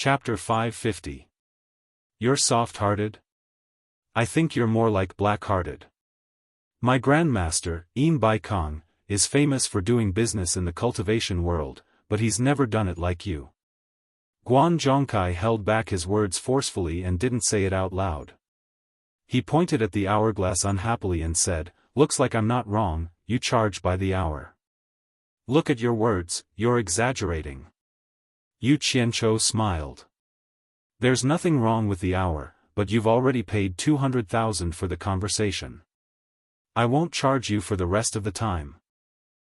Chapter 550. You're soft-hearted? I think you're more like black-hearted. My grandmaster, Embark, is famous for doing business in the cultivation world, but he's never done it like you. Guan Zhongkai held back his words forcefully and didn't say it out loud. He pointed at the hourglass unhappily and said, "Looks like I'm not wrong, you charge by the hour." "Look at your words, you're exaggerating." Yu Qianzhou smiled. "There's nothing wrong with the hour, but you've already paid 200,000 for the conversation. I won't charge you for the rest of the time."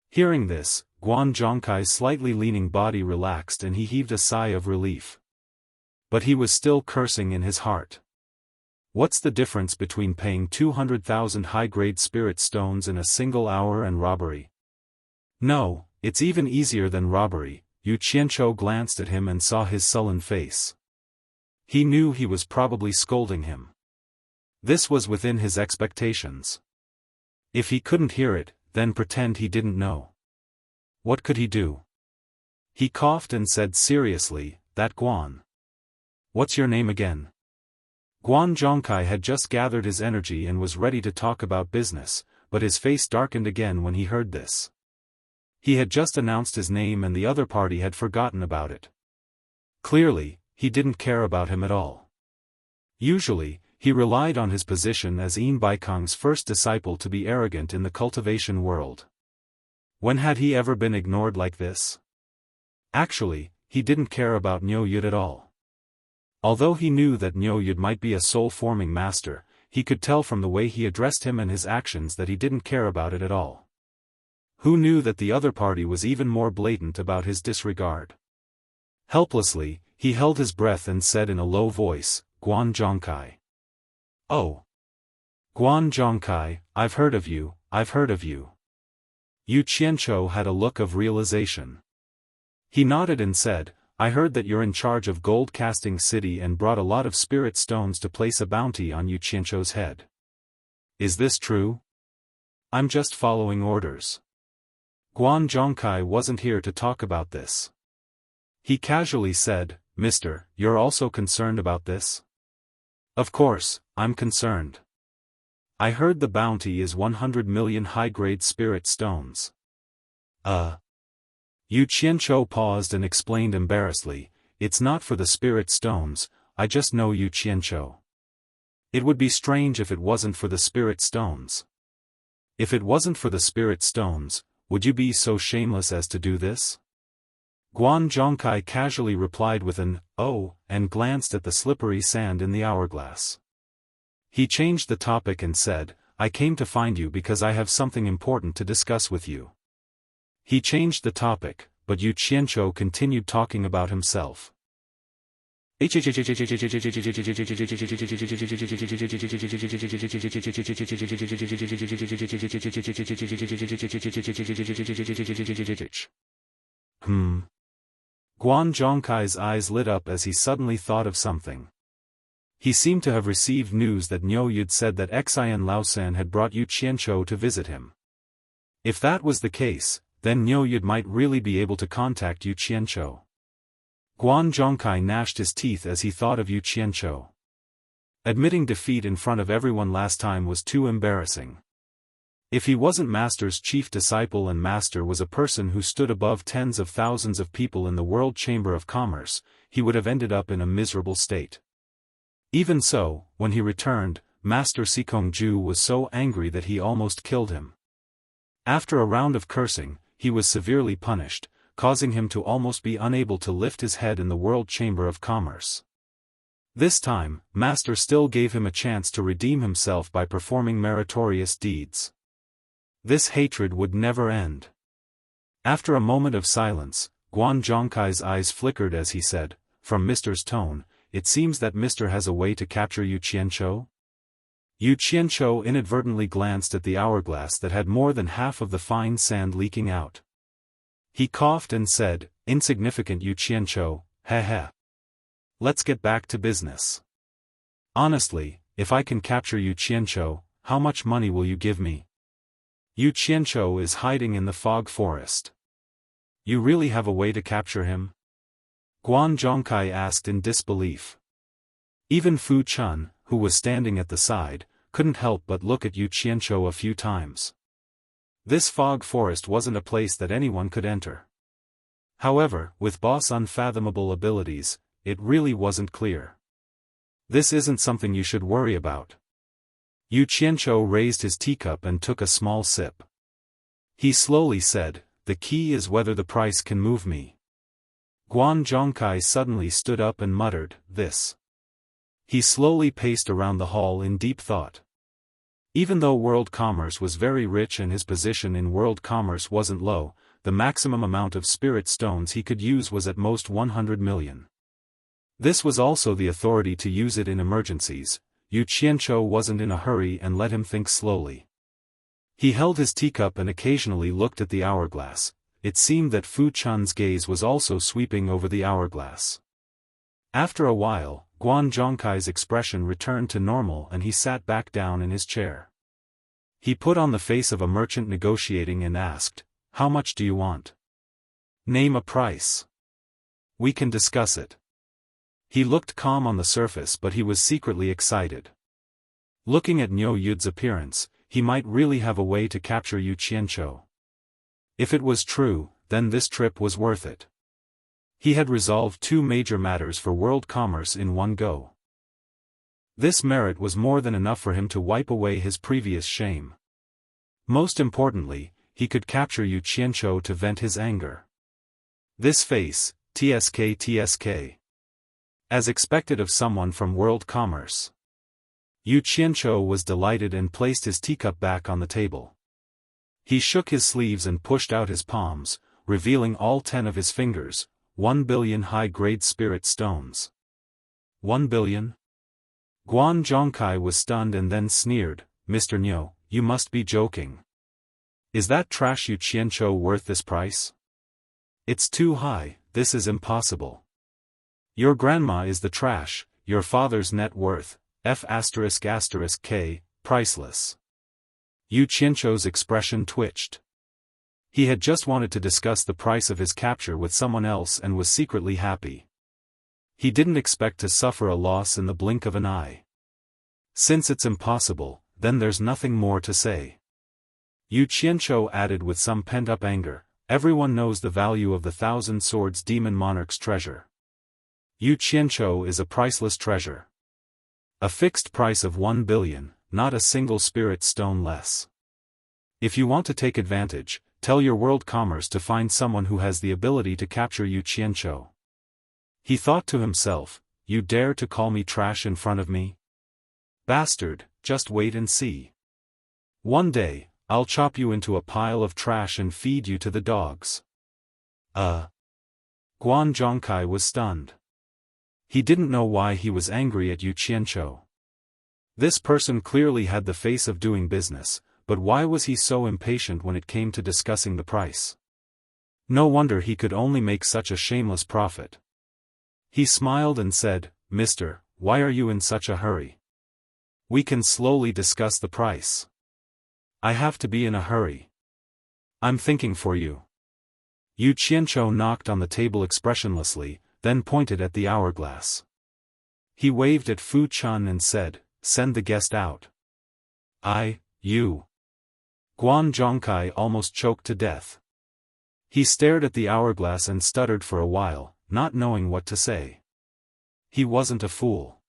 Hearing this, Guan Zhongkai's slightly leaning body relaxed and he heaved a sigh of relief. But he was still cursing in his heart. What's the difference between paying 200,000 high-grade spirit stones in a single hour and robbery? No, it's even easier than robbery. Yu Qianzhou glanced at him and saw his sullen face. He knew he was probably scolding him. This was within his expectations. If he couldn't hear it, then pretend he didn't know. What could he do? He coughed and said seriously, "That Guan. What's your name again?" Guan Zhongkai had just gathered his energy and was ready to talk about business, but his face darkened again when he heard this. He had just announced his name and the other party had forgotten about it. Clearly, he didn't care about him at all. Usually, he relied on his position as Embark's first disciple to be arrogant in the cultivation world. When had he ever been ignored like this? Actually, he didn't care about Niu Yud at all. Although he knew that Niu Yud might be a soul-forming master, he could tell from the way he addressed him and his actions that he didn't care about it at all. Who knew that the other party was even more blatant about his disregard? Helplessly, he held his breath and said in a low voice, "Guan Zhongkai." "Oh. Guan Zhongkai, I've heard of you, I've heard of you." Yu Qianzhou had a look of realization. He nodded and said, "I heard that you're in charge of Gold Casting City and brought a lot of spirit stones to place a bounty on Yu Qianzhou's head. Is this true?" "I'm just following orders." Guan Zhongkai wasn't here to talk about this. He casually said, "Mister, you're also concerned about this?" "Of course, I'm concerned. I heard the bounty is 100 million high-grade spirit stones." Yu Qianzhou paused and explained embarrassedly, "It's not for the spirit stones, I just know Yu Qianzhou. It would be strange if it wasn't for the spirit stones." "If it wasn't for the spirit stones, would you be so shameless as to do this?" Guan Zhongkai casually replied with an, "Oh," and glanced at the slippery sand in the hourglass. He changed the topic and said, "I came to find you because I have something important to discuss with you." He changed the topic, but Yu Qianzhou continued talking about himself. Guan Zhongkai's eyes lit up as he suddenly thought of something. He seemed to have received news that Niu Yud said that Xian Laosan had brought Yu Qianzhou to visit him. If that was the case, then Niu Yud might really be able to contact Yu Qianzhou. Guan Zhongkai gnashed his teeth as he thought of Yu Qianzhou. Admitting defeat in front of everyone last time was too embarrassing. If he wasn't Master's chief disciple and Master was a person who stood above tens of thousands of people in the World Chamber of Commerce, he would have ended up in a miserable state. Even so, when he returned, Master Sikongju was so angry that he almost killed him. After a round of cursing, he was severely punished, causing him to almost be unable to lift his head in the World Chamber of Commerce. This time, Master still gave him a chance to redeem himself by performing meritorious deeds. This hatred would never end. After a moment of silence, Guan Zhongkai's eyes flickered as he said, "From Mister's tone, it seems that Mister has a way to capture Yu Qianzhou?" Yu Qianzhou inadvertently glanced at the hourglass that had more than half of the fine sand leaking out. He coughed and said, "Insignificant Yu Qianzhou, heh. Let's get back to business. Honestly, if I can capture Yu Qianzhou, how much money will you give me?" Yu Qianzhou is hiding in the fog forest. You really have a way to capture him? Guan Zhongkai asked in disbelief. Even Fu Chun, who was standing at the side, couldn't help but look at Yu Qianzhou a few times. This fog forest wasn't a place that anyone could enter. However, with Boss' unfathomable abilities, it really wasn't clear. This isn't something you should worry about. Yu Qianzhou raised his teacup and took a small sip. He slowly said, "The key is whether the price can move me." Guan Zhongkai suddenly stood up and muttered, "This." He slowly paced around the hall in deep thought. Even though world commerce was very rich and his position in world commerce wasn't low, the maximum amount of spirit stones he could use was at most 100 million. This was also the authority to use it in emergencies. Yu Qianzhou wasn't in a hurry and let him think slowly. He held his teacup and occasionally looked at the hourglass. It seemed that Fu Chun's gaze was also sweeping over the hourglass. After a while, Guan Zhongkai's expression returned to normal and he sat back down in his chair. He put on the face of a merchant negotiating and asked, "How much do you want? Name a price. We can discuss it." He looked calm on the surface but he was secretly excited. Looking at Niu Yud's appearance, he might really have a way to capture Yu Qianzhou. If it was true, then this trip was worth it. He had resolved two major matters for world commerce in one go. This merit was more than enough for him to wipe away his previous shame. Most importantly, he could capture Yu Qianzhou to vent his anger. This face, TSK. As expected of someone from world commerce. Yu Qianzhou was delighted and placed his teacup back on the table. He shook his sleeves and pushed out his palms, revealing all 10 of his fingers, 1 billion high-grade spirit stones. 1 billion? Guan Zhongkai was stunned and then sneered, "Mr. Niu, you must be joking. Is that trash Yu Qianzhou worth this price? It's too high, this is impossible. Your grandma is the trash, your father's net worth, F***K, priceless." Yu Qianzhou's expression twitched. He had just wanted to discuss the price of his capture with someone else and was secretly happy. He didn't expect to suffer a loss in the blink of an eye. Since it's impossible, then there's nothing more to say. Yu Qianzhou added with some pent-up anger, "Everyone knows the value of the 1,000 Swords Demon Monarch's treasure. Yu Qianzhou is a priceless treasure. A fixed price of 1 billion, not a single spirit stone less. If you want to take advantage, tell your world commerce to find someone who has the ability to capture Yu Qianzhou." He thought to himself, "You dare to call me trash in front of me? Bastard, just wait and see. One day, I'll chop you into a pile of trash and feed you to the dogs." Guan Zhongkai was stunned. He didn't know why he was angry at Yu Qianzhou. This person clearly had the face of doing business, but why was he so impatient when it came to discussing the price? No wonder he could only make such a shameless profit. He smiled and said, "Mister, why are you in such a hurry? We can slowly discuss the price." "I have to be in a hurry. I'm thinking for you." Yu Qianzhou knocked on the table expressionlessly, then pointed at the hourglass. He waved at Fu Chun and said, "Send the guest out." You. Guan Zhongkai almost choked to death. He stared at the hourglass and stuttered for a while, not knowing what to say. He wasn't a fool.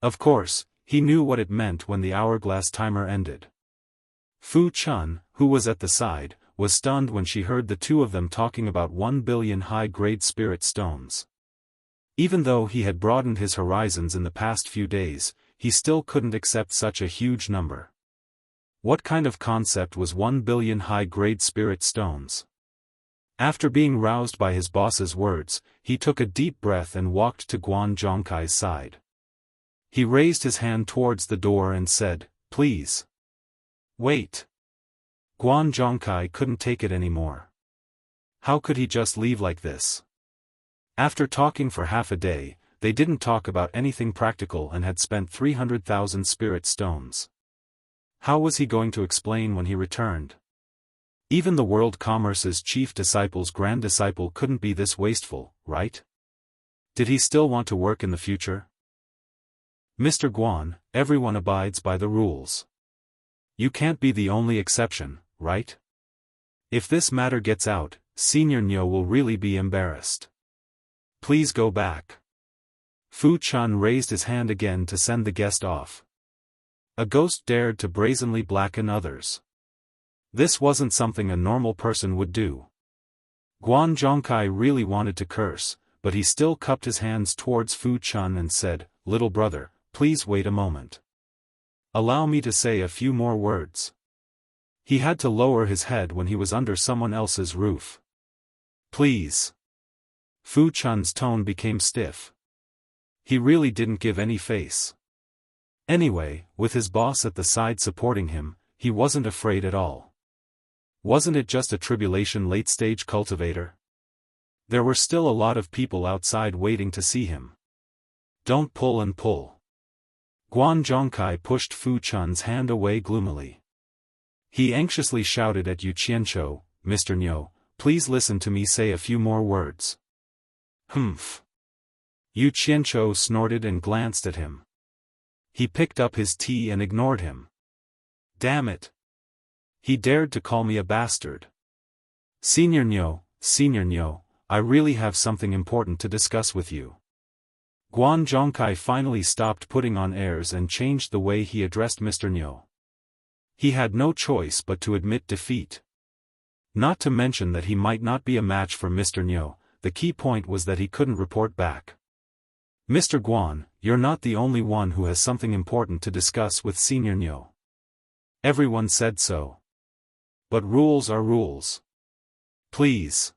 Of course, he knew what it meant when the hourglass timer ended. Fu Chun, who was at the side, was stunned when she heard the two of them talking about 1 billion high-grade spirit stones. Even though he had broadened his horizons in the past few days, he still couldn't accept such a huge number. What kind of concept was 1 billion high-grade spirit stones? After being roused by his boss's words, he took a deep breath and walked to Guan Zhongkai's side. He raised his hand towards the door and said, "Please. Wait." Guan Zhongkai couldn't take it anymore. How could he just leave like this? After talking for half a day, they didn't talk about anything practical and had spent 300,000 spirit stones. How was he going to explain when he returned? Even the world commerce's chief disciple's grand disciple couldn't be this wasteful, right? Did he still want to work in the future? Mr. Guan, everyone abides by the rules. You can't be the only exception, right? If this matter gets out, Senior Nyo will really be embarrassed. Please go back. Fu Chun raised his hand again to send the guest off. A ghost dared to brazenly blacken others. This wasn't something a normal person would do. Guan Zhongkai really wanted to curse, but he still cupped his hands towards Fu Chun and said, "Little brother, please wait a moment. Allow me to say a few more words." He had to lower his head when he was under someone else's roof. "Please." Fu Chun's tone became stiff. He really didn't give any face. Anyway, with his boss at the side supporting him, he wasn't afraid at all. Wasn't it just a tribulation late-stage cultivator? There were still a lot of people outside waiting to see him. Don't pull and pull. Guan Zhongkai pushed Fu Chun's hand away gloomily. He anxiously shouted at Yu Qianchou, "Mr. Nyo, please listen to me say a few more words." "Humph." Yu Qianchou snorted and glanced at him. He picked up his tea and ignored him. "Damn it. He dared to call me a bastard. Senior Nyo, I really have something important to discuss with you." Guan Zhongkai finally stopped putting on airs and changed the way he addressed Mr. Nyo. He had no choice but to admit defeat. Not to mention that he might not be a match for Mr. Nyo, the key point was that he couldn't report back. "Mr. Guan, you're not the only one who has something important to discuss with Senior Nyo. Everyone said so. But rules are rules. Please."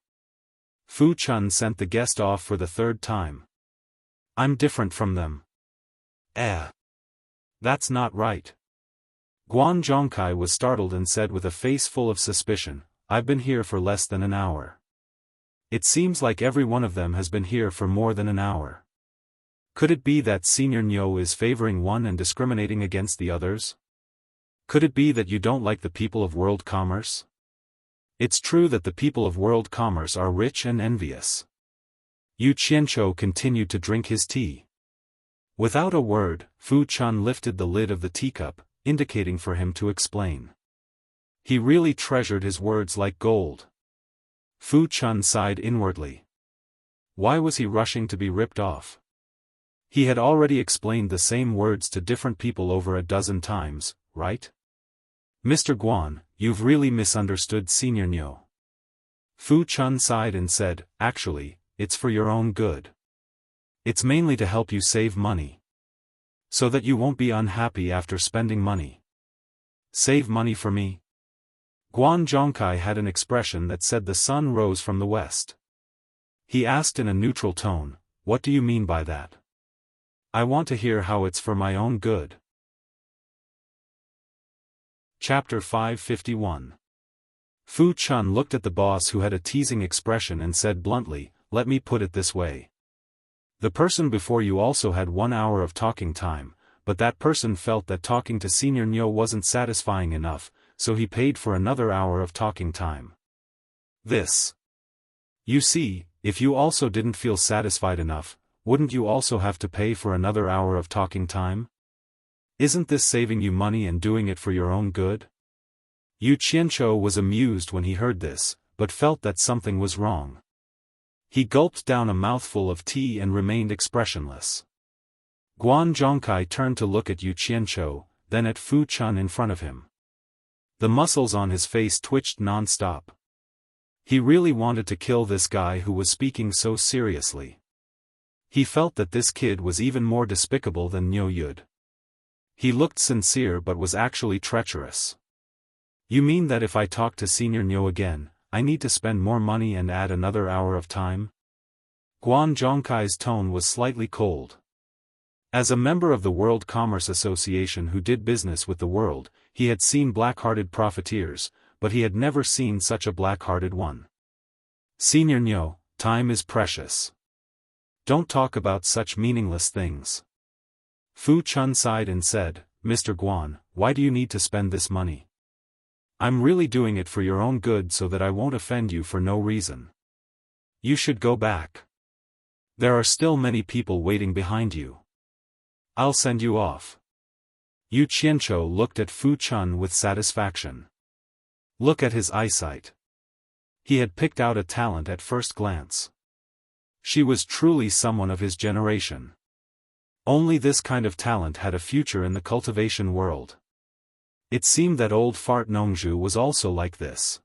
Fu Chun sent the guest off for the third time. "I'm different from them." That's not right." Guan Zhongkai was startled and said with a face full of suspicion, "I've been here for less than an hour. It seems like every one of them has been here for more than an hour. Could it be that Senior Nyo is favoring one and discriminating against the others? Could it be that you don't like the people of world commerce? It's true that the people of world commerce are rich and envious." Yu Qianchou continued to drink his tea. Without a word, Fu Chun lifted the lid of the teacup, indicating for him to explain. He really treasured his words like gold. Fu Chun sighed inwardly. Why was he rushing to be ripped off? He had already explained the same words to different people over a dozen times, right? "Mr. Guan, you've really misunderstood Senior Nyo." Fu Chun sighed and said, "Actually, it's for your own good. It's mainly to help you save money. So that you won't be unhappy after spending money." "Save money for me?" Guan Zhongkai had an expression that said the sun rose from the west. He asked in a neutral tone, "What do you mean by that? I want to hear how it's for my own good." Chapter 551. Fu Chun looked at the boss who had a teasing expression and said bluntly, "Let me put it this way. The person before you also had 1 hour of talking time, but that person felt that talking to Senior Nyo wasn't satisfying enough, so he paid for another hour of talking time. You see, if you also didn't feel satisfied enough, wouldn't you also have to pay for another hour of talking time? Isn't this saving you money and doing it for your own good?" Yu Qianchou was amused when he heard this, but felt that something was wrong. He gulped down a mouthful of tea and remained expressionless. Guan Zhongkai turned to look at Yu Qianchou, then at Fu Chun in front of him. The muscles on his face twitched non-stop. He really wanted to kill this guy who was speaking so seriously. He felt that this kid was even more despicable than Nyo Yud. He looked sincere but was actually treacherous. "You mean that if I talk to Senior Nyo again, I need to spend more money and add another hour of time?" Guan Zhongkai's tone was slightly cold. As a member of the World Commerce Association who did business with the world, he had seen black-hearted profiteers, but he had never seen such a black-hearted one. "Senior Nyo, time is precious. Don't talk about such meaningless things." Fu Chun sighed and said, "Mr. Guan, why do you need to spend this money? I'm really doing it for your own good so that I won't offend you for no reason. You should go back." There are still many people waiting behind you. I'll send you off. Yu Qianqiu looked at Fu Chun with satisfaction. Look at his eyesight. He had picked out a talent at first glance. She was truly someone of his generation. Only this kind of talent had a future in the cultivation world. It seemed that old fart Nongzhu was also like this.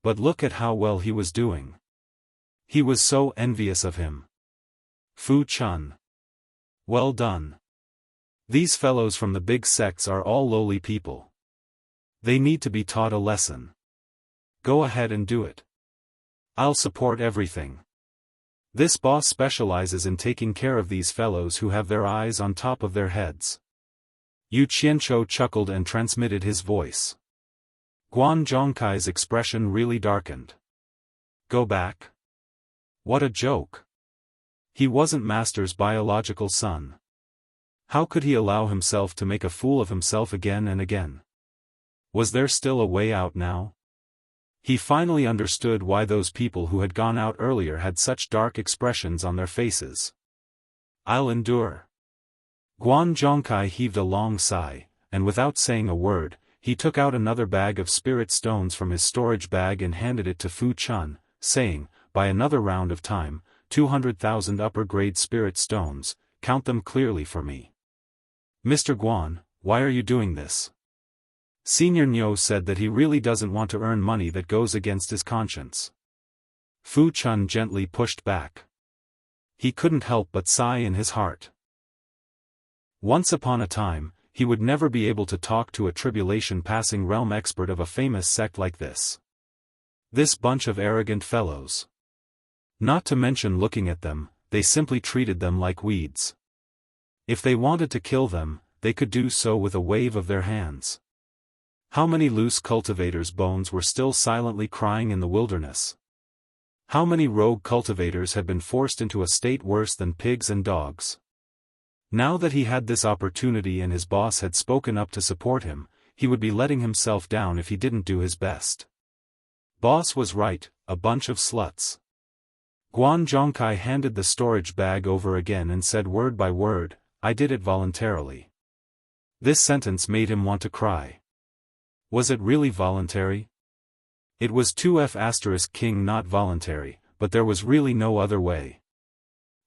But look at how well he was doing. He was so envious of him. Fu Chun. Well done. These fellows from the big sects are all lowly people. They need to be taught a lesson. Go ahead and do it. I'll support everything. This boss specializes in taking care of these fellows who have their eyes on top of their heads. Yu Qianqiu chuckled and transmitted his voice. Guan Zhongkai's expression really darkened. Go back? What a joke. He wasn't Master's biological son. How could he allow himself to make a fool of himself again and again? Was there still a way out now? He finally understood why those people who had gone out earlier had such dark expressions on their faces. I'll endure. Guan Zhongkai heaved a long sigh, and without saying a word, he took out another bag of spirit stones from his storage bag and handed it to Fu Chun, saying, by another round of time, 200,000 upper-grade spirit stones, count them clearly for me. Mr. Guan, why are you doing this? Senior Niu said that he really doesn't want to earn money that goes against his conscience. Fu Chun gently pushed back. He couldn't help but sigh in his heart. Once upon a time, he would never be able to talk to a tribulation-passing realm expert of a famous sect like this. This bunch of arrogant fellows. Not to mention looking at them, they simply treated them like weeds. If they wanted to kill them, they could do so with a wave of their hands. How many loose cultivators' bones were still silently crying in the wilderness? How many rogue cultivators had been forced into a state worse than pigs and dogs? Now that he had this opportunity and his boss had spoken up to support him, he would be letting himself down if he didn't do his best. Boss was right, a bunch of sluts. Guan Zhongkai handed the storage bag over again and said word by word, I did it voluntarily. This sentence made him want to cry. Was it really voluntary? It was 2F** king not voluntary, but there was really no other way.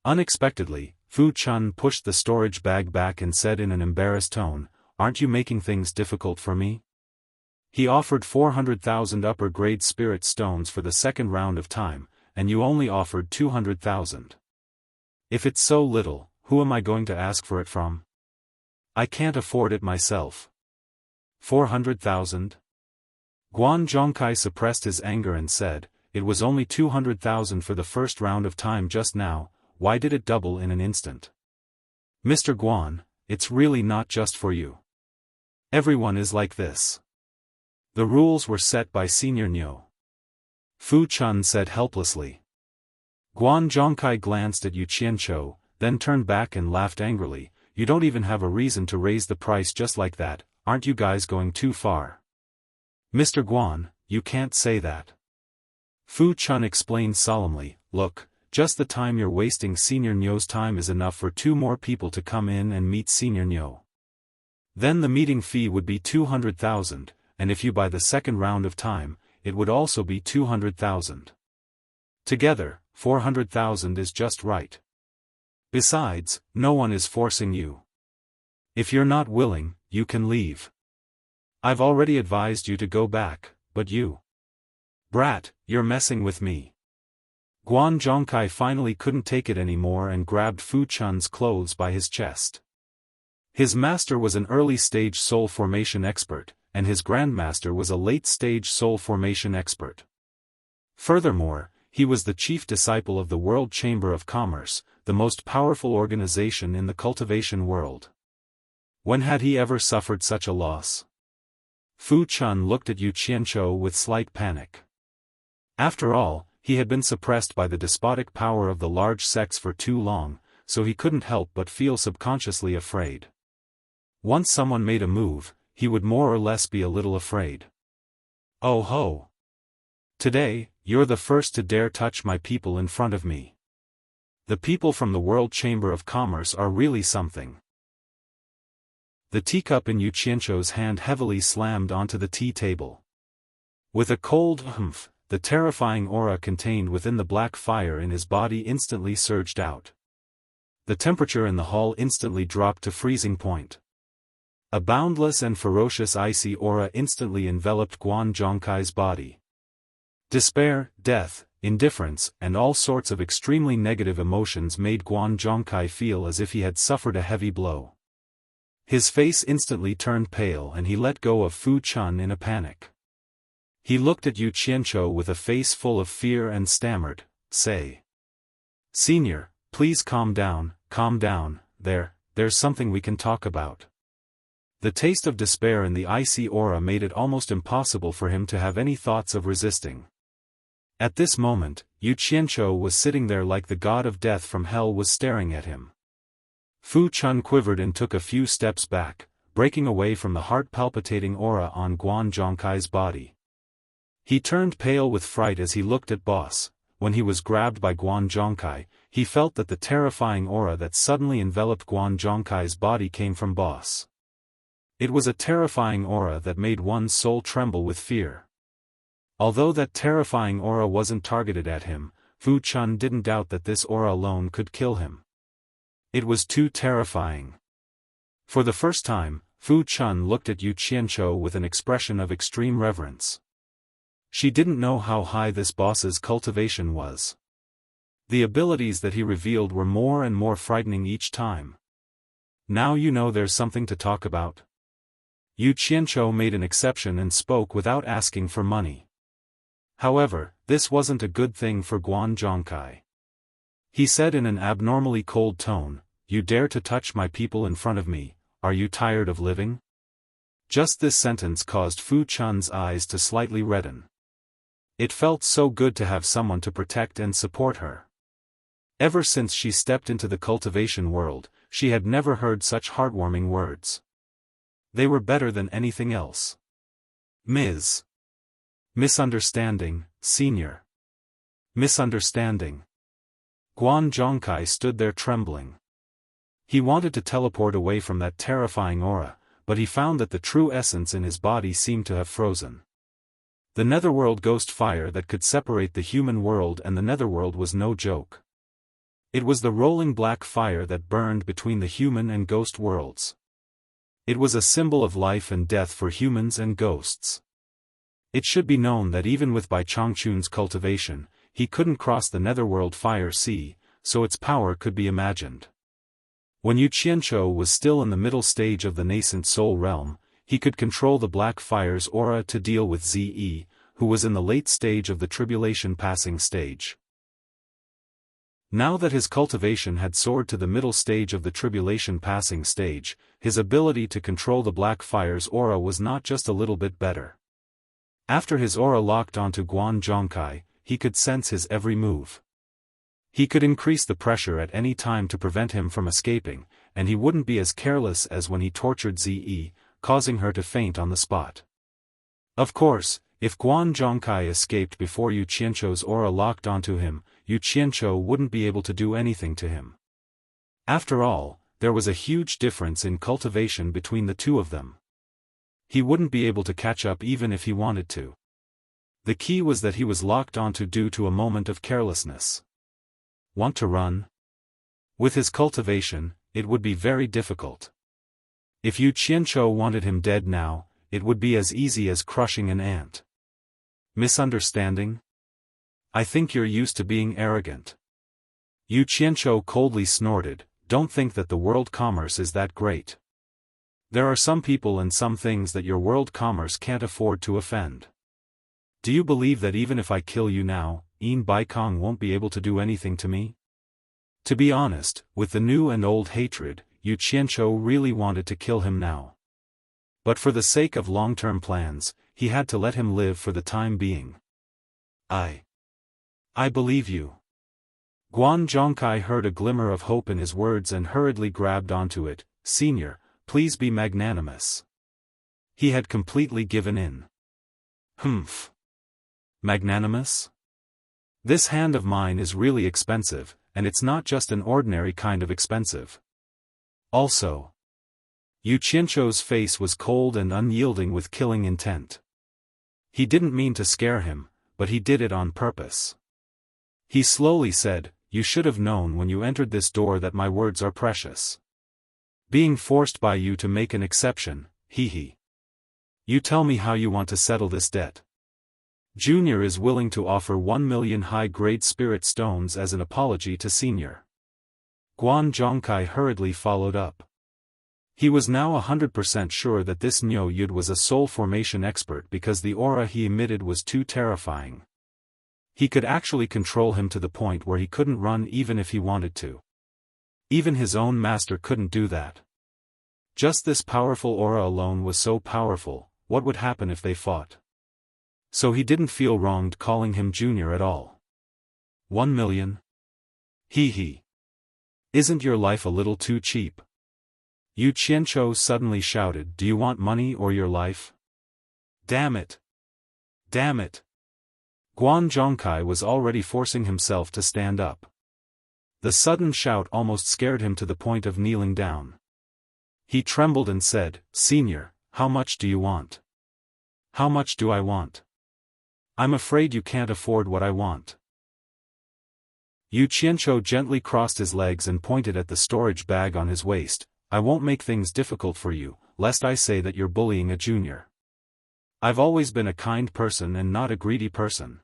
Unexpectedly, Fu Chun pushed the storage bag back and said in an embarrassed tone, aren't you making things difficult for me? He offered 400,000 upper-grade spirit stones for the second round of time, and you only offered 200,000. If it's so little, who am I going to ask for it from? I can't afford it myself. 400,000? Guan Zhongkai suppressed his anger and said, it was only 200,000 for the first round of time just now, why did it double in an instant? Mr. Guan, it's really not just for you. Everyone is like this. The rules were set by Senior Niu. Fu Chun said helplessly. Guan Zhongkai glanced at Yu Qianqiu, then turned back and laughed angrily, you don't even have a reason to raise the price just like that, aren't you guys going too far? Mr. Guan, you can't say that. Fu Chun explained solemnly, look, just the time you're wasting Senior Niu's time is enough for 2 more people to come in and meet Senior Niu. Then the meeting fee would be 200,000, and if you buy the second round of time, it would also be 200,000. Together, 400,000 is just right. Besides, no one is forcing you. If you're not willing, you can leave. I've already advised you to go back, but you... Brat, you're messing with me. Guan Zhongkai finally couldn't take it anymore and grabbed Fu Chun's clothes by his chest. His master was an early-stage soul formation expert, and his grandmaster was a late-stage soul formation expert. Furthermore, he was the chief disciple of the World Chamber of Commerce, the most powerful organization in the cultivation world. When had he ever suffered such a loss? Fu Chun looked at Yu Qianqiu with slight panic. After all, he had been suppressed by the despotic power of the large sects for too long, so he couldn't help but feel subconsciously afraid. Once someone made a move, he would more or less be a little afraid. Oh ho! Today, you're the first to dare touch my people in front of me. The people from the World Chamber of Commerce are really something. The teacup in Yu Qianzhou's hand heavily slammed onto the tea table. With a cold humph, the terrifying aura contained within the black fire in his body instantly surged out. The temperature in the hall instantly dropped to freezing point. A boundless and ferocious icy aura instantly enveloped Guan Zhongkai's body. Despair, death, indifference, and all sorts of extremely negative emotions made Guan Zhongkai feel as if he had suffered a heavy blow. His face instantly turned pale and he let go of Fu Chun in a panic. He looked at Yu Qianzhou with a face full of fear and stammered, "Say. Senior, please calm down, there's something we can talk about." The taste of despair in the icy aura made it almost impossible for him to have any thoughts of resisting. At this moment, Yu Qianzhou was sitting there like the god of death from hell was staring at him. Fu Chun quivered and took a few steps back, breaking away from the heart-palpitating aura on Guan Zhongkai's body. He turned pale with fright as he looked at Boss. When he was grabbed by Guan Zhongkai, he felt that the terrifying aura that suddenly enveloped Guan Zhongkai's body came from Boss. It was a terrifying aura that made one's soul tremble with fear. Although that terrifying aura wasn't targeted at him, Fu Chun didn't doubt that this aura alone could kill him. It was too terrifying. For the first time, Fu Chun looked at Yu Qianzhou with an expression of extreme reverence. She didn't know how high this boss's cultivation was. The abilities that he revealed were more and more frightening each time. "Now you know there's something to talk about." Yu Qianzhou made an exception and spoke without asking for money. However, this wasn't a good thing for Guan Zhongkai. He said in an abnormally cold tone, "You dare to touch my people in front of me, are you tired of living?" Just this sentence caused Fu Chun's eyes to slightly redden. It felt so good to have someone to protect and support her. Ever since she stepped into the cultivation world, she had never heard such heartwarming words. They were better than anything else. Misunderstanding, senior. Misunderstanding. Guan Zhongkai stood there trembling. He wanted to teleport away from that terrifying aura, but he found that the true essence in his body seemed to have frozen. The netherworld ghost fire that could separate the human world and the netherworld was no joke. It was the rolling black fire that burned between the human and ghost worlds. It was a symbol of life and death for humans and ghosts. It should be known that even with Bai Changchun's cultivation, he couldn't cross the netherworld fire sea, so its power could be imagined. When Yu Qianzhou was still in the middle stage of the nascent soul realm, he could control the black fire's aura to deal with Ze, who was in the late stage of the tribulation passing stage. Now that his cultivation had soared to the middle stage of the tribulation passing stage, his ability to control the black fire's aura was not just a little bit better. After his aura locked onto Guan Zhongkai, he could sense his every move. He could increase the pressure at any time to prevent him from escaping, and he wouldn't be as careless as when he tortured Ze, causing her to faint on the spot. Of course, if Guan Zhongkai escaped before Yu Qianzhou's aura locked onto him, Yu Qianzhou wouldn't be able to do anything to him. After all, there was a huge difference in cultivation between the two of them. He wouldn't be able to catch up even if he wanted to. The key was that he was locked onto due to a moment of carelessness. Want to run? With his cultivation, it would be very difficult. If Yu Qianzhou wanted him dead now, it would be as easy as crushing an ant. Misunderstanding? I think you're used to being arrogant. Yu Qianzhou coldly snorted, "Don't think that the world commerce is that great. There are some people and some things that your world commerce can't afford to offend. Do you believe that even if I kill you now, Bai Kong won't be able to do anything to me?" To be honest, with the new and old hatred, Yu Qianzhou really wanted to kill him now. But for the sake of long-term plans, he had to let him live for the time being. I believe you." Guan Zhongkai heard a glimmer of hope in his words and hurriedly grabbed onto it. "Senior, please be magnanimous." He had completely given in. Magnanimous? This hand of mine is really expensive, and it's not just an ordinary kind of expensive. Also, Yu Qianzhou's face was cold and unyielding with killing intent. He didn't mean to scare him, but he did it on purpose. He slowly said, "You should have known when you entered this door that my words are precious. Being forced by you to make an exception, hee. You tell me how you want to settle this debt." Junior is willing to offer 1 million high-grade spirit stones as an apology to Senior. Guan Zhongkai hurriedly followed up. He was now 100% sure that this Niu Yud was a soul formation expert because the aura he emitted was too terrifying. He could actually control him to the point where he couldn't run even if he wanted to. Even his own master couldn't do that. Just this powerful aura alone was so powerful, what would happen if they fought? So he didn't feel wronged calling him Junior at all. 1 million? Hee. Isn't your life a little too cheap? Yu Qianzhou suddenly shouted, "Do you want money or your life? Damn it! Damn it!" Guan Zhongkai was already forcing himself to stand up. The sudden shout almost scared him to the point of kneeling down. He trembled and said, "Senior, how much do you want? How much do I want? I'm afraid you can't afford what I want." Yu Qianzhou gently crossed his legs and pointed at the storage bag on his waist. "I won't make things difficult for you, lest I say that you're bullying a junior. I've always been a kind person and not a greedy person.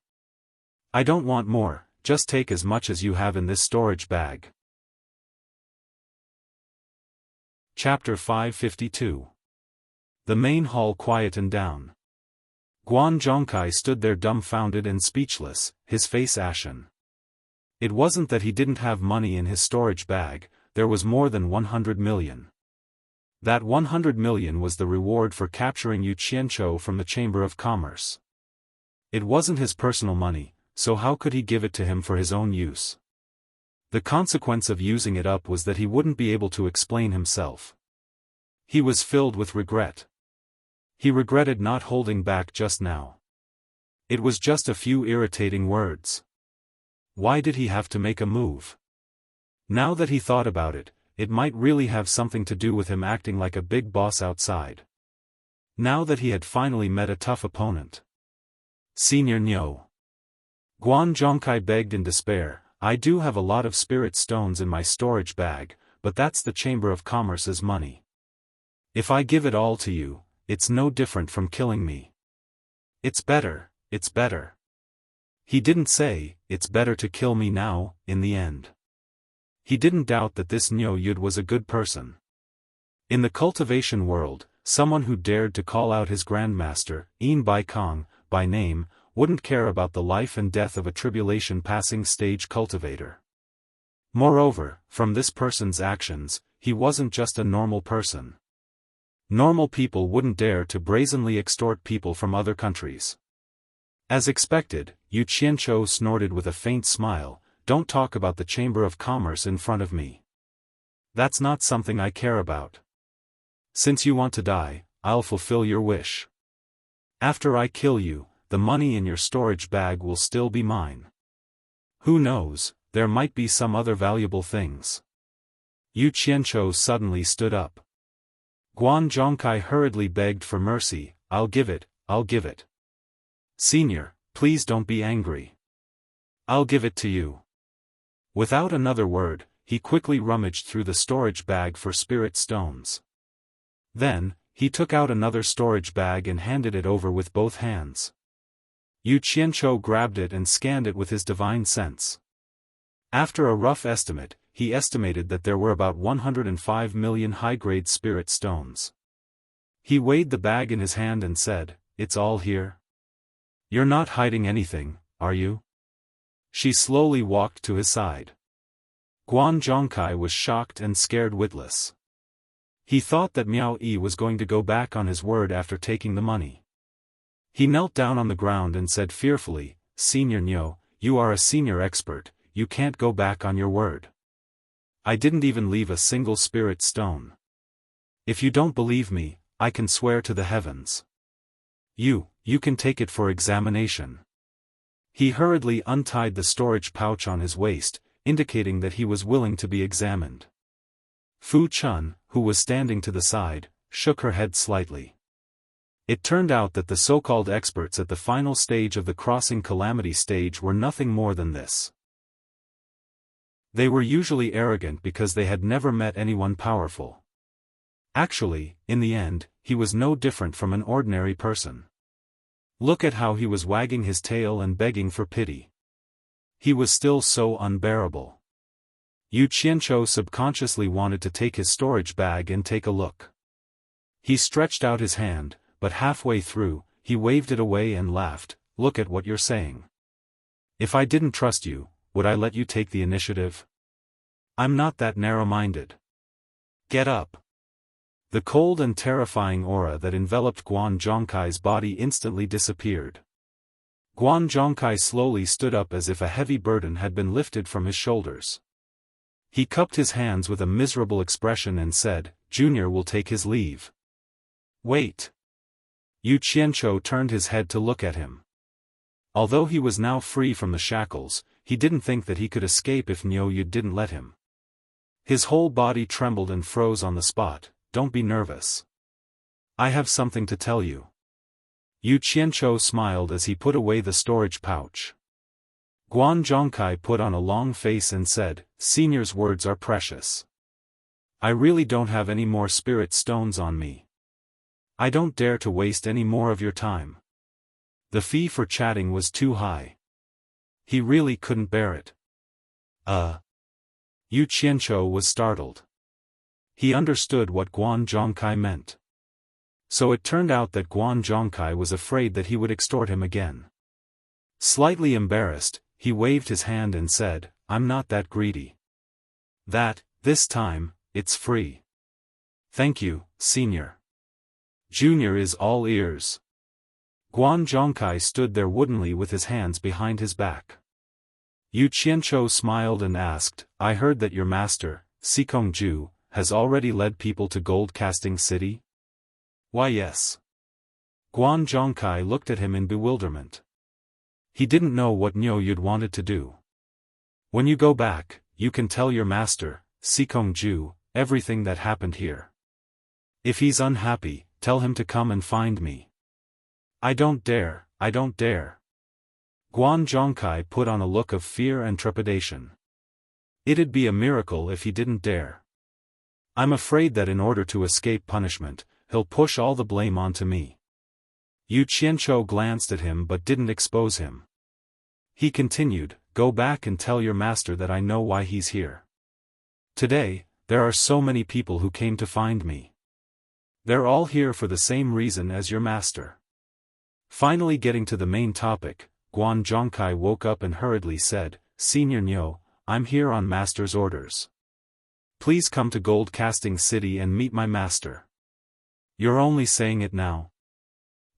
I don't want more, just take as much as you have in this storage bag." Chapter 552. The main hall quietened down. Guan Zhongkai stood there dumbfounded and speechless, his face ashen. It wasn't that he didn't have money in his storage bag, there was more than 100 million. That 100 million was the reward for capturing Yu Qianzhou from the Chamber of Commerce. It wasn't his personal money, so how could he give it to him for his own use? The consequence of using it up was that he wouldn't be able to explain himself. He was filled with regret. He regretted not holding back just now. It was just a few irritating words. Why did he have to make a move? Now that he thought about it, it might really have something to do with him acting like a big boss outside. Now that he had finally met a tough opponent. "Senior Niu," Guan Zhongkai begged in despair, "I do have a lot of spirit stones in my storage bag, but that's the Chamber of Commerce's money. If I give it all to you, it's no different from killing me. It's better, it's better." He didn't say, "It's better to kill me now," in the end. He didn't doubt that this Niu Yud was a good person. In the cultivation world, someone who dared to call out his grandmaster, Embark, by name, wouldn't care about the life and death of a tribulation-passing stage cultivator. Moreover, from this person's actions, he wasn't just a normal person. Normal people wouldn't dare to brazenly extort people from other countries. As expected, Yu Qianzhou snorted with a faint smile, "Don't talk about the Chamber of Commerce in front of me. That's not something I care about. Since you want to die, I'll fulfill your wish. After I kill you, the money in your storage bag will still be mine. Who knows, there might be some other valuable things." Yu Qianzhou suddenly stood up. Guan Zhongkai hurriedly begged for mercy, I'll give it. "Senior, please don't be angry. I'll give it to you." Without another word, he quickly rummaged through the storage bag for spirit stones. Then, he took out another storage bag and handed it over with both hands. Yu Qianzhou grabbed it and scanned it with his divine sense. After a rough estimate, he estimated that there were about 105 million high-grade spirit stones. He weighed the bag in his hand and said, "It's all here? You're not hiding anything, are you?" She slowly walked to his side. Guan Zhongkai was shocked and scared witless. He thought that Miao Yi was going to go back on his word after taking the money. He knelt down on the ground and said fearfully, "Senior Niu, you are a senior expert, you can't go back on your word. I didn't even leave a single spirit stone. If you don't believe me, I can swear to the heavens. You can take it for examination." He hurriedly untied the storage pouch on his waist, indicating that he was willing to be examined. Fu Chun, who was standing to the side, shook her head slightly. It turned out that the so-called experts at the final stage of the crossing calamity stage were nothing more than this. They were usually arrogant because they had never met anyone powerful. Actually, in the end, he was no different from an ordinary person. Look at how he was wagging his tail and begging for pity. He was still so unbearable. Yu Qianzhou subconsciously wanted to take his storage bag and take a look. He stretched out his hand, but halfway through, he waved it away and laughed. Look at what you're saying. If I didn't trust you, would I let you take the initiative? I'm not that narrow-minded. Get up. The cold and terrifying aura that enveloped Guan Zhongkai's body instantly disappeared. Guan Zhongkai slowly stood up as if a heavy burden had been lifted from his shoulders. He cupped his hands with a miserable expression and said, "Junior will take his leave." Wait. Yu Qianzhou turned his head to look at him. Although he was now free from the shackles, he didn't think that he could escape if Niu Yu didn't let him. His whole body trembled and froze on the spot. Don't be nervous. I have something to tell you. Yu Qianzhou smiled as he put away the storage pouch. Guan Zhongkai put on a long face and said, "Senior's words are precious. I really don't have any more spirit stones on me. I don't dare to waste any more of your time." The fee for chatting was too high. He really couldn't bear it. Yu Qianzhou was startled. He understood what Guan Zhongkai meant. So it turned out that Guan Zhongkai was afraid that he would extort him again. Slightly embarrassed, he waved his hand and said, "I'm not that greedy. This time, it's free. Thank you, Senior. Junior is all ears." Guan Zhongkai stood there woodenly with his hands behind his back. Yu Qianzhou smiled and asked, "I heard that your master, Sikong Ju, has already led people to Gold Casting City?" "Why yes." Guan Zhongkai looked at him in bewilderment. He didn't know what Niu Yu wanted to do. "When you go back, you can tell your master, Sikong Ju, everything that happened here. If he's unhappy, tell him to come and find me." I don't dare. Guan Zhongkai put on a look of fear and trepidation. It'd be a miracle if he didn't dare. I'm afraid that in order to escape punishment, he'll push all the blame onto me. Yu Qianzhou glanced at him but didn't expose him. He continued, "Go back and tell your master that I know why he's here. Today, there are so many people who came to find me. They're all here for the same reason as your master." Finally getting to the main topic, Guan Zhongkai woke up and hurriedly said, "Senior Niu, I'm here on master's orders. Please come to Gold Casting City and meet my master." "You're only saying it now.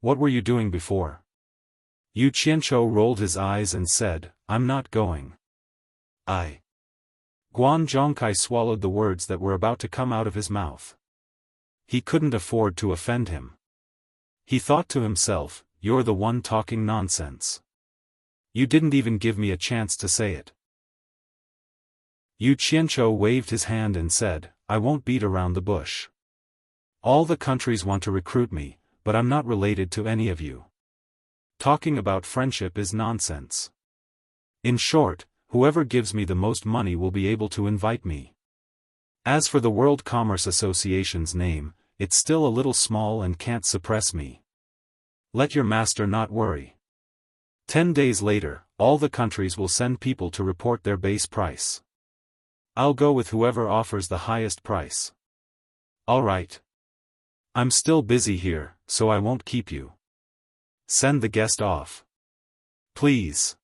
What were you doing before?" Yu Qianzhou rolled his eyes and said, "I'm not going." Guan Zhongkai swallowed the words that were about to come out of his mouth. He couldn't afford to offend him. He thought to himself, "You're the one talking nonsense. You didn't even give me a chance to say it." Yu Qianzhou waved his hand and said, "I won't beat around the bush. All the countries want to recruit me, but I'm not related to any of you. Talking about friendship is nonsense. In short, whoever gives me the most money will be able to invite me. As for the World Commerce Association's name, it's still a little small and can't suppress me. Let your master not worry. 10 days later, all the countries will send people to report their base price. I'll go with whoever offers the highest price." "All right. I'm still busy here, so I won't keep you. Send the guest off. Please."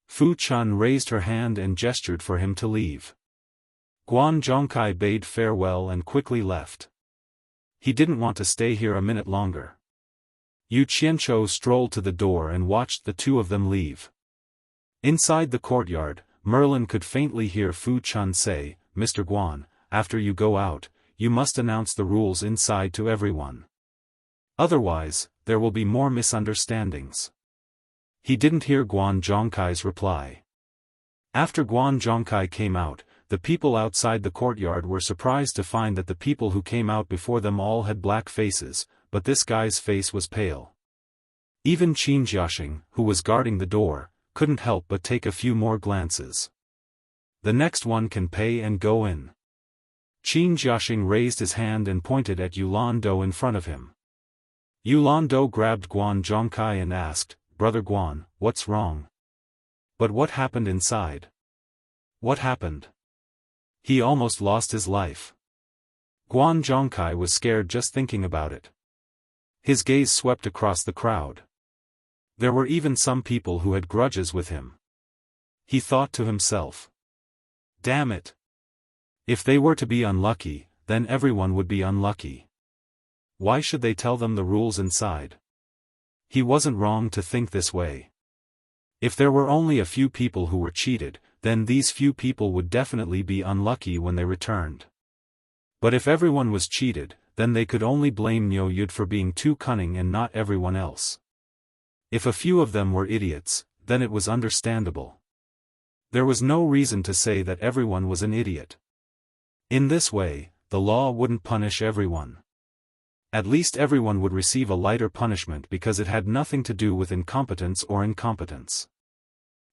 Fu Chun raised her hand and gestured for him to leave. Guan Zhongkai bade farewell and quickly left. He didn't want to stay here a minute longer. Yu Qianzhou strolled to the door and watched the two of them leave. Inside the courtyard, Merlin could faintly hear Fu Chun say, "Mr. Guan, after you go out, you must announce the rules inside to everyone. Otherwise, there will be more misunderstandings." He didn't hear Guan Zhongkai's reply. After Guan Zhongkai came out, the people outside the courtyard were surprised to find that the people who came out before them all had black faces, but this guy's face was pale. Even Qin Jiaxing, who was guarding the door, couldn't help but take a few more glances. The next one can pay and go in. Qin Jiaxing raised his hand and pointed at Yulando in front of him. Yulando grabbed Guan Zhongkai and asked, "Brother Guan, what's wrong?" "But what happened inside?" "What happened?" "He almost lost his life." Guan Zhongkai was scared just thinking about it. His gaze swept across the crowd. There were even some people who had grudges with him. He thought to himself, "Damn it! If they were to be unlucky, then everyone would be unlucky. Why should they tell them the rules inside?" He wasn't wrong to think this way. If there were only a few people who were cheated, then these few people would definitely be unlucky when they returned. But if everyone was cheated, then they could only blame Niu Yud for being too cunning and not everyone else. If a few of them were idiots, then it was understandable. There was no reason to say that everyone was an idiot. In this way, the law wouldn't punish everyone. At least everyone would receive a lighter punishment because it had nothing to do with incompetence or incompetence.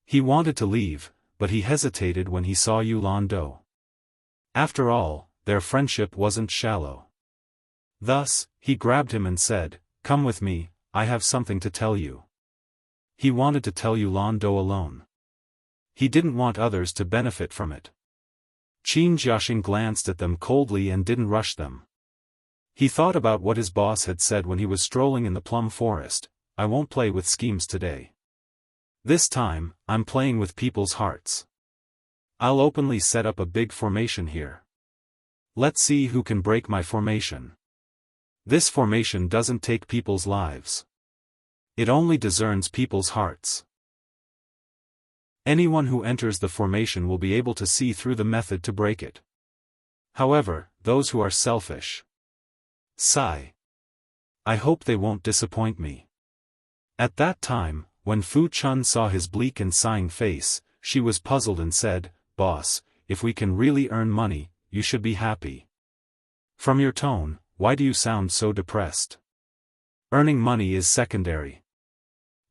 He wanted to leave, but he hesitated when he saw Yulando. After all, their friendship wasn't shallow. Thus, he grabbed him and said, "Come with me, I have something to tell you." He wanted to tell Yulando alone. He didn't want others to benefit from it. Qin Jiaxing glanced at them coldly and didn't rush them. He thought about what his boss had said when he was strolling in the plum forest, "I won't play with schemes today. This time, I'm playing with people's hearts. I'll openly set up a big formation here. Let's see who can break my formation. This formation doesn't take people's lives. It only discerns people's hearts. Anyone who enters the formation will be able to see through the method to break it. However, those who are selfish. Sigh. I hope they won't disappoint me." At that time, when Fu Chun saw his bleak and sighing face, she was puzzled and said, "Boss, if we can really earn money, you should be happy. From your tone, why do you sound so depressed? Earning money is secondary."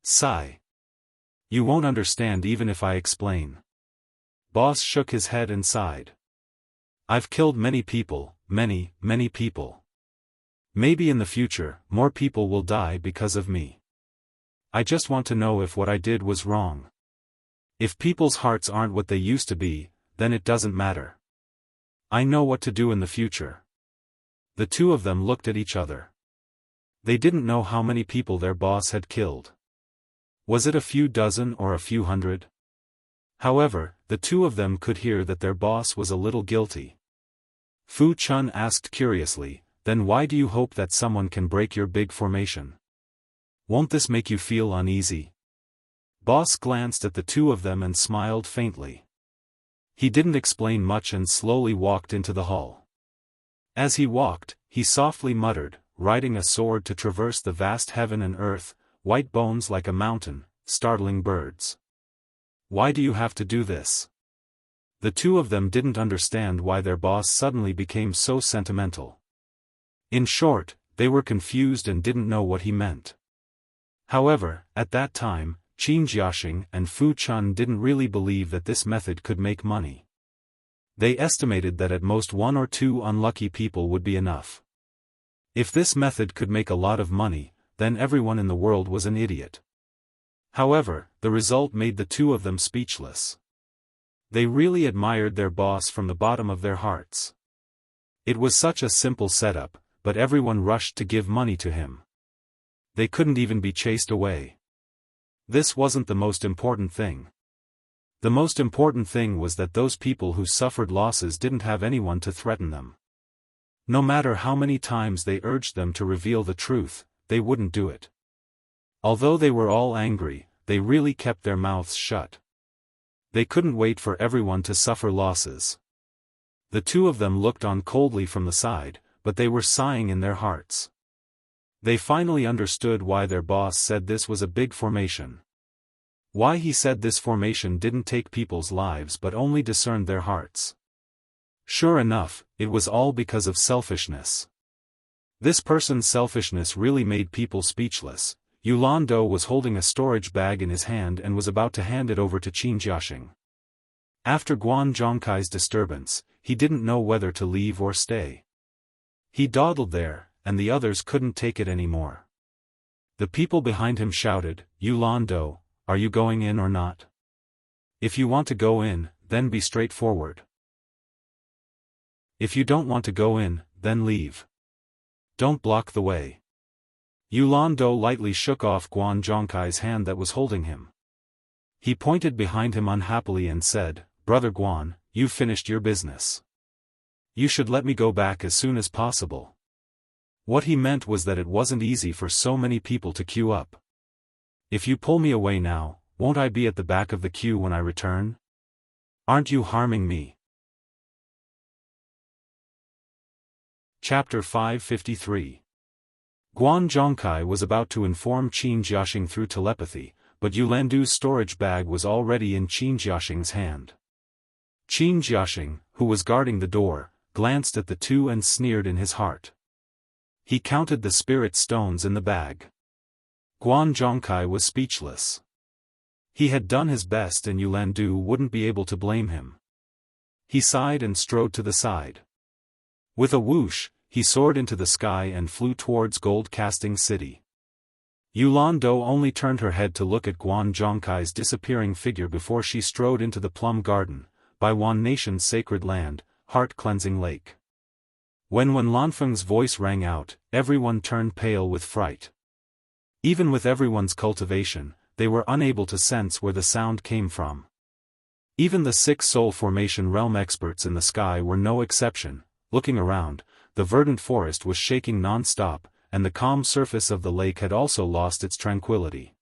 Sigh. "You won't understand even if I explain." Boss shook his head and sighed. "I've killed many people, many people. Maybe in the future, more people will die because of me. I just want to know if what I did was wrong. If people's hearts aren't what they used to be, then it doesn't matter. I know what to do in the future." The two of them looked at each other. They didn't know how many people their boss had killed. Was it a few dozen or a few hundred? However, the two of them could hear that their boss was a little guilty. Fu Chun asked curiously, "Then why do you hope that someone can break your big formation? Won't this make you feel uneasy?" Boss glanced at the two of them and smiled faintly. He didn't explain much and slowly walked into the hall. As he walked, he softly muttered, "Riding a sword to traverse the vast heaven and earth, white bones like a mountain, startling birds. Why do you have to do this?" The two of them didn't understand why their boss suddenly became so sentimental. In short, they were confused and didn't know what he meant. However, at that time, Qin Jiaxing and Fu Chun didn't really believe that this method could make money. They estimated that at most one or two unlucky people would be enough. If this method could make a lot of money, then everyone in the world was an idiot. However, the result made the two of them speechless. They really admired their boss from the bottom of their hearts. It was such a simple setup, but everyone rushed to give money to him. They couldn't even be chased away. This wasn't the most important thing. The most important thing was that those people who suffered losses didn't have anyone to threaten them. No matter how many times they urged them to reveal the truth, they wouldn't do it. Although they were all angry, they really kept their mouths shut. They couldn't wait for everyone to suffer losses. The two of them looked on coldly from the side, but they were sighing in their hearts. They finally understood why their boss said this was a big formation. Why he said this formation didn't take people's lives but only discerned their hearts. Sure enough, it was all because of selfishness. This person's selfishness really made people speechless. Yulan Do was holding a storage bag in his hand and was about to hand it over to Qin Jiaxing. After Guan Zhongkai's disturbance, he didn't know whether to leave or stay. He dawdled there, and the others couldn't take it anymore. The people behind him shouted, "Yulan Do, are you going in or not? If you want to go in, then be straightforward. If you don't want to go in, then leave. Don't block the way." Yulan Do lightly shook off Guan Zhongkai's hand that was holding him. He pointed behind him unhappily and said, "Brother Guan, you've finished your business. You should let me go back as soon as possible." What he meant was that it wasn't easy for so many people to queue up. "If you pull me away now, won't I be at the back of the queue when I return? Aren't you harming me?" Chapter 553. Guan Zhongkai was about to inform Qin Jiaxing through telepathy, but Yulandu's storage bag was already in Qin Jiaxing's hand. Qin Jiaxing, who was guarding the door, glanced at the two and sneered in his heart. He counted the spirit stones in the bag. Guan Zhongkai was speechless. He had done his best and Yulandu wouldn't be able to blame him. He sighed and strode to the side. With a whoosh, he soared into the sky and flew towards Gold Casting City. Yulan Do only turned her head to look at Guan Zhongkai's disappearing figure before she strode into the Plum Garden, by Wan Nation's sacred land, heart-cleansing lake. When Lanfeng's voice rang out, everyone turned pale with fright. Even with everyone's cultivation, they were unable to sense where the sound came from. Even the 6 soul formation realm experts in the sky were no exception. Looking around, the verdant forest was shaking non-stop, and the calm surface of the lake had also lost its tranquility.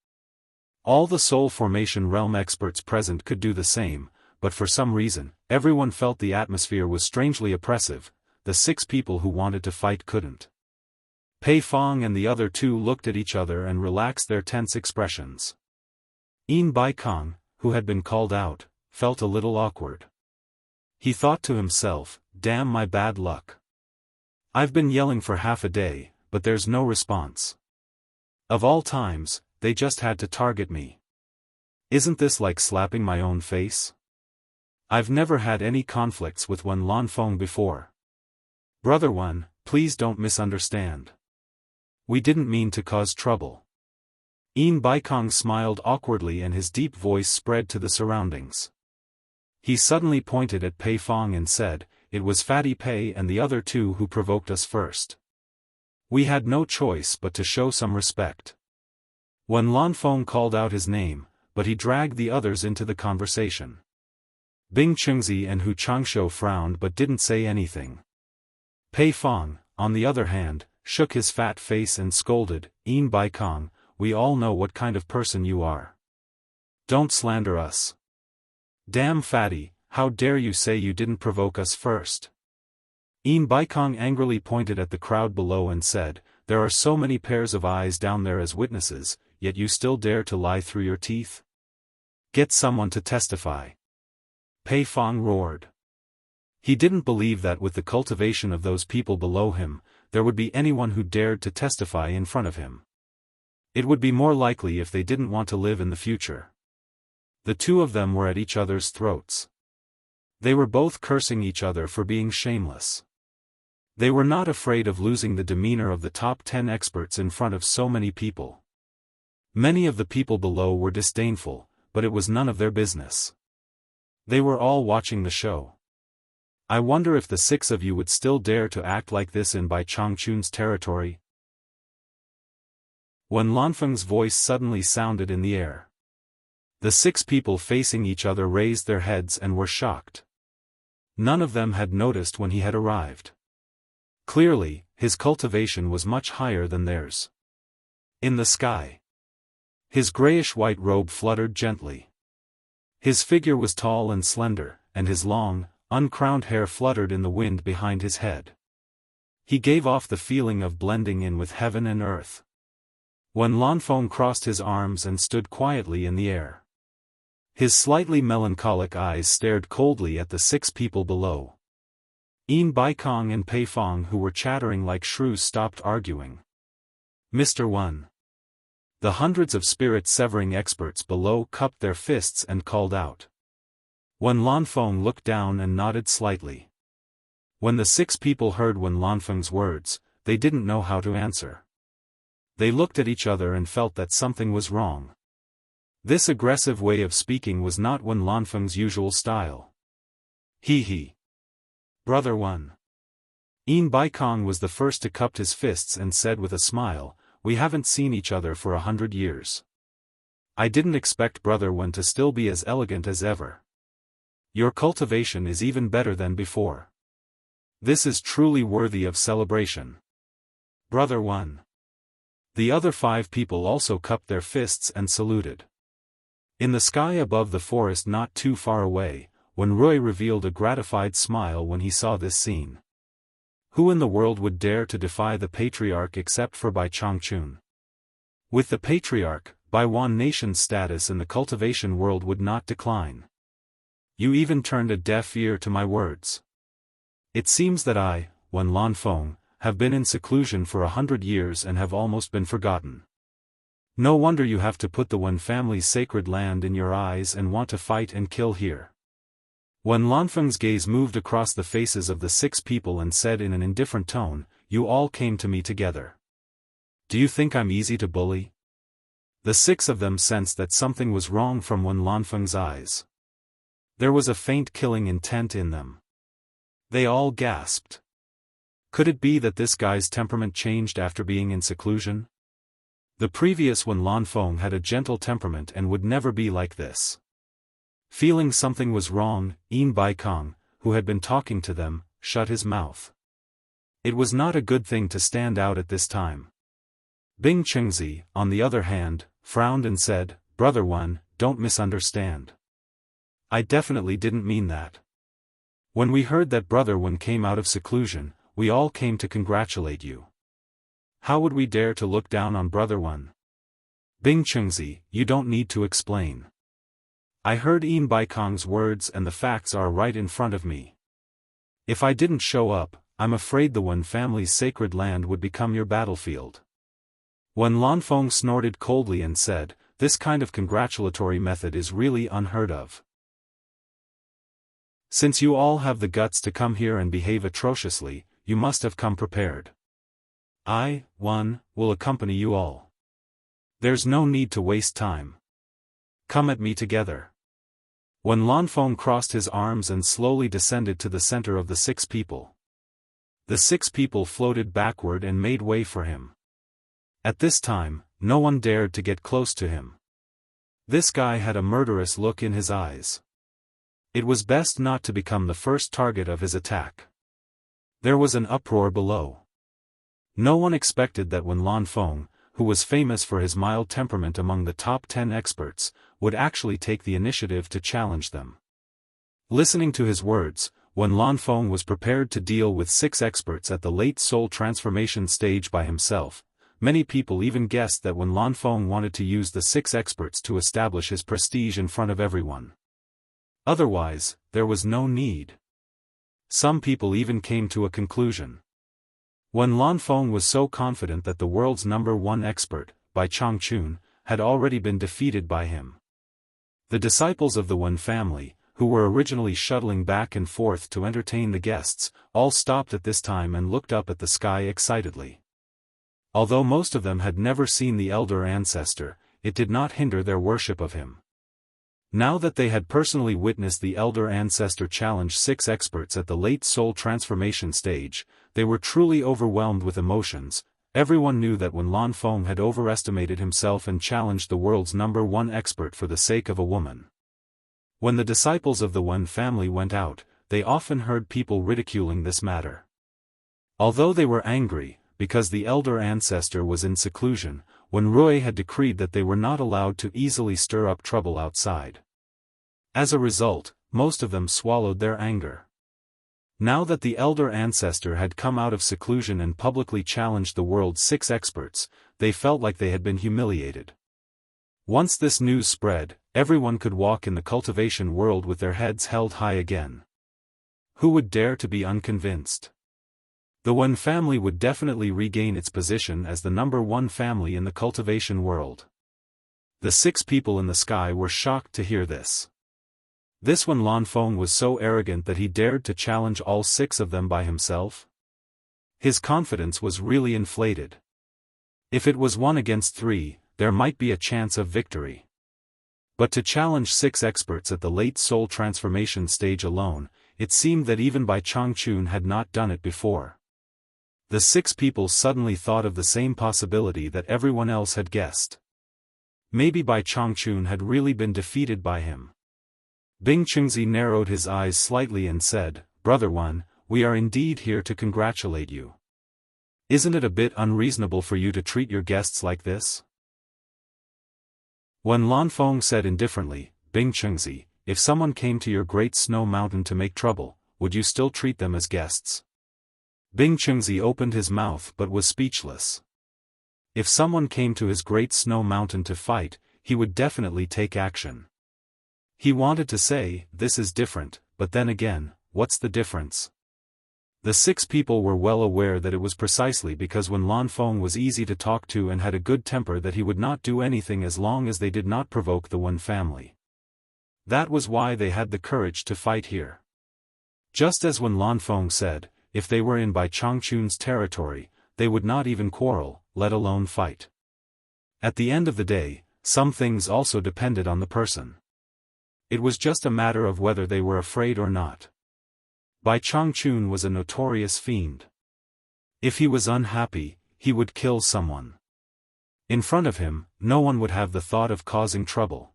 All the soul formation realm experts present could do the same, but for some reason, everyone felt the atmosphere was strangely oppressive. The 6 people who wanted to fight couldn't. Pei Fong and the other 2 looked at each other and relaxed their tense expressions. Yin Baikong, who had been called out, felt a little awkward. He thought to himself, "Damn my bad luck. I've been yelling for half a day, but there's no response. Of all times, they just had to target me. Isn't this like slapping my own face? I've never had any conflicts with Wen Lanfeng before. Brother Wen, please don't misunderstand. We didn't mean to cause trouble." Yin Baikong smiled awkwardly and his deep voice spread to the surroundings. He suddenly pointed at Pei Fong and said, "It was Fatty Pei and the other 2 who provoked us first. We had no choice but to show some respect." When Lanfeng called out his name, but he dragged the others into the conversation. Bing Chengzi and Hu Changshou frowned but didn't say anything. Pei Fong, on the other hand, shook his fat face and scolded, "Yin Baikong, we all know what kind of person you are. Don't slander us. Damn Fatty, how dare you say you didn't provoke us first?" Yin Baikong angrily pointed at the crowd below and said, "There are so many pairs of eyes down there as witnesses, yet you still dare to lie through your teeth? Get someone to testify." Pei Fong roared. He didn't believe that with the cultivation of those people below him, there would be anyone who dared to testify in front of him. It would be more likely if they didn't want to live in the future. The 2 of them were at each other's throats. They were both cursing each other for being shameless. They were not afraid of losing the demeanor of the top 10 experts in front of so many people. Many of the people below were disdainful, but it was none of their business. They were all watching the show. I wonder if the 6 of you would still dare to act like this in Bai Changchun's territory? When Lanfeng's voice suddenly sounded in the air. The 6 people facing each other raised their heads and were shocked. None of them had noticed when he had arrived. Clearly, his cultivation was much higher than theirs. In the sky, his grayish-white robe fluttered gently. His figure was tall and slender, and his long, uncrowned hair fluttered in the wind behind his head. He gave off the feeling of blending in with heaven and earth. When Lanfeng crossed his arms and stood quietly in the air. His slightly melancholic eyes stared coldly at the 6 people below. Yin Baikong and Pei Fong, who were chattering like shrews, stopped arguing. Mr. 1. The hundreds of spirit-severing experts below cupped their fists and called out. Wen Lanfeng looked down and nodded slightly. When the 6 people heard Wen Lanfeng's words, they didn't know how to answer. They looked at each other and felt that something was wrong. This aggressive way of speaking was not Wen Lanfeng's usual style. He. Brother 1. Yin Baikong was the first to cup his fists and said with a smile, "We haven't seen each other for 100 years. I didn't expect Brother 1 to still be as elegant as ever. Your cultivation is even better than before. This is truly worthy of celebration. Brother 1. The other 5 people also cupped their fists and saluted. In the sky above the forest not too far away, Wen Rui revealed a gratified smile when he saw this scene. Who in the world would dare to defy the patriarch except for Bai Changchun? With the patriarch, Baiwan nation's status in the cultivation world would not decline. You even turned a deaf ear to my words. It seems that I, Wen Lanfeng, have been in seclusion for 100 years and have almost been forgotten. No wonder you have to put the Wen family's sacred land in your eyes and want to fight and kill here." Wen Lanfeng's gaze moved across the faces of the 6 people and said in an indifferent tone, "You all came to me together. Do you think I'm easy to bully?" The 6 of them sensed that something was wrong from Wen Lanfeng's eyes. There was a faint killing intent in them. They all gasped. Could it be that this guy's temperament changed after being in seclusion? The previous Wen Lanfeng had a gentle temperament and would never be like this. Feeling something was wrong, Yin Baikong, who had been talking to them, shut his mouth. It was not a good thing to stand out at this time. Bing Chengzi, on the other hand, frowned and said, "Brother 1, don't misunderstand. I definitely didn't mean that. When we heard that Brother 1 came out of seclusion, we all came to congratulate you. How would we dare to look down on Brother 1? Bing Chengzi, you don't need to explain. I heard Yin Baikong's words and the facts are right in front of me. If I didn't show up, I'm afraid the Wen family's sacred land would become your battlefield." Wen Lanfeng snorted coldly and said, "This kind of congratulatory method is really unheard of. Since you all have the guts to come here and behave atrociously, you must have come prepared. I, Wen, will accompany you all. There's no need to waste time. Come at me together." Wen Lanfeng crossed his arms and slowly descended to the center of the 6 people. The 6 people floated backward and made way for him. At this time, no one dared to get close to him. This guy had a murderous look in his eyes. It was best not to become the first target of his attack. There was an uproar below. No one expected that Wen Lanfeng, who was famous for his mild temperament among the top 10 experts, would actually take the initiative to challenge them. Listening to his words, Wen Lanfeng was prepared to deal with 6 experts at the late soul transformation stage by himself. Many people even guessed that Wen Lanfeng wanted to use the 6 experts to establish his prestige in front of everyone. Otherwise, there was no need. Some people even came to a conclusion. Wen Lanfeng was so confident that the world's #1 expert, Bai Changchun, had already been defeated by him. The disciples of the Wen family, who were originally shuttling back and forth to entertain the guests, all stopped at this time and looked up at the sky excitedly. Although most of them had never seen the elder ancestor, it did not hinder their worship of him. Now that they had personally witnessed the elder ancestor challenge 6 experts at the late soul transformation stage, they were truly overwhelmed with emotions. Everyone knew that Wen Lanfeng had overestimated himself and challenged the world's #1 expert for the sake of a woman. When the disciples of the Wen family went out, they often heard people ridiculing this matter. Although they were angry, because the elder ancestor was in seclusion, Wen Rui had decreed that they were not allowed to easily stir up trouble outside. As a result, most of them swallowed their anger. Now that the elder ancestor had come out of seclusion and publicly challenged the world's 6 experts, they felt like they had been humiliated. Once this news spread, everyone could walk in the cultivation world with their heads held high again. Who would dare to be unconvinced? The Wen family would definitely regain its position as the number one family in the cultivation world. The 6 people in the sky were shocked to hear this. This Wen Lanfeng was so arrogant that he dared to challenge all 6 of them by himself. His confidence was really inflated. If it was 1 against 3, there might be a chance of victory. But to challenge 6 experts at the late soul transformation stage alone, it seemed that even Bai Changchun had not done it before. The 6 people suddenly thought of the same possibility that everyone else had guessed. Maybe Bai Changchun had really been defeated by him. Bing Chengzi narrowed his eyes slightly and said, "Brother Wen, we are indeed here to congratulate you. Isn't it a bit unreasonable for you to treat your guests like this?" Wen Lanfeng said indifferently, "Bing Chengzi, if someone came to your great snow mountain to make trouble, would you still treat them as guests?" Bing Chengzi opened his mouth but was speechless. If someone came to his great snow mountain to fight, he would definitely take action. He wanted to say, "This is different," but then again, what's the difference? The 6 people were well aware that it was precisely because Wen Lanfeng was easy to talk to and had a good temper that he would not do anything as long as they did not provoke the Wen family. That was why they had the courage to fight here. Just as Wen Lanfeng said, if they were in Bai Changchun's territory, they would not even quarrel, let alone fight. At the end of the day, some things also depended on the person. It was just a matter of whether they were afraid or not. Bai Changchun was a notorious fiend. If he was unhappy, he would kill someone. In front of him, no one would have the thought of causing trouble.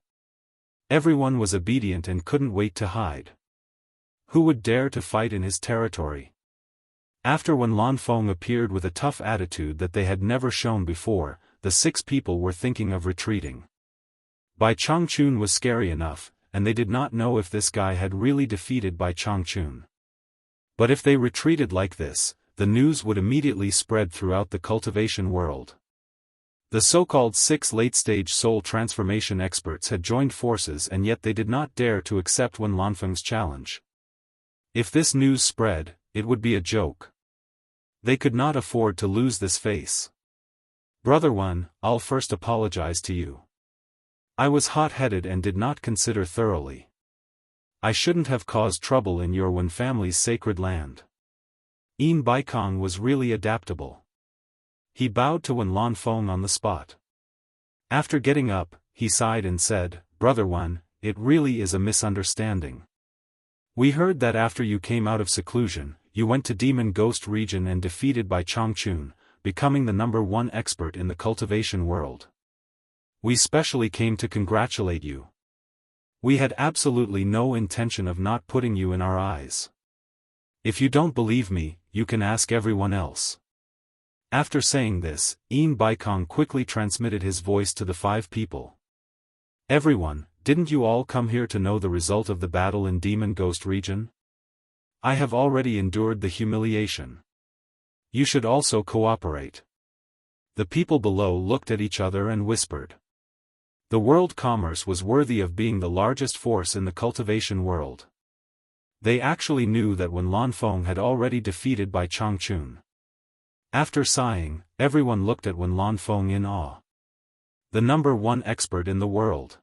Everyone was obedient and couldn't wait to hide. Who would dare to fight in his territory? After Wen Lanfeng appeared with a tough attitude that they had never shown before, the 6 people were thinking of retreating. Bai Changchun was scary enough, and they did not know if this guy had really defeated Bai Changchun. But if they retreated like this, the news would immediately spread throughout the cultivation world. The so-called 6 late-stage soul transformation experts had joined forces and yet they did not dare to accept Wen Lanfeng's challenge. If this news spread, it would be a joke. They could not afford to lose this face. "Brother Wen, I'll first apologize to you. I was hot-headed and did not consider thoroughly. I shouldn't have caused trouble in your Wen family's sacred land." Yin Baikong was really adaptable. He bowed to Wen Lanfeng on the spot. After getting up, he sighed and said, "Brother Wen, it really is a misunderstanding. We heard that after you came out of seclusion, you went to Demon Ghost region and defeated Bai Changchun, becoming the number 1 expert in the cultivation world. We specially came to congratulate you. We had absolutely no intention of not putting you in our eyes. If you don't believe me, you can ask everyone else." After saying this, Yin Baikong quickly transmitted his voice to the 5 people. "Everyone, didn't you all come here to know the result of the battle in Demon Ghost region? I have already endured the humiliation. You should also cooperate." The people below looked at each other and whispered. The world commerce was worthy of being the largest force in the cultivation world. They actually knew that Wen Lanfeng had already defeated Bai Changchun. After sighing, everyone looked at Wen Lanfeng in awe. The number 1 expert in the world.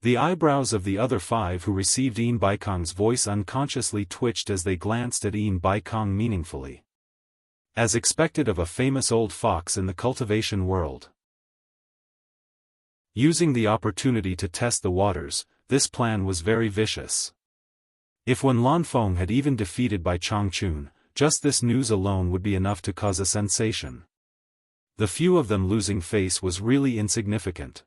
The eyebrows of the other 5 who received Yin Baikong's voice unconsciously twitched as they glanced at Yin Baikong meaningfully. As expected of a famous old fox in the cultivation world. Using the opportunity to test the waters, this plan was very vicious. If Wen Lanfeng had even defeated Bai Changchun, just this news alone would be enough to cause a sensation. The few of them losing face was really insignificant.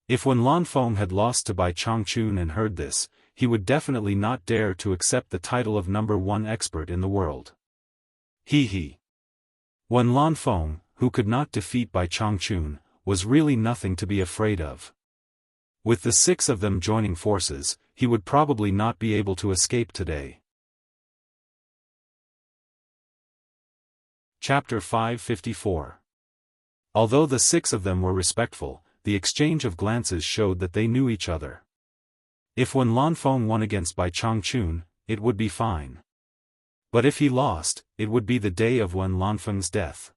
If Wen Lanfeng had lost to Bai Changchun and heard this, he would definitely not dare to accept the title of number 1 expert in the world. He. Wen Lanfeng, who could not defeat Bai Changchun, was really nothing to be afraid of. With the 6 of them joining forces, he would probably not be able to escape today. Chapter 554. Although the 6 of them were respectful, the exchange of glances showed that they knew each other. If Wen Lanfeng won against Bai Changchun, it would be fine. But if he lost, it would be the day of Wen Lanfeng's death.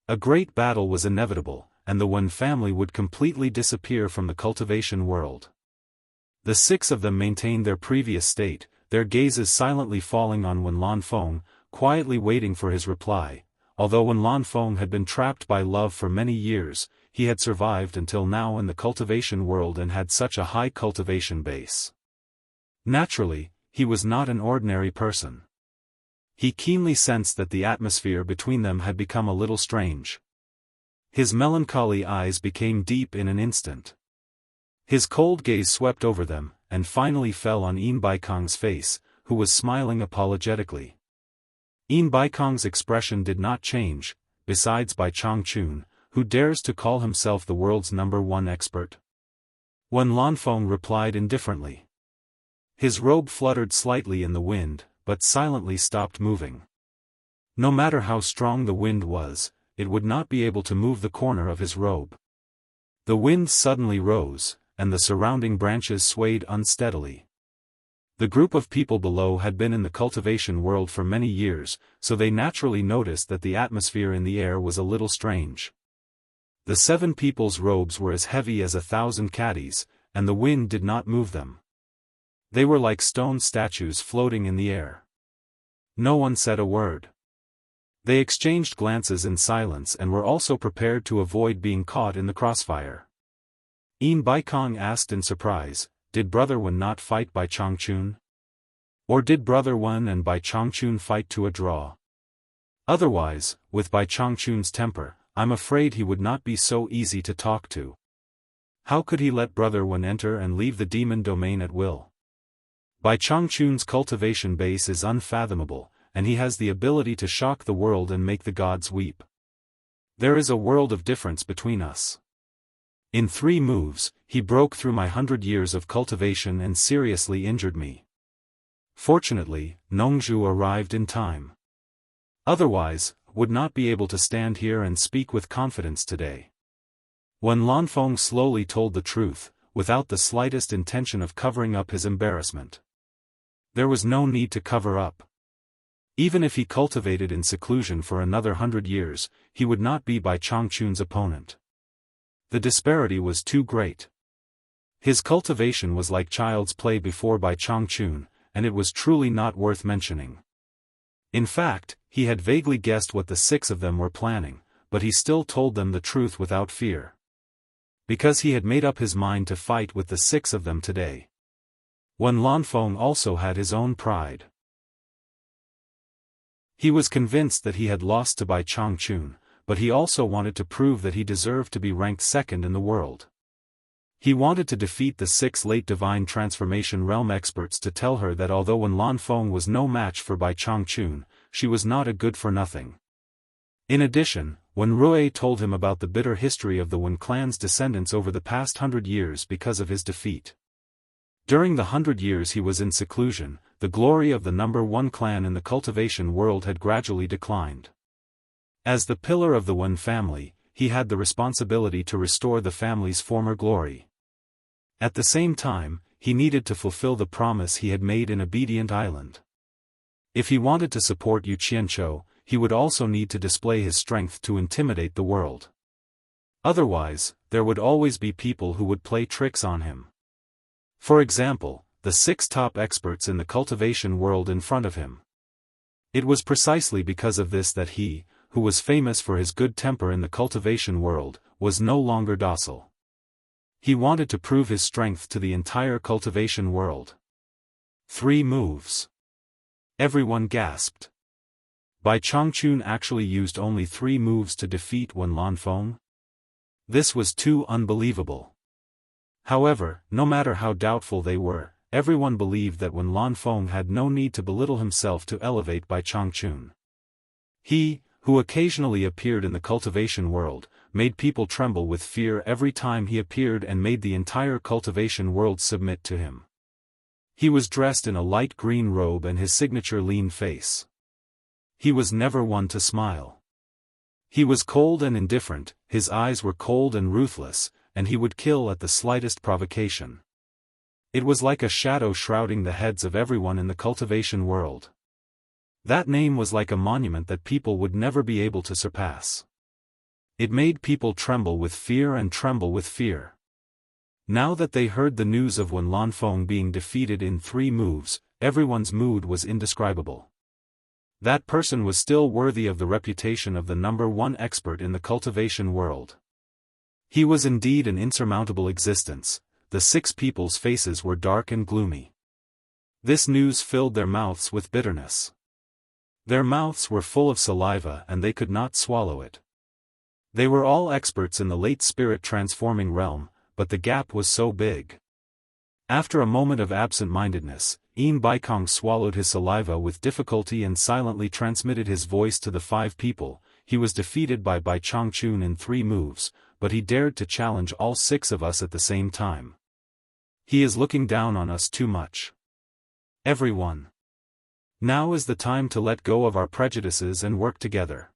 A great battle was inevitable, and the Wen family would completely disappear from the cultivation world. The 6 of them maintained their previous state, their gazes silently falling on Wen Lanfeng, quietly waiting for his reply. Although Wen Lanfeng had been trapped by love for many years, he had survived until now in the cultivation world and had such a high cultivation base. Naturally, he was not an ordinary person. He keenly sensed that the atmosphere between them had become a little strange. His melancholy eyes became deep in an instant. His cold gaze swept over them, and finally fell on Yin Baikong's face, who was smiling apologetically. Yin Baikong's expression did not change, besides Bai Changchun, who dares to call himself the world's #1 expert? Wen Lanfeng replied indifferently. His robe fluttered slightly in the wind, but silently stopped moving. No matter how strong the wind was, it would not be able to move the corner of his robe. The wind suddenly rose, and the surrounding branches swayed unsteadily. The group of people below had been in the cultivation world for many years, so they naturally noticed that the atmosphere in the air was a little strange. The 7 people's robes were as heavy as 1,000 caddies, and the wind did not move them. They were like stone statues floating in the air. No one said a word. They exchanged glances in silence and were also prepared to avoid being caught in the crossfire. Yin Baikong asked in surprise, did Brother Wen not fight Bai Changchun? Or did Brother Wen and Bai Changchun fight to a draw? Otherwise, with Bai Changchun's temper, I'm afraid he would not be so easy to talk to. How could he let Brother Wen enter and leave the demon domain at will? Bai Changchun's cultivation base is unfathomable, and he has the ability to shock the world and make the gods weep. There is a world of difference between us. In 3 moves, he broke through my 100 years of cultivation and seriously injured me. Fortunately, Nongzhu arrived in time. Otherwise, would not be able to stand here and speak with confidence today. Wen Lanfeng slowly told the truth, without the slightest intention of covering up his embarrassment. There was no need to cover up. Even if he cultivated in seclusion for another 100 years, he would not be Bai Changchun's opponent. The disparity was too great. His cultivation was like child's play before Bai Changchun, and it was truly not worth mentioning. In fact, he had vaguely guessed what the 6 of them were planning, but he still told them the truth without fear. Because he had made up his mind to fight with the 6 of them today. Wen Lanfeng also had his own pride. He was convinced that he had lost to Bai Changchun, but he also wanted to prove that he deserved to be ranked 2nd in the world. He wanted to defeat the 6 late divine transformation realm experts to tell her that although Wen Lanfeng was no match for Bai Changchun, she was not a good-for-nothing. In addition, Wen Rui told him about the bitter history of the Wen clan's descendants over the past 100 years because of his defeat. During the 100 years he was in seclusion, the glory of the #1 clan in the cultivation world had gradually declined. As the pillar of the Wen family, he had the responsibility to restore the family's former glory. At the same time, he needed to fulfill the promise he had made in Obedient Island. If he wanted to support Yu Qianqiu, he would also need to display his strength to intimidate the world. Otherwise, there would always be people who would play tricks on him. For example, the 6 top experts in the cultivation world in front of him. It was precisely because of this that he, who was famous for his good temper in the cultivation world, was no longer docile. He wanted to prove his strength to the entire cultivation world. 3 moves. Everyone gasped. Bai Changchun actually used only 3 moves to defeat Wen Lanfeng? This was too unbelievable. However, no matter how doubtful they were, everyone believed that Wen Lanfeng had no need to belittle himself to elevate Bai Changchun. He, who occasionally appeared in the cultivation world, made people tremble with fear every time he appeared and made the entire cultivation world submit to him. He was dressed in a light green robe and his signature lean face. He was never one to smile. He was cold and indifferent, his eyes were cold and ruthless, and he would kill at the slightest provocation. It was like a shadow shrouding the heads of everyone in the cultivation world. That name was like a monument that people would never be able to surpass. It made people tremble with fear and tremble with fear. Now that they heard the news of Wen Lanfeng being defeated in 3 moves, everyone's mood was indescribable. That person was still worthy of the reputation of the #1 expert in the cultivation world. He was indeed an insurmountable existence. The 6 people's faces were dark and gloomy. This news filled their mouths with bitterness. Their mouths were full of saliva and they could not swallow it. They were all experts in the late spirit transforming realm, but the gap was so big. After a moment of absent-mindedness, Yin Baikong swallowed his saliva with difficulty and silently transmitted his voice to the 5 people. He was defeated by Bai Changchun in 3 moves, but he dared to challenge all 6 of us at the same time. He is looking down on us too much. Everyone. Now is the time to let go of our prejudices and work together.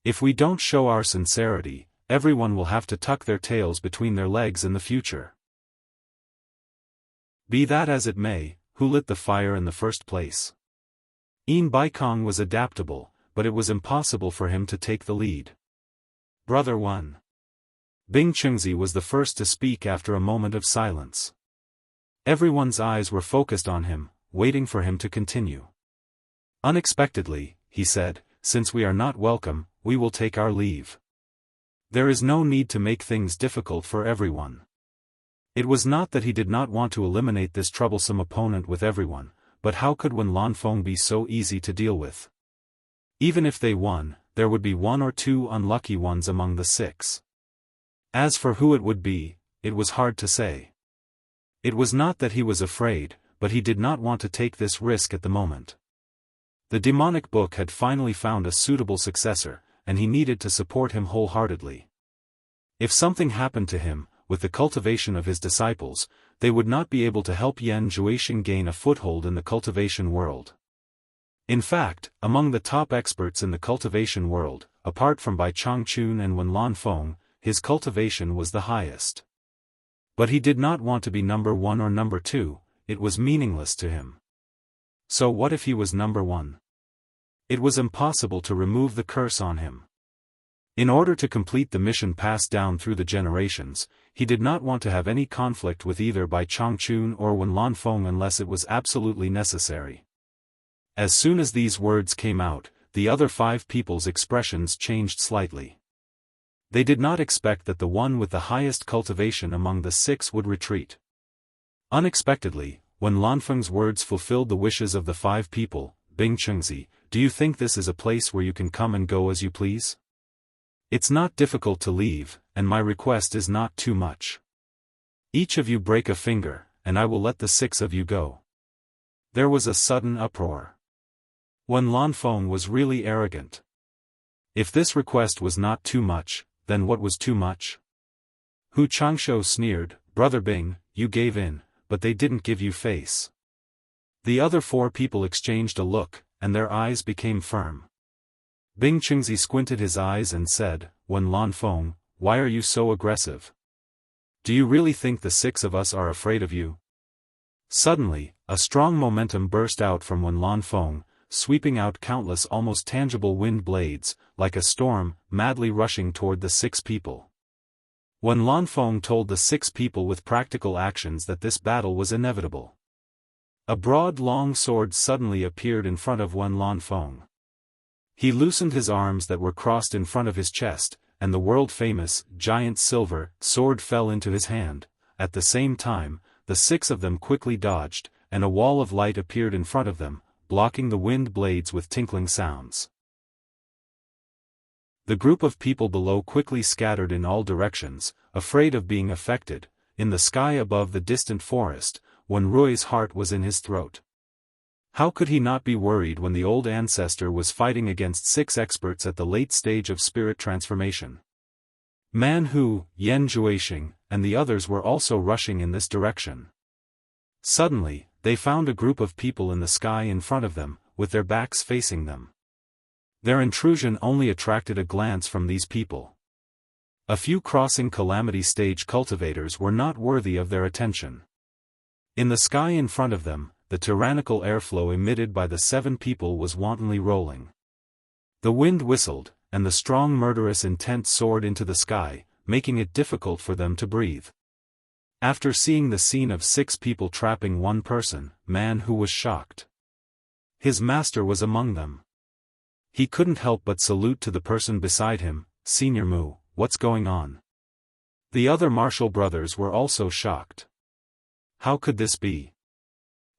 If we don't show our sincerity, everyone will have to tuck their tails between their legs in the future. Be that as it may, who lit the fire in the first place? Yin Baikong was adaptable, but it was impossible for him to take the lead. Brother 1. Bing Chengzi was the first to speak after a moment of silence. Everyone's eyes were focused on him, waiting for him to continue. Unexpectedly, he said, since we are not welcome, we will take our leave. There is no need to make things difficult for everyone. It was not that he did not want to eliminate this troublesome opponent with everyone, but how could Wen Lanfeng be so easy to deal with? Even if they won, there would be 1 or 2 unlucky ones among the 6. As for who it would be, it was hard to say. It was not that he was afraid, but he did not want to take this risk at the moment. The demonic book had finally found a suitable successor, and he needed to support him wholeheartedly. If something happened to him, with the cultivation of his disciples, they would not be able to help Yan Zhuixing gain a foothold in the cultivation world. In fact, among the top experts in the cultivation world, apart from Bai Changchun and Wen Lanfeng, his cultivation was the highest. But he did not want to be #1 or #2, it was meaningless to him. So what if he was #1? It was impossible to remove the curse on him. In order to complete the mission passed down through the generations, he did not want to have any conflict with either Bai Changchun or Wen Lanfeng unless it was absolutely necessary. As soon as these words came out, the other 5 people's expressions changed slightly. They did not expect that the one with the highest cultivation among the 6 would retreat. Unexpectedly, Wen Lanfeng's words fulfilled the wishes of the 5 people. Bing Chengzi, do you think this is a place where you can come and go as you please? It's not difficult to leave, and my request is not too much. Each of you break a finger, and I will let the 6 of you go. There was a sudden uproar. Wen Lanfeng was really arrogant. If this request was not too much, then what was too much? Hu Changshou sneered, Brother Bing, you gave in, but they didn't give you face. The other 4 people exchanged a look, and their eyes became firm. Bing Chengzi squinted his eyes and said, Wen Lanfeng, why are you so aggressive? Do you really think the 6 of us are afraid of you? Suddenly, a strong momentum burst out from Wen Lanfeng, sweeping out countless almost tangible wind blades, like a storm, madly rushing toward the 6 people. Wen Lanfeng told the 6 people with practical actions that this battle was inevitable. A broad long sword suddenly appeared in front of Wen Lanfeng. He loosened his arms that were crossed in front of his chest, and the world-famous, giant silver, sword fell into his hand. At the same time, the 6 of them quickly dodged, and a wall of light appeared in front of them, blocking the wind blades with tinkling sounds. The group of people below quickly scattered in all directions, afraid of being affected. In the sky above the distant forest, Wen Rui's heart was in his throat. How could he not be worried when the old ancestor was fighting against 6 experts at the late stage of spirit transformation? Man Hu, Yan Zhuixing, and the others were also rushing in this direction. Suddenly, they found a group of people in the sky in front of them, with their backs facing them. Their intrusion only attracted a glance from these people. A few crossing calamity stage cultivators were not worthy of their attention. In the sky in front of them, the tyrannical airflow emitted by the 7 people was wantonly rolling. The wind whistled, and the strong murderous intent soared into the sky, making it difficult for them to breathe. After seeing the scene of 6 people trapping one person, man who was shocked. His master was among them. He couldn't help but salute to the person beside him. Senior Mu, what's going on? The other Marshall brothers were also shocked. How could this be?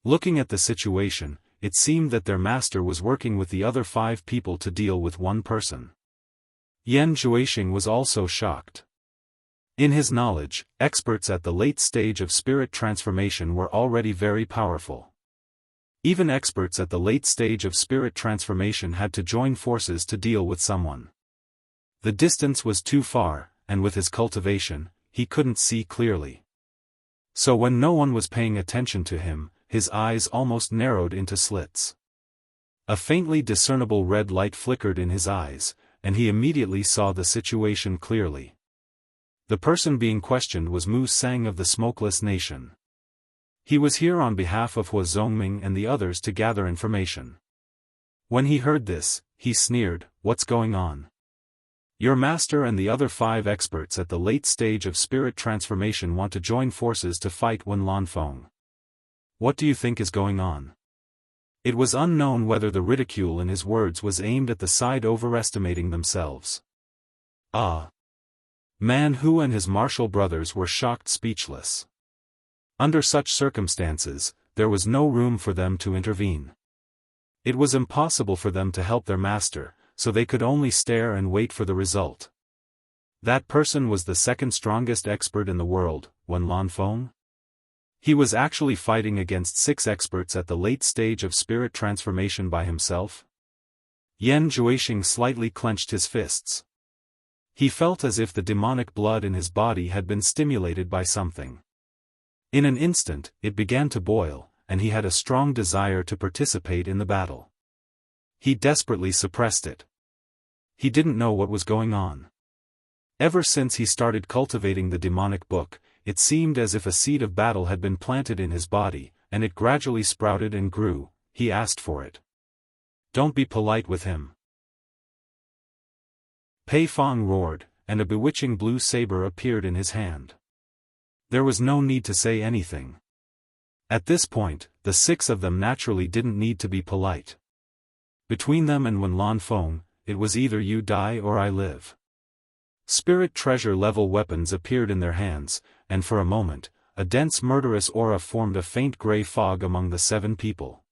Looking at the situation, it seemed that their master was working with the other 5 people to deal with one person. Yan Zhuixing was also shocked. In his knowledge, experts at the late stage of spirit transformation were already very powerful. Even experts at the late stage of spirit transformation had to join forces to deal with someone. The distance was too far, and with his cultivation, he couldn't see clearly. So when no one was paying attention to him, his eyes almost narrowed into slits. A faintly discernible red light flickered in his eyes, and he immediately saw the situation clearly. The person being questioned was Mu Sang of the Smokeless Nation. He was here on behalf of Hua Zongming and the others to gather information. When he heard this, he sneered, "What's going on? Your master and the other 5 experts at the late stage of spirit transformation want to join forces to fight Wen Lanfeng. What do you think is going on?" It was unknown whether the ridicule in his words was aimed at the side overestimating themselves. Man Hu and his Marshall brothers were shocked speechless. Under such circumstances, there was no room for them to intervene. It was impossible for them to help their master, so they could only stare and wait for the result. That person was the 2nd strongest expert in the world, Wen Lanfeng. He was actually fighting against 6 experts at the late stage of spirit transformation by himself. Yan Zhuixing slightly clenched his fists. He felt as if the demonic blood in his body had been stimulated by something. In an instant, it began to boil, and he had a strong desire to participate in the battle. He desperately suppressed it. He didn't know what was going on. Ever since he started cultivating the demonic book, it seemed as if a seed of battle had been planted in his body, and it gradually sprouted and grew. He asked for it. "Don't be polite with him." Pei Fong roared, and a bewitching blue saber appeared in his hand. There was no need to say anything. At this point, the 6 of them naturally didn't need to be polite. Between them and Wen Lanfeng, it was either you die or I live. Spirit treasure-level weapons appeared in their hands, and for a moment, a dense murderous aura formed a faint grey fog among the 7 people.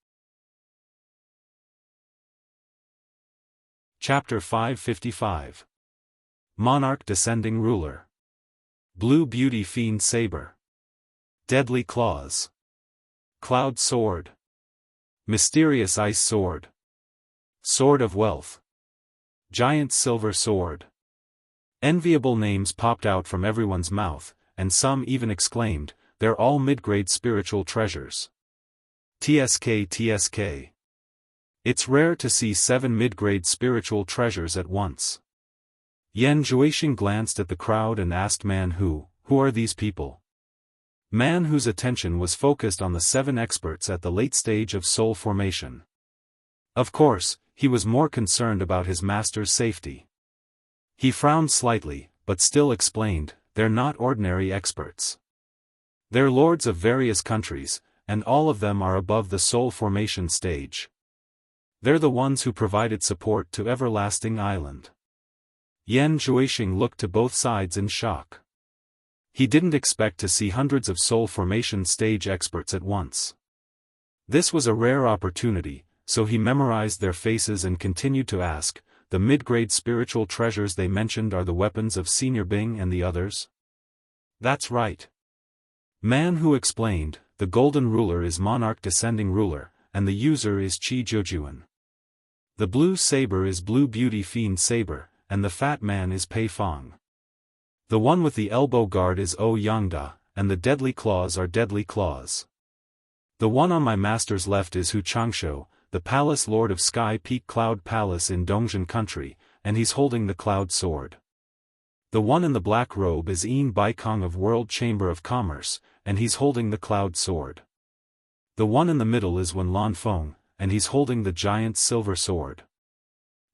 Chapter 555. Monarch Descending Ruler. Blue Beauty Fiend Saber. Deadly Claws. Cloud Sword. Mysterious Ice Sword. Sword of Wealth. Giant Silver Sword. Enviable names popped out from everyone's mouth, and some even exclaimed, "They're all mid-grade spiritual treasures." TSK TSK. It's rare to see 7 mid-grade spiritual treasures at once. Yan Zhuixing glanced at the crowd and asked Man Hu, "Who are these people?" Man Hu's attention was focused on the 7 experts at the late stage of soul formation. Of course, he was more concerned about his master's safety. He frowned slightly, but still explained, "They're not ordinary experts. They're lords of various countries, and all of them are above the soul formation stage. They're the ones who provided support to Everlasting Island." Yan Zhuixing looked to both sides in shock. He didn't expect to see hundreds of soul formation stage experts at once. This was a rare opportunity, so he memorized their faces and continued to ask, "The mid-grade spiritual treasures they mentioned are the weapons of Senior Bing and the others?" "That's right." Man Hu explained, "The Golden Ruler is Monarch Descending Ruler, and the user is Qi Zhujuan. The Blue Saber is Blue Beauty Fiend Saber, and the Fat Man is Pei Fong. The one with the elbow guard is O Yangda, and the Deadly Claws are Deadly Claws. The one on my master's left is Hu Changshou, the Palace Lord of Sky Peak Cloud Palace in Dongzhen Country, and he's holding the Cloud Sword. The one in the black robe is Baikong of World Chamber of Commerce, and he's holding the cloud sword. The one in the middle is Wen Lanfeng, and he's holding the giant silver sword.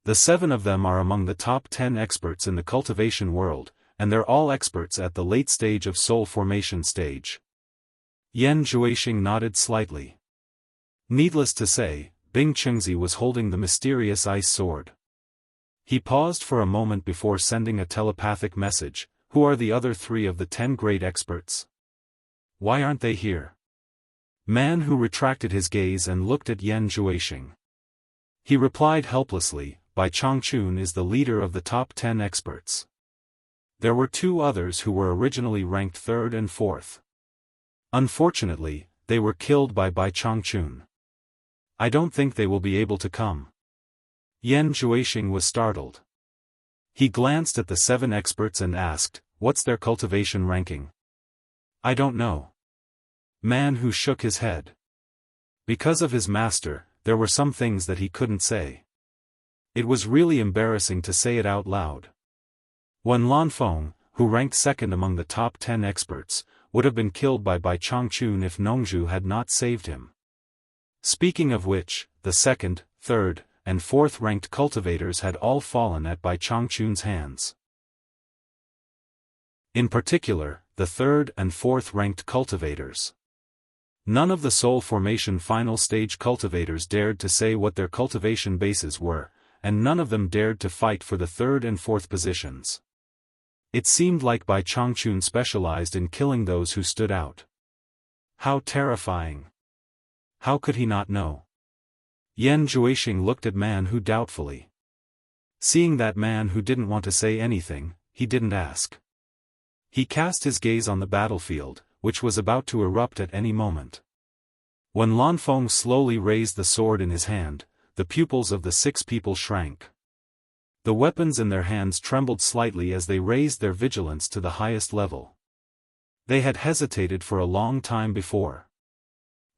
The 7 of them are among the top 10 experts in the cultivation world, and they're all experts at the late stage of soul formation stage. Yan Zhuixing nodded slightly. Needless to say, Bing Chengzi was holding the mysterious ice sword. He paused for a moment before sending a telepathic message. Who are the other 3 of the 10 great experts? Why aren't they here? Man Hu retracted his gaze and looked at Yan Zhuixing. He replied helplessly, Bai Changchun is the leader of the top 10 experts. There were 2 others who were originally ranked 3rd and 4th. Unfortunately, they were killed by Bai Changchun. I don't think they will be able to come. Yan Zhuixing was startled. He glanced at the 7 experts and asked, what's their cultivation ranking? I don't know. Man Hu shook his head. Because of his master, there were some things that he couldn't say. It was really embarrassing to say it out loud. Wen Lanfeng, who ranked 2nd among the top 10 experts, would have been killed by Bai Changchun if Nongzhu had not saved him. Speaking of which, the 2nd, 3rd, and 4th ranked cultivators had all fallen at Bai Changchun's hands. In particular, the 3rd and 4th ranked cultivators. None of the soul formation final stage cultivators dared to say what their cultivation bases were, and none of them dared to fight for the 3rd and 4th positions. It seemed like Bai Changchun specialized in killing those who stood out. How terrifying! How could he not know? Yan Zhuixing looked at Man Hu doubtfully. Seeing that Man Hu didn't want to say anything, he didn't ask. He cast his gaze on the battlefield, which was about to erupt at any moment. When Lanfeng slowly raised the sword in his hand, the pupils of the 6 people shrank. The weapons in their hands trembled slightly as they raised their vigilance to the highest level. They had hesitated for a long time before.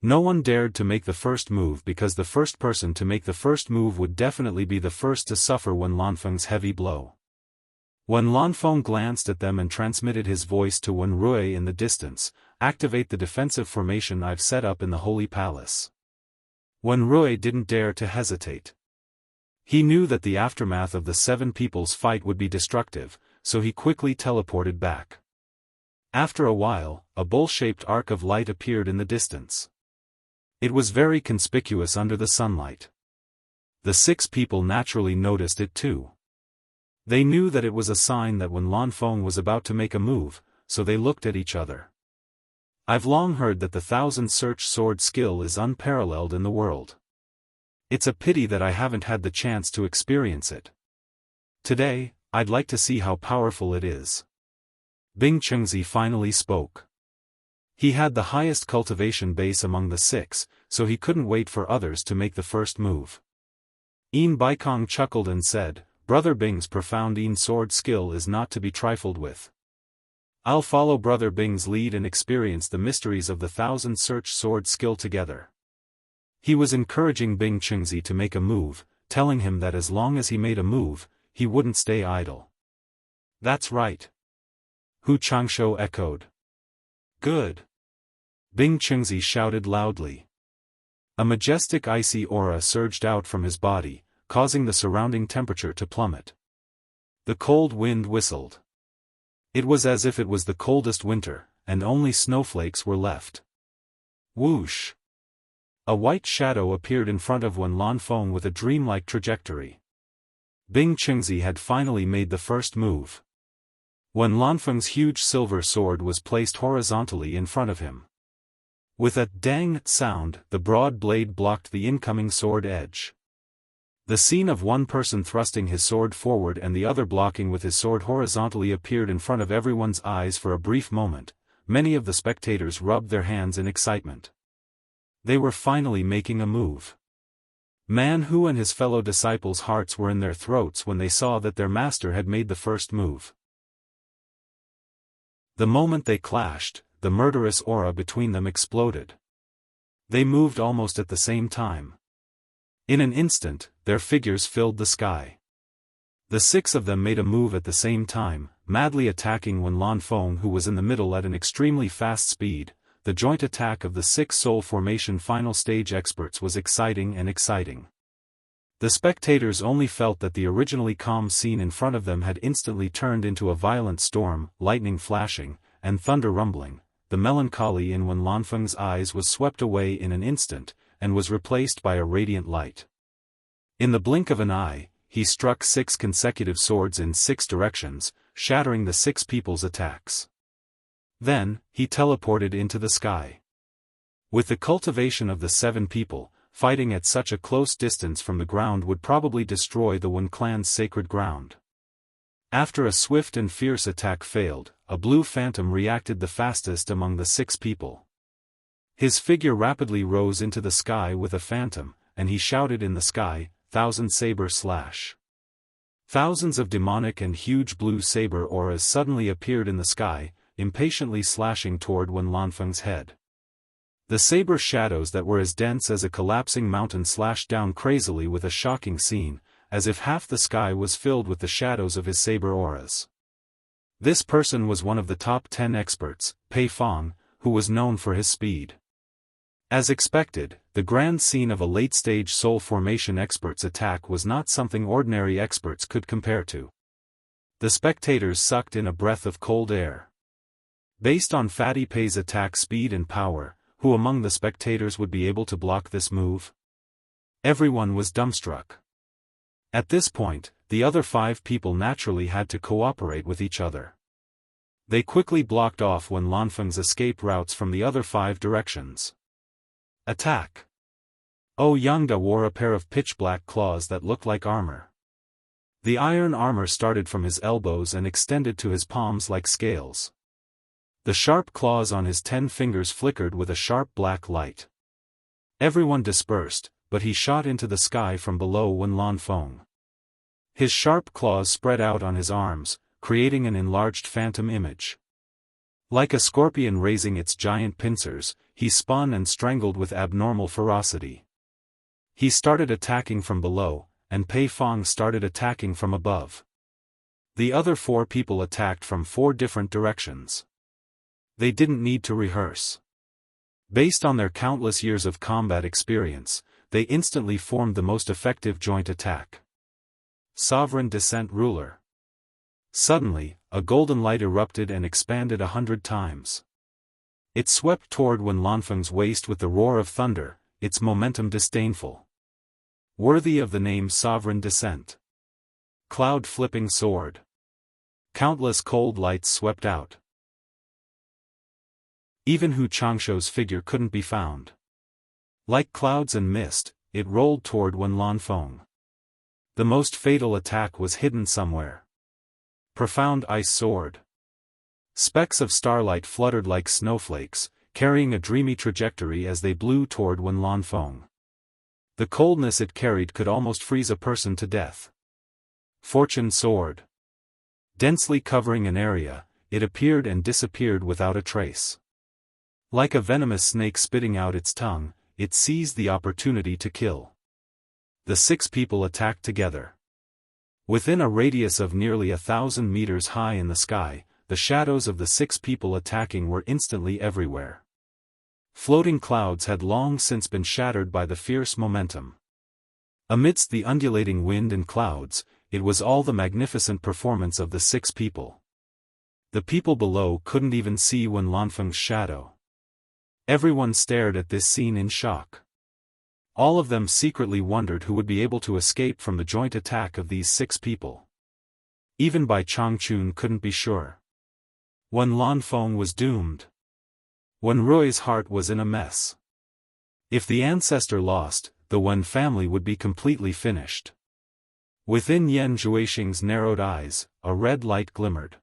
No one dared to make the first move because the first person to make the first move would definitely be the first to suffer Wen Lanfeng's heavy blow. Wen Lanfeng glanced at them and transmitted his voice to Wen Rui in the distance, activate the defensive formation I've set up in the Holy Palace. Wen Rui didn't dare to hesitate. He knew that the aftermath of the 7 people's fight would be destructive, so he quickly teleported back. After a while, a bowl-shaped arc of light appeared in the distance. It was very conspicuous under the sunlight. The 6 people naturally noticed it too. They knew that it was a sign that Wen Lanfeng was about to make a move, so they looked at each other. I've long heard that the 1000 search sword skill is unparalleled in the world. It's a pity that I haven't had the chance to experience it. Today, I'd like to see how powerful it is. Bing Chengzi finally spoke. He had the highest cultivation base among the 6, so he couldn't wait for others to make the first move. Baikong chuckled and said, Brother Bing's profound sword skill is not to be trifled with. I'll follow Brother Bing's lead and experience the mysteries of the 1000 search sword skill together. He was encouraging Bing Chengzi to make a move, telling him that as long as he made a move, he wouldn't stay idle. That's right. Hu Changshou echoed. Good. Bing Chengzi shouted loudly. A majestic icy aura surged out from his body, causing the surrounding temperature to plummet. The cold wind whistled. It was as if it was the coldest winter, and only snowflakes were left. Whoosh! A white shadow appeared in front of Wen Lanfeng with a dreamlike trajectory. Bing Chengzi had finally made the first move. Wen Lanfeng's huge silver sword was placed horizontally in front of him. With a dang sound, the broad blade blocked the incoming sword edge. The scene of one person thrusting his sword forward and the other blocking with his sword horizontally appeared in front of everyone's eyes for a brief moment. Many of the spectators rubbed their hands in excitement. They were finally making a move. Man Hu and his fellow disciples' hearts were in their throats when they saw that their master had made the first move. The moment they clashed, the murderous aura between them exploded. They moved almost at the same time. In an instant, their figures filled the sky. The six of them made a move at the same time, madly attacking Wen Lanfeng, who was in the middle at an extremely fast speed. The joint attack of the six soul formation final stage experts was exciting and exciting. The spectators only felt that the originally calm scene in front of them had instantly turned into a violent storm, lightning flashing, and thunder rumbling. The melancholy in Wen Lanfeng's eyes was swept away in an instant, and was replaced by a radiant light. In the blink of an eye, he struck 6 consecutive swords in 6 directions, shattering the 6 people's attacks. Then, he teleported into the sky. With the cultivation of the 7 people, fighting at such a close distance from the ground would probably destroy the Wen clan's sacred ground. After a swift and fierce attack failed, a blue phantom reacted the fastest among the 6 people. His figure rapidly rose into the sky with a phantom, and he shouted in the sky, "Thousand saber slash." Thousands of demonic and huge blue saber auras suddenly appeared in the sky, impatiently slashing toward Wen Lanfeng's head. The saber shadows that were as dense as a collapsing mountain slashed down crazily with a shocking scene, as if half the sky was filled with the shadows of his saber auras. This person was one of the top 10 experts, Pei Fong, who was known for his speed. As expected, the grand scene of a late-stage soul formation expert's attack was not something ordinary experts could compare to. The spectators sucked in a breath of cold air. Based on Fatty Pei's attack speed and power, who among the spectators would be able to block this move? Everyone was dumbstruck. At this point, the other 5 people naturally had to cooperate with each other. They quickly blocked off Wen Lanfeng's escape routes from the other 5 directions. Attack! Yangda wore a pair of pitch-black claws that looked like armor. The iron armor started from his elbows and extended to his palms like scales. The sharp claws on his 10 fingers flickered with a sharp black light. Everyone dispersed, but he shot into the sky from below Wen Lanfeng. His sharp claws spread out on his arms, creating an enlarged phantom image. Like a scorpion raising its giant pincers, he spun and strangled with abnormal ferocity. He started attacking from below, and Pei Fong started attacking from above. The other 4 people attacked from 4 different directions. They didn't need to rehearse. Based on their countless years of combat experience, they instantly formed the most effective joint attack. Sovereign Descent Ruler. Suddenly, a golden light erupted and expanded 100 times. It swept toward Wen Lanfeng's waist with the roar of thunder, its momentum disdainful. Worthy of the name Sovereign Descent. Cloud-flipping sword. Countless cold lights swept out. Even Hu Changshuo's figure couldn't be found. Like clouds and mist, it rolled toward Wen Lanfeng. The most fatal attack was hidden somewhere. Profound Ice Sword. Specks of starlight fluttered like snowflakes, carrying a dreamy trajectory as they blew toward Wen Lanfeng. The coldness it carried could almost freeze a person to death. Fortune Sword. Densely covering an area, it appeared and disappeared without a trace. Like a venomous snake spitting out its tongue, it seized the opportunity to kill. The 6 people attacked together. Within a radius of nearly 1,000 meters high in the sky, the shadows of the 6 people attacking were instantly everywhere. Floating clouds had long since been shattered by the fierce momentum. Amidst the undulating wind and clouds, it was all the magnificent performance of the 6 people. The people below couldn't even see Wen Lanfeng's shadow. Everyone stared at this scene in shock. All of them secretly wondered who would be able to escape from the joint attack of these 6 people. Even Bai Changchun couldn't be sure. Wen Lanfeng was doomed. Wen Rui's heart was in a mess. If the ancestor lost, the Wen family would be completely finished. Within Yan Zhuixing's narrowed eyes, a red light glimmered.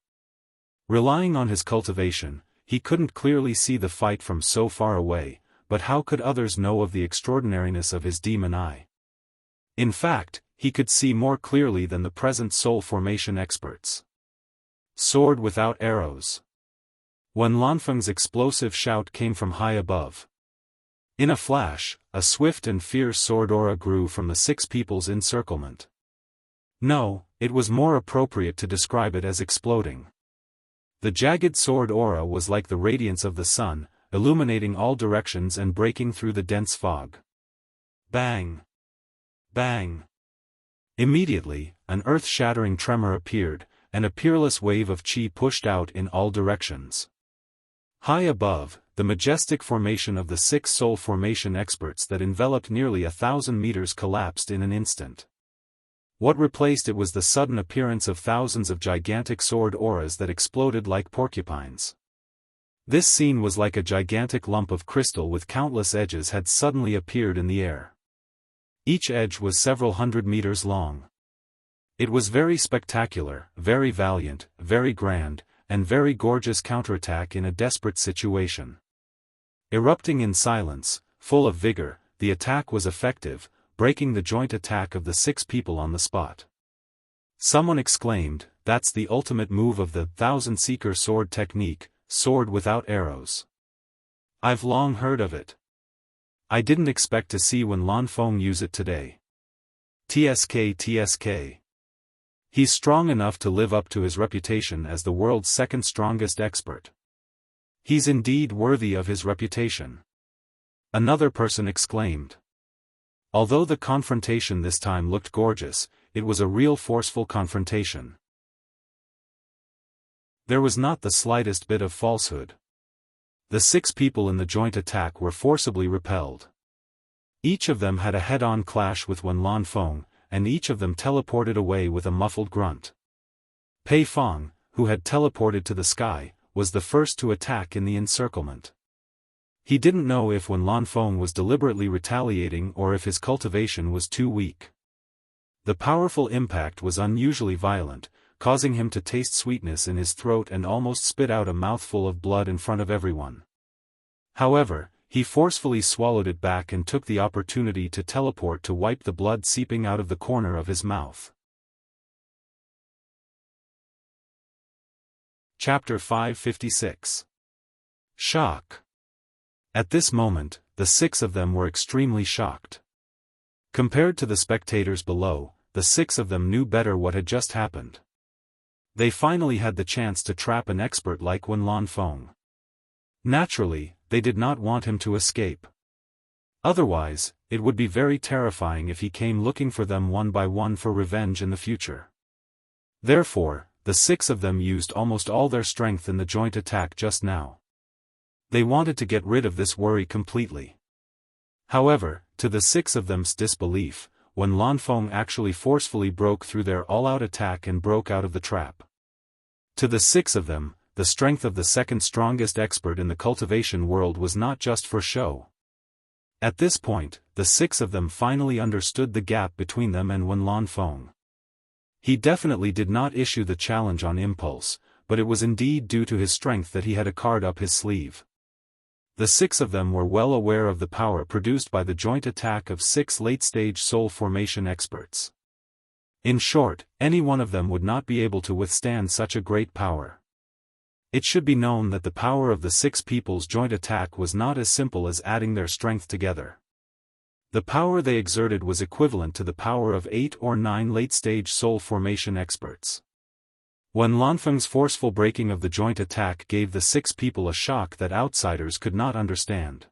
Relying on his cultivation, he couldn't clearly see the fight from so far away, but how could others know of the extraordinariness of his demon eye? In fact, he could see more clearly than the present soul formation experts. Sword without arrows. Wen Lanfeng's explosive shout came from high above. In a flash, a swift and fierce sword aura grew from the 6 people's encirclement. No, It was more appropriate to describe it as exploding. The jagged sword aura was like the radiance of the sun, illuminating all directions and breaking through the dense fog. Bang! Bang! Immediately, an earth-shattering tremor appeared, and a peerless wave of chi pushed out in all directions. High above, the majestic formation of the 6 soul formation experts that enveloped nearly 1,000 meters collapsed in an instant. What replaced it was the sudden appearance of thousands of gigantic sword auras that exploded like porcupines. This scene was like a gigantic lump of crystal with countless edges had suddenly appeared in the air. Each edge was several hundred meters long. It was very spectacular, very valiant, very grand, and very gorgeous counterattack in a desperate situation. Erupting in silence, full of vigor, the attack was effective, breaking the joint attack of the 6 people on the spot. Someone exclaimed, "That's the ultimate move of the Thousand Seeker sword technique, sword without arrows. I've long heard of it. I didn't expect to see Wen Lanfeng use it today. TSK. He's strong enough to live up to his reputation as the world's second strongest expert. He's indeed worthy of his reputation." Another person exclaimed. Although the confrontation this time looked gorgeous, it was a real forceful confrontation. There was not the slightest bit of falsehood. The 6 people in the joint attack were forcibly repelled. Each of them had a head-on clash with Wen Lanfeng, and each of them teleported away with a muffled grunt. Pei Fong, who had teleported to the sky, was the first to attack in the encirclement. He didn't know if Wen Lanfeng was deliberately retaliating or if his cultivation was too weak. The powerful impact was unusually violent, causing him to taste sweetness in his throat and almost spit out a mouthful of blood in front of everyone. However, he forcefully swallowed it back and took the opportunity to teleport to wipe the blood seeping out of the corner of his mouth. Chapter 556. Shock. At this moment, the 6 of them were extremely shocked. Compared to the spectators below, the 6 of them knew better what had just happened. They finally had the chance to trap an expert like Wen Lanfeng. Naturally, they did not want him to escape. Otherwise, it would be very terrifying if he came looking for them one by one for revenge in the future. Therefore, the 6 of them used almost all their strength in the joint attack just now. They wanted to get rid of this worry completely. However, to the 6 of them's disbelief, Wen Lanfeng actually forcefully broke through their all-out attack and broke out of the trap. To the 6 of them, the strength of the second strongest expert in the cultivation world was not just for show. At this point, the 6 of them finally understood the gap between them and Wen Lanfeng. He definitely did not issue the challenge on impulse, but it was indeed due to his strength that he had a card up his sleeve. The 6 of them were well aware of the power produced by the joint attack of 6 late-stage soul formation experts. In short, any one of them would not be able to withstand such a great power. It should be known that the power of the 6 people's joint attack was not as simple as adding their strength together. The power they exerted was equivalent to the power of 8 or 9 late-stage soul formation experts. Wen Lanfeng's forceful breaking of the joint attack gave the 6 people a shock that outsiders could not understand.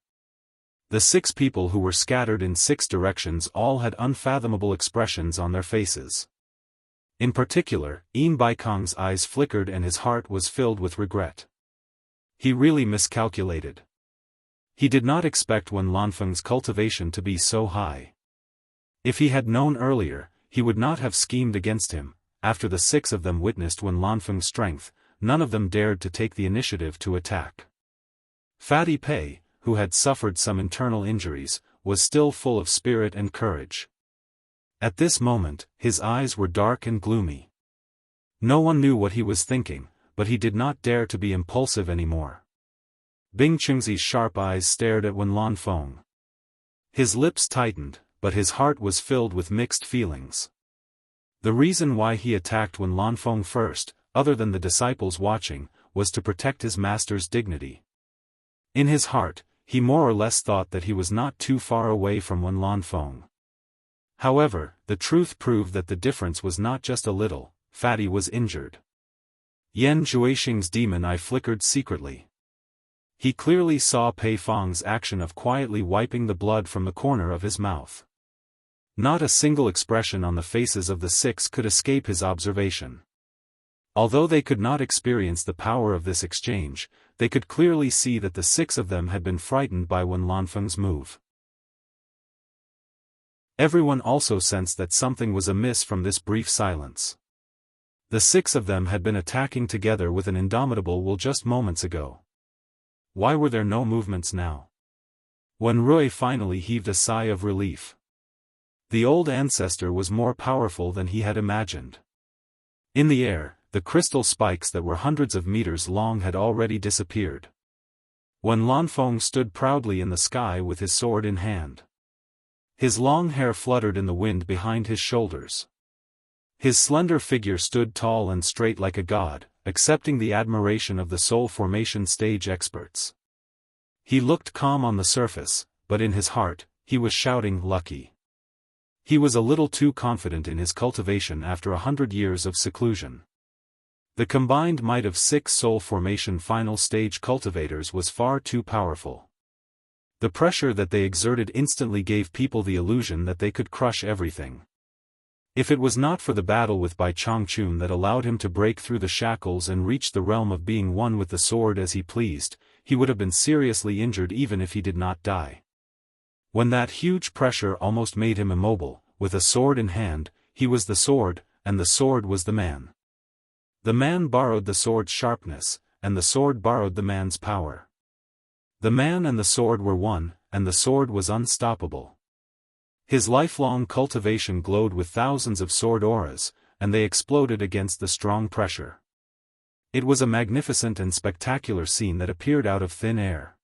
The 6 people who were scattered in 6 directions all had unfathomable expressions on their faces. In particular, Baikong's eyes flickered and his heart was filled with regret. He really miscalculated. He did not expect Wen Lanfeng's cultivation to be so high. If he had known earlier, he would not have schemed against him. After the 6 of them witnessed Wen Lanfeng's strength, none of them dared to take the initiative to attack. Fatty Pei, who had suffered some internal injuries, was still full of spirit and courage. At this moment, his eyes were dark and gloomy. No one knew what he was thinking, but he did not dare to be impulsive anymore. Bing Chengzi's sharp eyes stared at Wen Lanfeng. His lips tightened, but his heart was filled with mixed feelings. The reason why he attacked Wen Lanfeng first, other than the disciples watching, was to protect his master's dignity. In his heart, he more or less thought that he was not too far away from Wen Lanfeng. However, the truth proved that the difference was not just a little. Fatty was injured. Yan Juixing's demon eye flickered secretly. He clearly saw Pei Fang's action of quietly wiping the blood from the corner of his mouth. Not a single expression on the faces of the six could escape his observation. Although they could not experience the power of this exchange, they could clearly see that the six of them had been frightened by Wen Lanfeng's move. Everyone also sensed that something was amiss from this brief silence. The six of them had been attacking together with an indomitable will just moments ago. Why were there no movements now? Wen Rui finally heaved a sigh of relief. The old ancestor was more powerful than he had imagined. In the air, the crystal spikes that were hundreds of meters long had already disappeared. Wen Lanfeng stood proudly in the sky with his sword in hand. His long hair fluttered in the wind behind his shoulders. His slender figure stood tall and straight like a god, accepting the admiration of the soul formation stage experts. He looked calm on the surface, but in his heart, he was shouting lucky. He was a little too confident in his cultivation after 100 years of seclusion. The combined might of 6 soul formation final stage cultivators was far too powerful. The pressure that they exerted instantly gave people the illusion that they could crush everything. If it was not for the battle with Bai Changchun that allowed him to break through the shackles and reach the realm of being one with the sword as he pleased, he would have been seriously injured even if he did not die. When that huge pressure almost made him immobile, with a sword in hand, he was the sword, and the sword was the man. The man borrowed the sword's sharpness, and the sword borrowed the man's power. The man and the sword were one, and the sword was unstoppable. His lifelong cultivation glowed with thousands of sword auras, and they exploded against the strong pressure. It was a magnificent and spectacular scene that appeared out of thin air.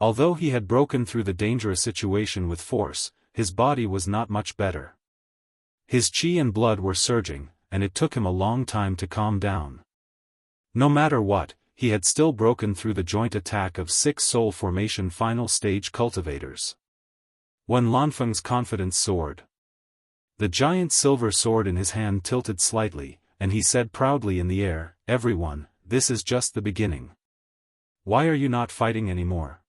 Although he had broken through the dangerous situation with force, his body was not much better. His qi and blood were surging, and it took him a long time to calm down. No matter what, he had still broken through the joint attack of 6 soul formation final stage cultivators. Wen Lanfeng's confidence soared. The giant silver sword in his hand tilted slightly, and he said proudly in the air, "Everyone, this is just the beginning. Why are you not fighting anymore?"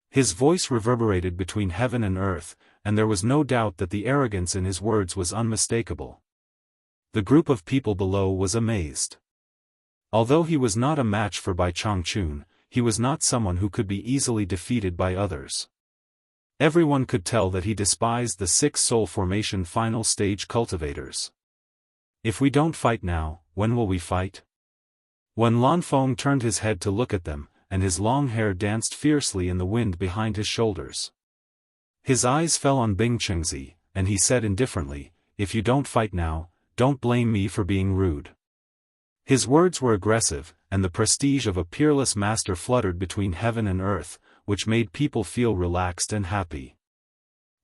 His voice reverberated between heaven and earth, and there was no doubt that the arrogance in his words was unmistakable. The group of people below was amazed. Although he was not a match for Bai Changchun, he was not someone who could be easily defeated by others. Everyone could tell that he despised the 6 soul formation final stage cultivators. "If we don't fight now, when will we fight?" Wen Lanfeng turned his head to look at them, and his long hair danced fiercely in the wind behind his shoulders. His eyes fell on Bing Chengzi, and he said indifferently, "If you don't fight now, don't blame me for being rude." His words were aggressive, and the prestige of a peerless master fluttered between heaven and earth, which made people feel relaxed and happy.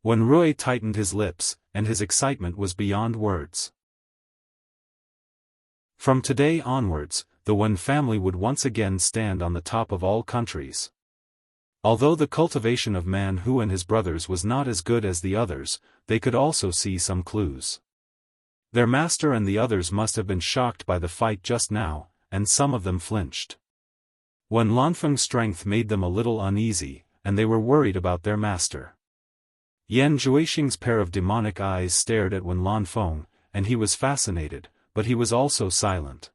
Wen Rui tightened his lips, and his excitement was beyond words. From today onwards, the Wen family would once again stand on the top of all countries. Although the cultivation of Man Hu and his brothers was not as good as the others, they could also see some clues. Their master and the others must have been shocked by the fight just now, and some of them flinched. Wen Lanfeng's strength made them a little uneasy, and they were worried about their master. Yan Juixing's pair of demonic eyes stared at Wen Lanfeng, and he was fascinated, but he was also silent.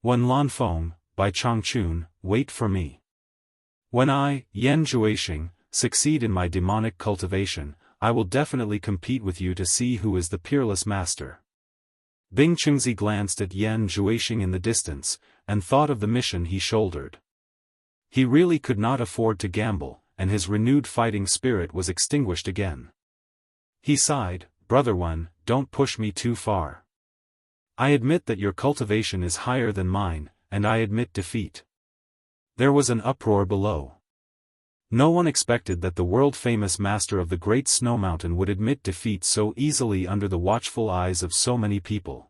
"Wen Lanfeng, Bai Changchun, wait for me. When I, Yan Juixing, succeed in my demonic cultivation, I will definitely compete with you to see who is the peerless master." Bing Chengzi glanced at Yan Juixing in the distance, and thought of the mission he shouldered. He really could not afford to gamble, and his renewed fighting spirit was extinguished again. He sighed, "Brother Wen, don't push me too far. I admit that your cultivation is higher than mine, and I admit defeat." There was an uproar below. No one expected that the world-famous master of the Great Snow Mountain would admit defeat so easily under the watchful eyes of so many people.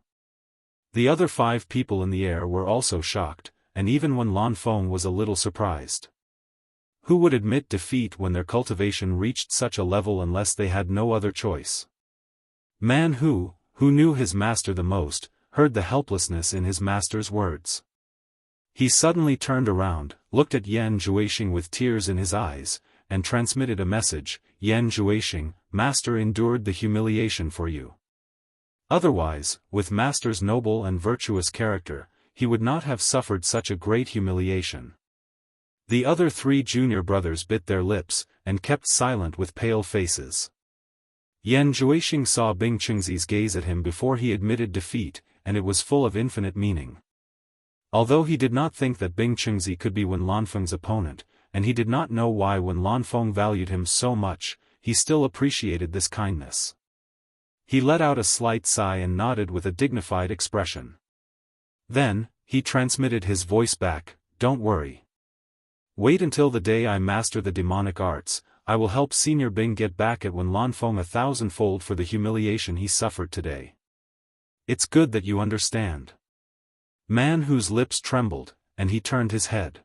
The other 5 people in the air were also shocked, and even Wen Lanfeng was a little surprised. Who would admit defeat when their cultivation reached such a level unless they had no other choice? Man who knew his master the most, heard the helplessness in his master's words. He suddenly turned around, looked at Yan Zhuixing with tears in his eyes, and transmitted a message. Yan Zhuixing, master endured the humiliation for you. Otherwise, with master's noble and virtuous character, he would not have suffered such a great humiliation. The other 3 junior brothers bit their lips, and kept silent with pale faces. Yan Zhuixing saw Bing Chengzi's gaze at him before he admitted defeat, and it was full of infinite meaning. Although he did not think that Bing Chengzi could be Wen Lanfeng's opponent, and he did not know why Wen Lanfeng valued him so much, he still appreciated this kindness. He let out a slight sigh and nodded with a dignified expression. Then, he transmitted his voice back, "Don't worry. Wait until the day I master the demonic arts. I will help Senior Bing get back at Wen Lanfeng 1,000-fold for the humiliation he suffered today. It's good that you understand." Man whose lips trembled, and he turned his head.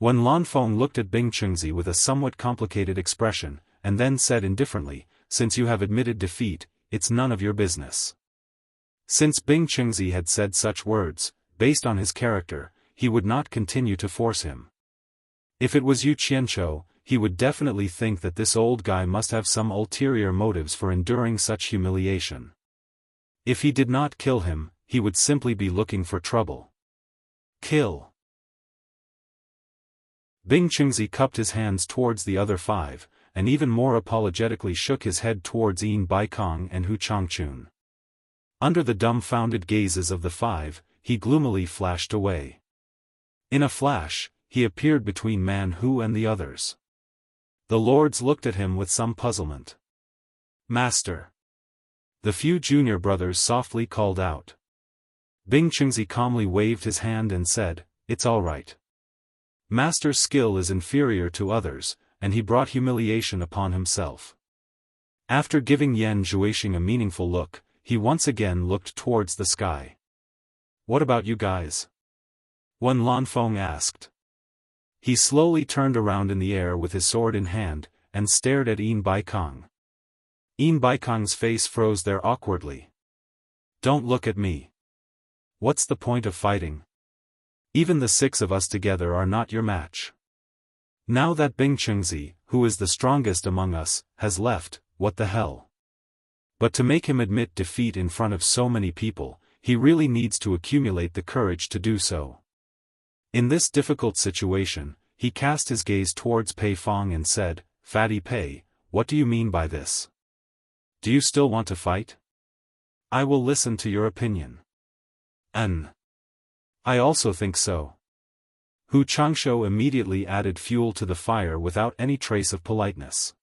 Wen Lanfeng looked at Bing Chengzi with a somewhat complicated expression, and then said indifferently, "Since you have admitted defeat, it's none of your business." Since Bing Chengzi had said such words, based on his character, he would not continue to force him. If it was Yu Qianqiu, he would definitely think that this old guy must have some ulterior motives for enduring such humiliation. If he did not kill him, he would simply be looking for trouble. Kill. Bing Chengzi cupped his hands towards the other 5, and even more apologetically shook his head towards Yin Baikong and Hu Changchun. Under the dumbfounded gazes of the 5, he gloomily flashed away. In a flash, he appeared between Man Hu and the others. The lords looked at him with some puzzlement. "Master." The few junior brothers softly called out. Bing Chengzi calmly waved his hand and said, "It's all right. Master's skill is inferior to others, and he brought humiliation upon himself." After giving Yan Zhuixing a meaningful look, he once again looked towards the sky. "What about you guys?" Wen Lanfeng asked. He slowly turned around in the air with his sword in hand, and stared at Yin Baikong. Yin Baikong's face froze there awkwardly. "Don't look at me. What's the point of fighting? Even the 6 of us together are not your match. Now that Bing Chengzi, who is the strongest among us, has left, what the hell?" But to make him admit defeat in front of so many people, he really needs to accumulate the courage to do so. In this difficult situation, he cast his gaze towards Pei Fong and said, "Fatty Pei, what do you mean by this? Do you still want to fight? I will listen to your opinion." I also think so." Hu Changshou immediately added fuel to the fire without any trace of politeness.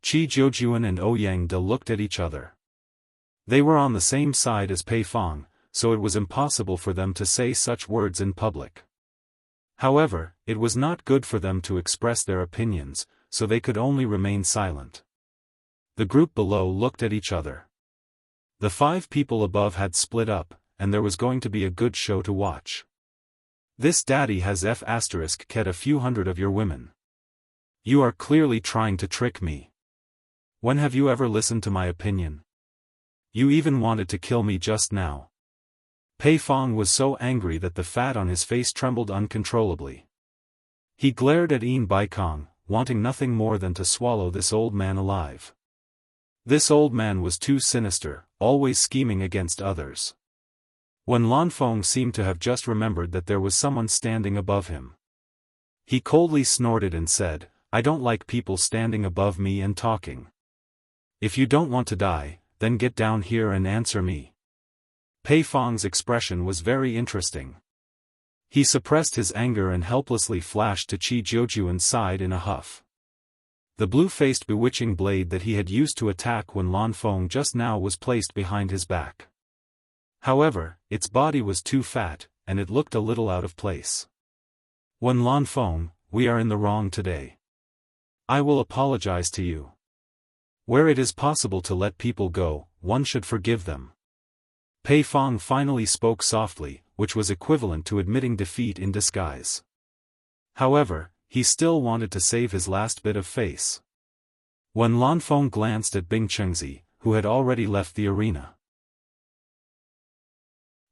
Qi Jiujuan and Ouyang De looked at each other. They were on the same side as Pei Fong, so it was impossible for them to say such words in public. However, it was not good for them to express their opinions, so they could only remain silent. The group below looked at each other. The 5 people above had split up, and there was going to be a good show to watch. "This daddy has ket a few hundred of your women. You are clearly trying to trick me. When have you ever listened to my opinion? You even wanted to kill me just now." Pei Fong was so angry that the fat on his face trembled uncontrollably. He glared at Yin Baikong, wanting nothing more than to swallow this old man alive. This old man was too sinister, always scheming against others. Wen Lanfeng seemed to have just remembered that there was someone standing above him. He coldly snorted and said, "I don't like people standing above me and talking. If you don't want to die, then get down here and answer me." Pei Fong's expression was very interesting. He suppressed his anger and helplessly flashed to Qi Jiujuan's side in a huff. The blue-faced bewitching blade that he had used to attack Wen Lanfeng just now was placed behind his back. However, its body was too fat, and it looked a little out of place. "Wen Lanfeng, we are in the wrong today. I will apologize to you. Where it is possible to let people go, one should forgive them." Pei Fong finally spoke softly, which was equivalent to admitting defeat in disguise. However, he still wanted to save his last bit of face. Wen Lanfeng glanced at Bing Chengzi, who had already left the arena.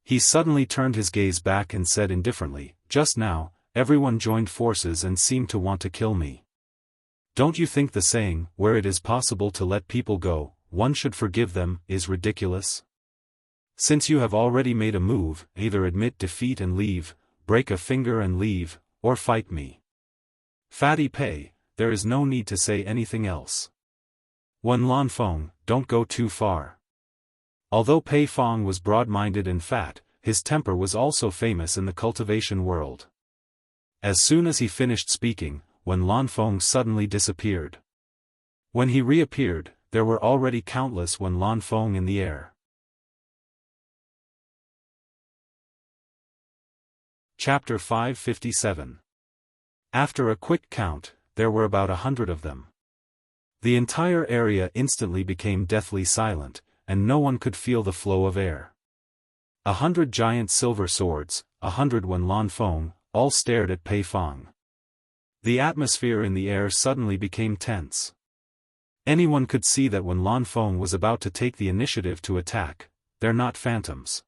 He suddenly turned his gaze back and said indifferently, "Just now, everyone joined forces and seemed to want to kill me. Don't you think the saying, where it is possible to let people go, one should forgive them, is ridiculous? Since you have already made a move, either admit defeat and leave, break a finger and leave, or fight me. Fatty Pei, there is no need to say anything else. Wen Lanfeng, don't go too far." Although Pei Fong was broad-minded and fat, his temper was also famous in the cultivation world. As soon as he finished speaking, Wen Lanfeng suddenly disappeared. When he reappeared, there were already countless Wen Lanfeng in the air. Chapter 557. After a quick count, there were about 100 of them. The entire area instantly became deathly silent, and no one could feel the flow of air. 100 giant silver swords, 100 Wen Lanfeng, all stared at Pei Fong. The atmosphere in the air suddenly became tense. Anyone could see that Wen Lanfeng was about to take the initiative to attack. "They're not phantoms."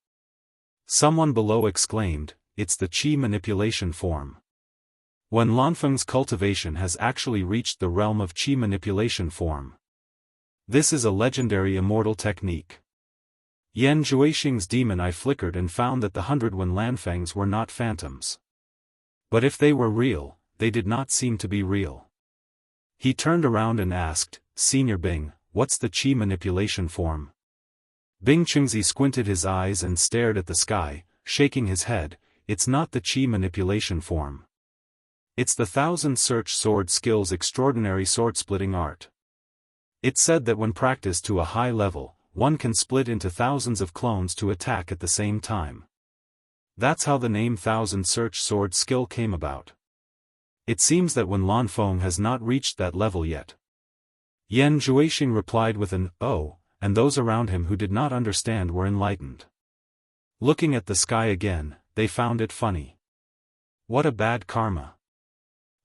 Someone below exclaimed, "It's the qi manipulation form." Wen Lanfeng's cultivation has actually reached the realm of qi manipulation form. This is a legendary immortal technique. Yan Zhuixing's demon eye flickered and found that the 100 Wen Lanfengs were not phantoms. But if they were real, they did not seem to be real. He turned around and asked, "Senior Bing, what's the qi manipulation form?" Bing Chengzi squinted his eyes and stared at the sky, shaking his head. "It's not the qi manipulation form. It's the 1000 search sword skills extraordinary sword-splitting art. It's said that when practiced to a high level, one can split into thousands of clones to attack at the same time. That's how the name 1000 search sword skill came about. It seems that Wen Lanfeng has not reached that level yet." Yan Zhuixing replied with an "oh," and those around him who did not understand were enlightened. Looking at the sky again, they found it funny. What a bad karma.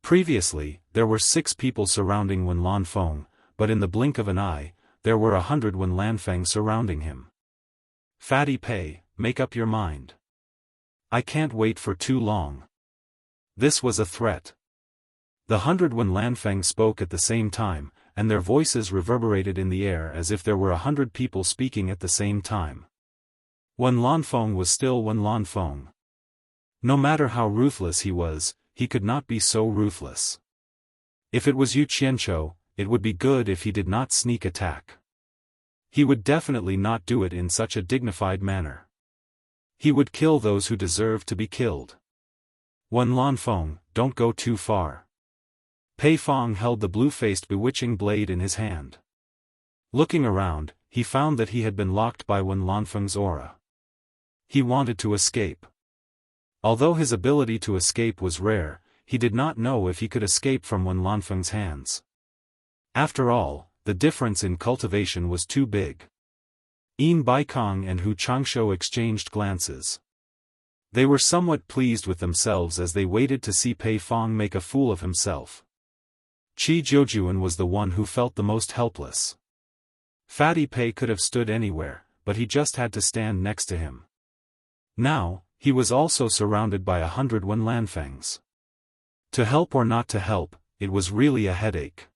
Previously, there were 6 people surrounding Wen Lanfeng, but in the blink of an eye, there were 100 Wen Lanfeng surrounding him. "Fatty Pei, make up your mind. I can't wait for too long." This was a threat. The 100 Wen Lanfeng spoke at the same time, and their voices reverberated in the air as if there were 100 people speaking at the same time. Wen Lanfeng was still Wen Lanfeng. No matter how ruthless he was, he could not be so ruthless. If it was Yu Qianqiu, it would be good if he did not sneak attack. He would definitely not do it in such a dignified manner. He would kill those who deserve to be killed. "Wen Lanfeng, don't go too far." Pei Fong held the blue-faced bewitching blade in his hand. Looking around, he found that he had been locked by Wen Lanfeng's aura. He wanted to escape. Although his ability to escape was rare, he did not know if he could escape from Wen Lanfeng's hands. After all, the difference in cultivation was too big. Yin Baikong and Hu Changshou exchanged glances. They were somewhat pleased with themselves as they waited to see Pei Fong make a fool of himself. Qi Jiujuan was the one who felt the most helpless. Fatty Pei could have stood anywhere, but he just had to stand next to him. Now, he was also surrounded by 100 Wen Lanfengs. To help or not to help, it was really a headache.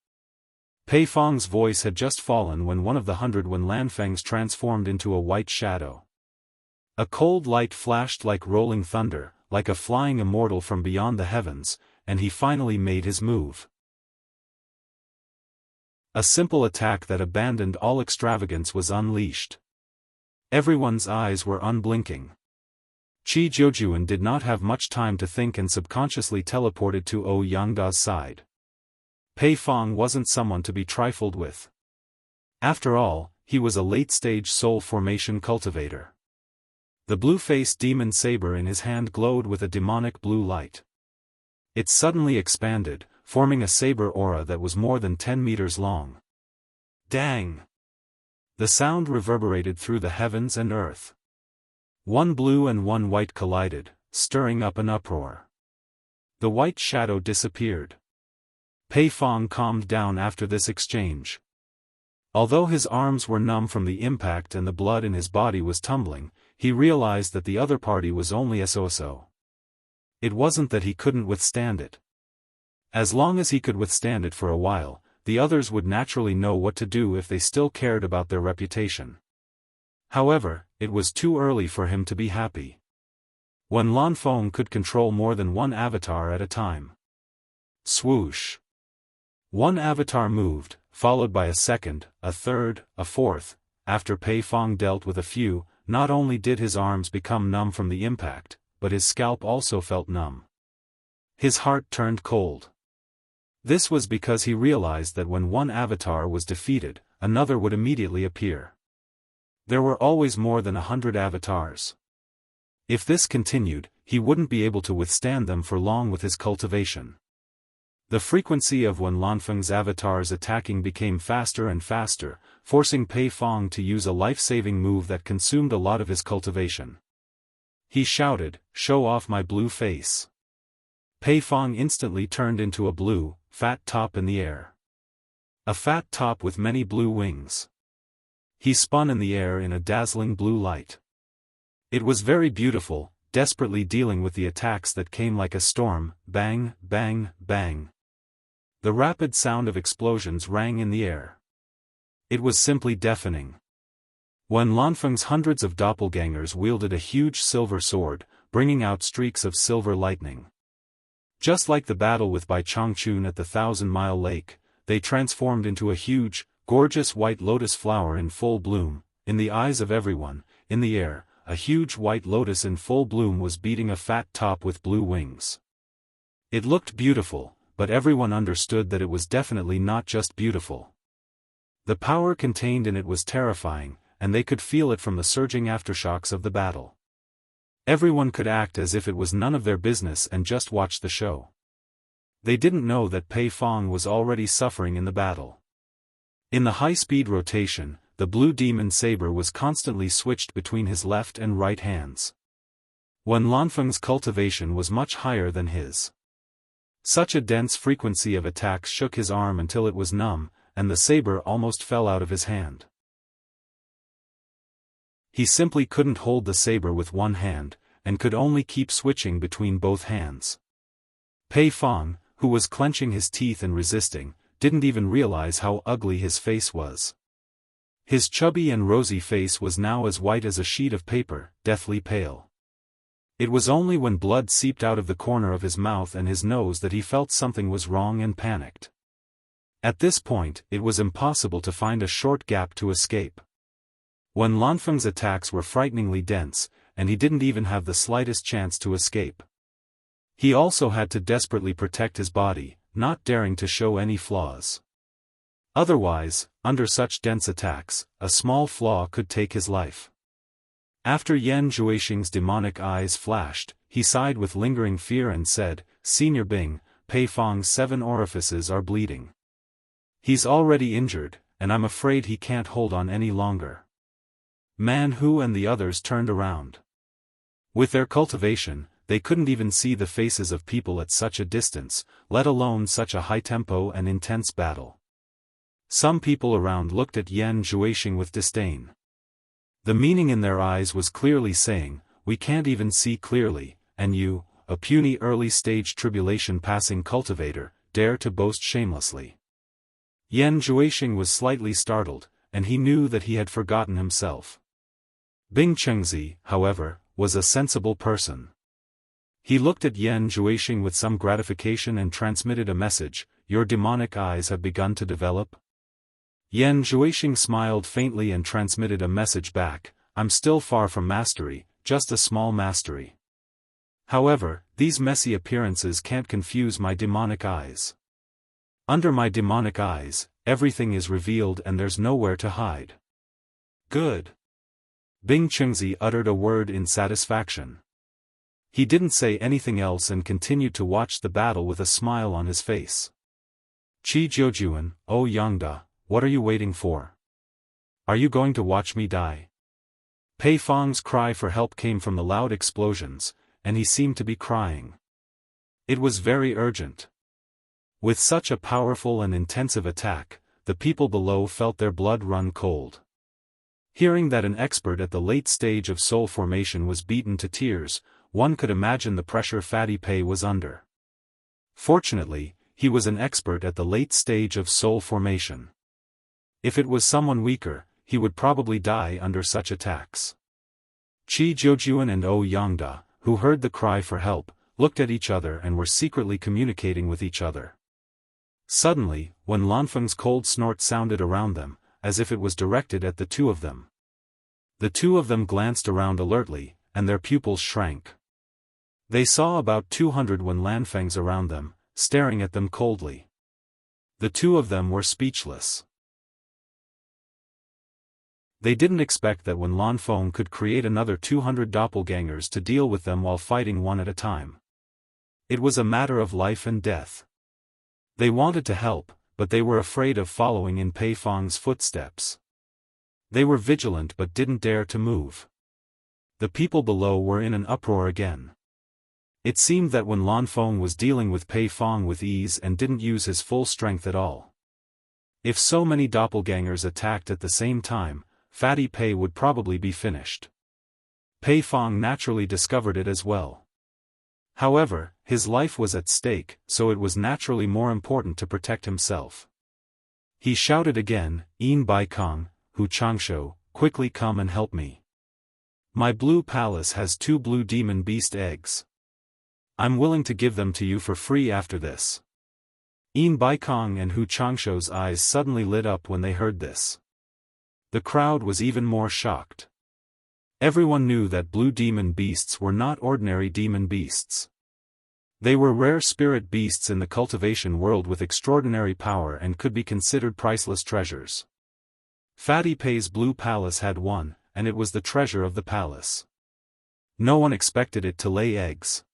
Pei Fong's voice had just fallen when one of the 100 Wen Lanfengs transformed into a white shadow. A cold light flashed like rolling thunder, like a flying immortal from beyond the heavens, and he finally made his move. A simple attack that abandoned all extravagance was unleashed. Everyone's eyes were unblinking. Qi Jiujuan did not have much time to think and subconsciously teleported to Ouyangda's side. Pei Fong wasn't someone to be trifled with. After all, he was a late-stage soul formation cultivator. The blue-faced demon saber in his hand glowed with a demonic blue light. It suddenly expanded, forming a saber aura that was more than 10 meters long. Dang! The sound reverberated through the heavens and earth. One blue and one white collided, stirring up an uproar. The white shadow disappeared. Pei Fong calmed down after this exchange. Although his arms were numb from the impact and the blood in his body was tumbling, he realized that the other party was only so. It wasn't that he couldn't withstand it. As long as he could withstand it for a while, the others would naturally know what to do if they still cared about their reputation. However, it was too early for him to be happy. When Lanfeng could control more than one avatar at a time. Swoosh! One avatar moved, followed by a second, a third, a fourth. After Pei Fong dealt with a few, not only did his arms become numb from the impact, but his scalp also felt numb. His heart turned cold. This was because he realized that when one avatar was defeated, another would immediately appear. There were always more than 100 avatars. If this continued, he wouldn't be able to withstand them for long with his cultivation. The frequency of when Lanfeng's avatars attacking became faster and faster, forcing Pei Fong to use a life-saving move that consumed a lot of his cultivation. He shouted, "Show off my blue face." Pei Fong instantly turned into a blue, fat top in the air. A fat top with many blue wings. He spun in the air in a dazzling blue light. It was very beautiful, desperately dealing with the attacks that came like a storm, bang, bang, bang. The rapid sound of explosions rang in the air. It was simply deafening. When Lanfeng's hundreds of doppelgangers wielded a huge silver sword, bringing out streaks of silver lightning. Just like the battle with Bai Chongqun at the 1,000-mile lake, they transformed into a huge, gorgeous white lotus flower in full bloom. In the eyes of everyone, in the air, a huge white lotus in full bloom was beating a fat top with blue wings. It looked beautiful, but everyone understood that it was definitely not just beautiful. The power contained in it was terrifying, and they could feel it from the surging aftershocks of the battle. Everyone could act as if it was none of their business and just watch the show. They didn't know that Pei Fong was already suffering in the battle. In the high-speed rotation, the blue demon saber was constantly switched between his left and right hands. When Lanfeng's cultivation was much higher than his. Such a dense frequency of attacks shook his arm until it was numb, and the saber almost fell out of his hand. He simply couldn't hold the saber with one hand, and could only keep switching between both hands. Pei Fong, who was clenching his teeth and resisting, didn't even realize how ugly his face was. His chubby and rosy face was now as white as a sheet of paper, deathly pale. It was only when blood seeped out of the corner of his mouth and his nose that he felt something was wrong and panicked. At this point, it was impossible to find a short gap to escape. When Lanfeng's attacks were frighteningly dense, and he didn't even have the slightest chance to escape. He also had to desperately protect his body, not daring to show any flaws. Otherwise, under such dense attacks, a small flaw could take his life. After Yan Zhuixing's demonic eyes flashed, he sighed with lingering fear and said, "Senior Bing, Pei Fong's 7 orifices are bleeding. He's already injured, and I'm afraid he can't hold on any longer." Man Hu and the others turned around. With their cultivation, they couldn't even see the faces of people at such a distance, let alone such a high-tempo and intense battle. Some people around looked at Yan Zhuixing with disdain. The meaning in their eyes was clearly saying, "We can't even see clearly, and you, a puny early-stage tribulation-passing cultivator, dare to boast shamelessly." Yan Zhuixing was slightly startled, and he knew that he had forgotten himself. Bing Chengzi, however, was a sensible person. He looked at Yan Zhuixing with some gratification and transmitted a message, "Your demonic eyes have begun to develop?" Yan Zhuixing smiled faintly and transmitted a message back, "I'm still far from mastery, just a small mastery. However, these messy appearances can't confuse my demonic eyes. Under my demonic eyes, everything is revealed and there's nowhere to hide." "Good." Bing Chengzi uttered a word in satisfaction. He didn't say anything else and continued to watch the battle with a smile on his face. "Qi Jiujuan, oh Yangda, what are you waiting for? Are you going to watch me die?" Pei Fong's cry for help came from the loud explosions, and he seemed to be crying. It was very urgent. With such a powerful and intensive attack, the people below felt their blood run cold. Hearing that an expert at the late stage of soul formation was beaten to tears, one could imagine the pressure Fatty Pei was under. Fortunately, he was an expert at the late stage of soul formation. If it was someone weaker, he would probably die under such attacks. Qi Jiujuan and O Yangda, who heard the cry for help, looked at each other and were secretly communicating with each other. Suddenly, when Lanfeng's cold snort sounded around them, as if it was directed at the two of them. The two of them glanced around alertly, and their pupils shrank. They saw about 200 Wen Lanfengs around them, staring at them coldly. The two of them were speechless. They didn't expect that Wen Lanfeng could create another 200 doppelgangers to deal with them while fighting one at a time. It was a matter of life and death. They wanted to help, but they were afraid of following in Pei Fang's footsteps. They were vigilant but didn't dare to move. The people below were in an uproar again. It seemed that Wen Lanfeng was dealing with Pei Fang with ease and didn't use his full strength at all. If so many doppelgangers attacked at the same time, Fatty Pei would probably be finished. Pei Fang naturally discovered it as well. However, his life was at stake, so it was naturally more important to protect himself. He shouted again, "Yin Bai Kong, Hu Changshou, quickly come and help me. My blue palace has 2 blue demon beast eggs. I'm willing to give them to you for free after this." Yin Bai Kong and Hu Changshou's eyes suddenly lit up when they heard this. The crowd was even more shocked. Everyone knew that blue demon beasts were not ordinary demon beasts. They were rare spirit beasts in the cultivation world with extraordinary power and could be considered priceless treasures. Fatty Pei's blue palace had one, and it was the treasure of the palace. No one expected it to lay eggs.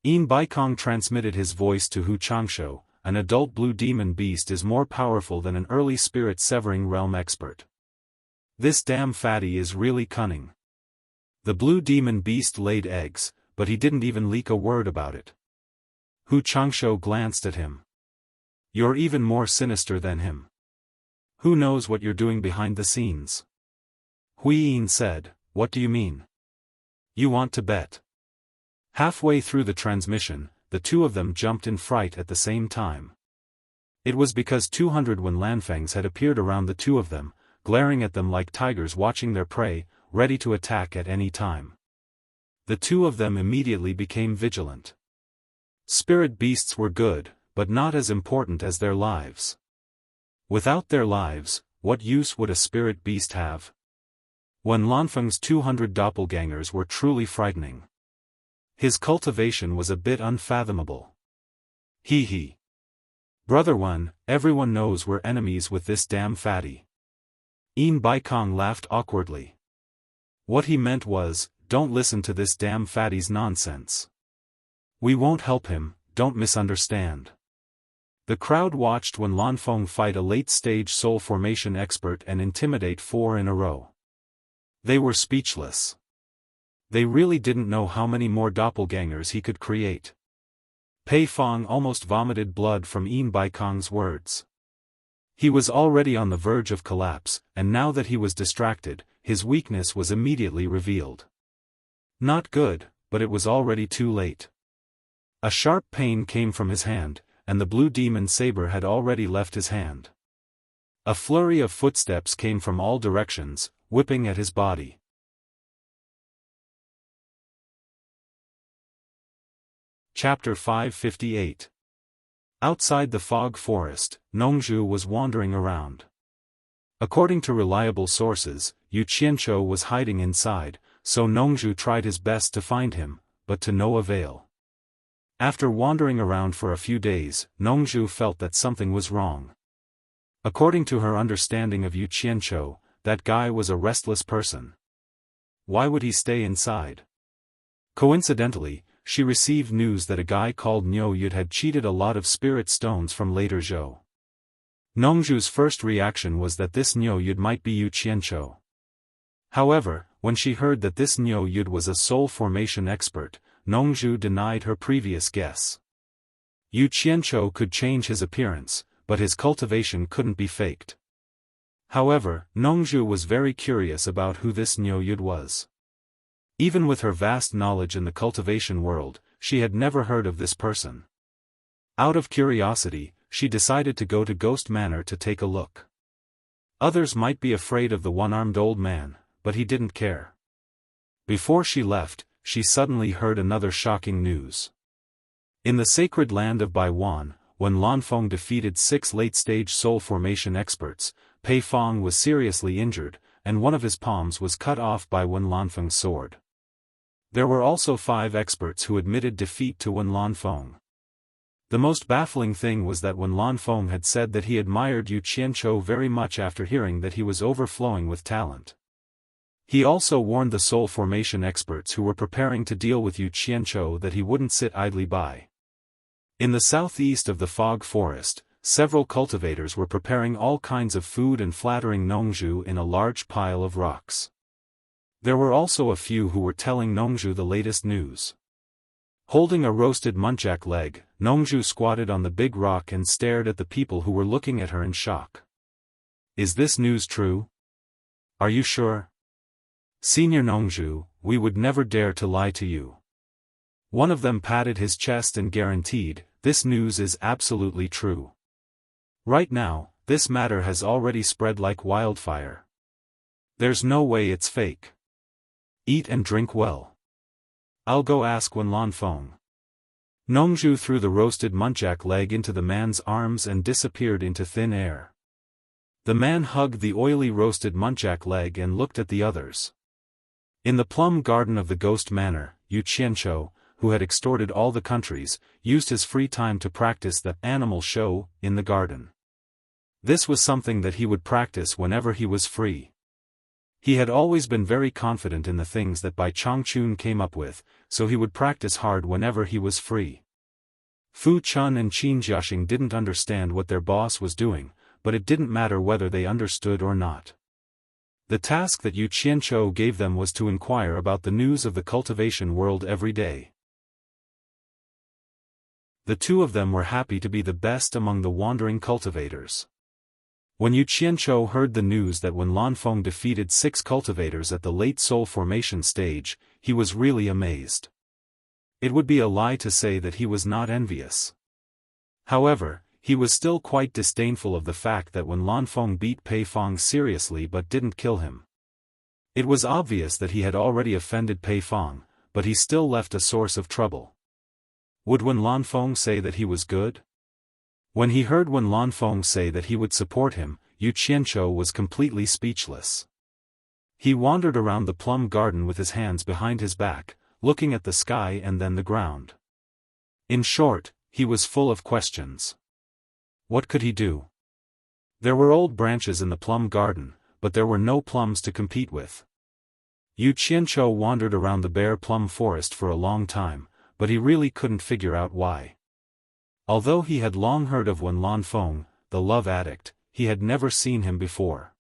Yin Baikong transmitted his voice to Hu Changshou. An adult blue demon beast is more powerful than an early spirit severing realm expert. This damn fatty is really cunning. The blue demon beast laid eggs, but he didn't even leak a word about it. Hu Changshou glanced at him. You're even more sinister than him. Who knows what you're doing behind the scenes? Hui Yin said, what do you mean? You want to bet? Halfway through the transmission, the two of them jumped in fright at the same time. It was because 200 Wen Lanfengs had appeared around the two of them, glaring at them like tigers watching their prey, ready to attack at any time. The two of them immediately became vigilant. Spirit beasts were good, but not as important as their lives. Without their lives, what use would a spirit beast have? Wen Lanfeng's 200 doppelgangers were truly frightening. His cultivation was a bit unfathomable. Hee. Brother Wen, everyone knows we're enemies with this damn fatty. Yin Baikong laughed awkwardly. What he meant was, don't listen to this damn fatty's nonsense. We won't help him, don't misunderstand. The crowd watched Wen Lanfeng fight a late-stage soul formation expert and intimidate 4 in a row. They were speechless. They really didn't know how many more doppelgangers he could create. Pei Fang almost vomited blood from Yin Baikong's words. He was already on the verge of collapse, and now that he was distracted, his weakness was immediately revealed. Not good, but it was already too late. A sharp pain came from his hand, and the blue demon saber had already left his hand. A flurry of footsteps came from all directions, whipping at his body. Chapter 558. Outside the fog forest, Nongzhu was wandering around. According to reliable sources, Yu Qianqiu was hiding inside, so Nongzhu tried his best to find him, but to no avail. After wandering around for a few days, Nongzhu felt that something was wrong. According to her understanding of Yu Qianqiu, that guy was a restless person. Why would he stay inside? Coincidentally, she received news that a guy called Niu Yud had cheated a lot of spirit stones from later Zhou. Nongzhu's first reaction was that this Niu Yud might be Yu Qianqiu. However, when she heard that this Niu Yud was a soul formation expert, Nongzhu denied her previous guess. Yu Qianqiu could change his appearance, but his cultivation couldn't be faked. However, Nongzhu was very curious about who this Niu Yud was. Even with her vast knowledge in the cultivation world, she had never heard of this person. Out of curiosity, she decided to go to Ghost Manor to take a look. Others might be afraid of the one-armed old man, but he didn't care. Before she left, she suddenly heard another shocking news. In the sacred land of Baiwan, when Lanfeng defeated 6 late-stage soul formation experts, Pei Fong was seriously injured, and one of his palms was cut off by Wen Lanfeng's sword. There were also 5 experts who admitted defeat to Wen Lanfeng. The most baffling thing was that Wen Lanfeng had said that he admired Yu Qianzhou very much after hearing that he was overflowing with talent. He also warned the soul formation experts who were preparing to deal with Yu Qianzhou that he wouldn't sit idly by. In the southeast of the fog forest, several cultivators were preparing all kinds of food and flattering Nongzhu in a large pile of rocks. There were also a few who were telling Nongzhu the latest news. Holding a roasted muntjac leg, Nongzhu squatted on the big rock and stared at the people who were looking at her in shock. Is this news true? Are you sure? Senior Nongzhu, we would never dare to lie to you. One of them patted his chest and guaranteed, this news is absolutely true. Right now, this matter has already spread like wildfire. There's no way it's fake. Eat and drink well. I'll go ask Wen Lanfeng. Nongzhu threw the roasted muntjac leg into the man's arms and disappeared into thin air. The man hugged the oily roasted muntjac leg and looked at the others. In the plum garden of the Ghost Manor, Yu Qianzhou, who had extorted all the countries, used his free time to practice the animal show in the garden. This was something that he would practice whenever he was free. He had always been very confident in the things that Bai Changchun came up with, so he would practice hard whenever he was free. Fu Chun and Qin Jiaxing didn't understand what their boss was doing, but it didn't matter whether they understood or not. The task that Yu Qianzhou gave them was to inquire about the news of the cultivation world every day. The two of them were happy to be the best among the wandering cultivators. When Yu Qianzhou heard the news that Wen Lanfeng defeated 6 cultivators at the late soul formation stage, he was really amazed. It would be a lie to say that he was not envious. However, he was still quite disdainful of the fact that Wen Lanfeng beat Pei Fong seriously but didn't kill him. It was obvious that he had already offended Pei Fong, but he still left a source of trouble. Would Wen Lanfeng say that he was good? When he heard Wen Lanfeng say that he would support him, Yu Qianzhou was completely speechless. He wandered around the plum garden with his hands behind his back, looking at the sky and then the ground. In short, he was full of questions. What could he do? There were old branches in the plum garden, but there were no plums to compete with. Yu Qianzhou wandered around the bare plum forest for a long time, but he really couldn't figure out why. Although he had long heard of Wen Lanfeng, the love addict, he had never seen him before.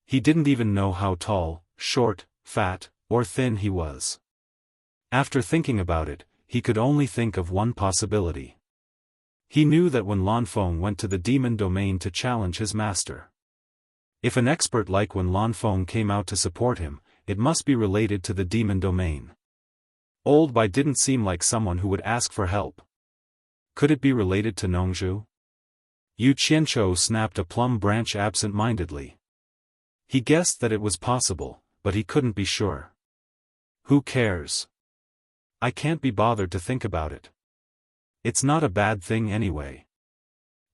He didn't even know how tall, short, fat, or thin he was. After thinking about it, he could only think of one possibility. He knew that Wen Lanfeng went to the demon domain to challenge his master. If an expert like Wen Lanfeng came out to support him, it must be related to the demon domain. Old Bai didn't seem like someone who would ask for help. Could it be related to Nongzhu? Yu Qianzhou snapped a plum branch absent-mindedly. He guessed that it was possible, but he couldn't be sure. Who cares? I can't be bothered to think about it. It's not a bad thing anyway.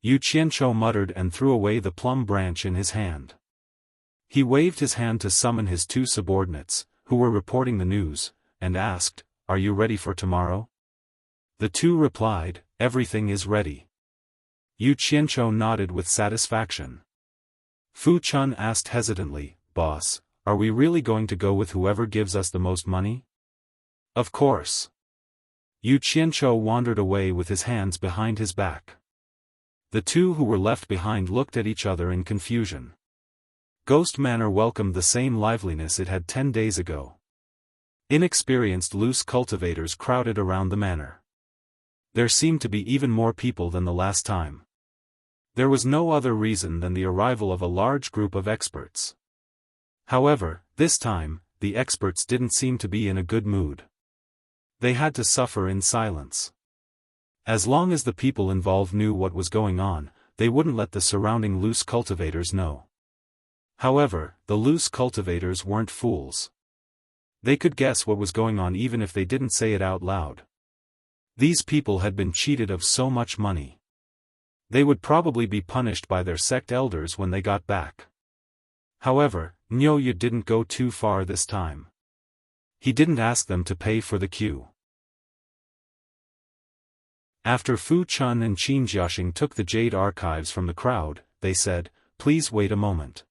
Yu Qianzhou muttered and threw away the plum branch in his hand. He waved his hand to summon his 2 subordinates, who were reporting the news, and asked, "Are you ready for tomorrow?" The 2 replied, "Everything is ready." Yu Qianzhou nodded with satisfaction. Fu Chun asked hesitantly, "Boss, are we really going to go with whoever gives us the most money?" "Of course." Yu Qianzhou wandered away with his hands behind his back. The 2 who were left behind looked at each other in confusion. Ghost Manor welcomed the same liveliness it had 10 days ago. Inexperienced loose cultivators crowded around the manor. There seemed to be even more people than the last time. There was no other reason than the arrival of a large group of experts. However, this time, the experts didn't seem to be in a good mood. They had to suffer in silence. As long as the people involved knew what was going on, they wouldn't let the surrounding loose cultivators know. However, the loose cultivators weren't fools. They could guess what was going on even if they didn't say it out loud. These people had been cheated of so much money. They would probably be punished by their sect elders when they got back. However, Nyoye didn't go too far this time. He didn't ask them to pay for the queue. After Fu Chun and Qin Jiaxing took the jade archives from the crowd, they said, "Please wait a moment."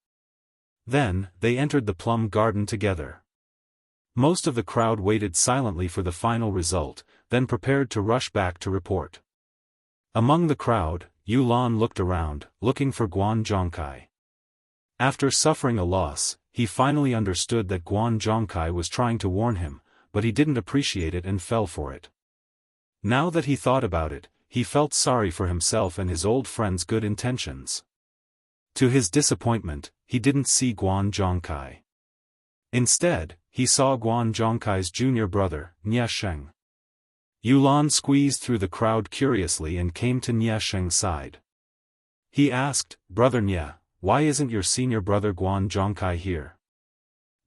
Then, they entered the plum garden together. Most of the crowd waited silently for the final result, then prepared to rush back to report. Among the crowd, Yulan looked around, looking for Guan Zhongkai. After suffering a loss, he finally understood that Guan Zhongkai was trying to warn him, but he didn't appreciate it and fell for it. Now that he thought about it, he felt sorry for himself and his old friend's good intentions. To his disappointment, he didn't see Guan Zhongkai. Instead, he saw Guan Zhongkai's junior brother, Nie Sheng. Yulan squeezed through the crowd curiously and came to Nie Sheng's side. He asked, "Brother Nie, why isn't your senior brother Guan Zhongkai here?"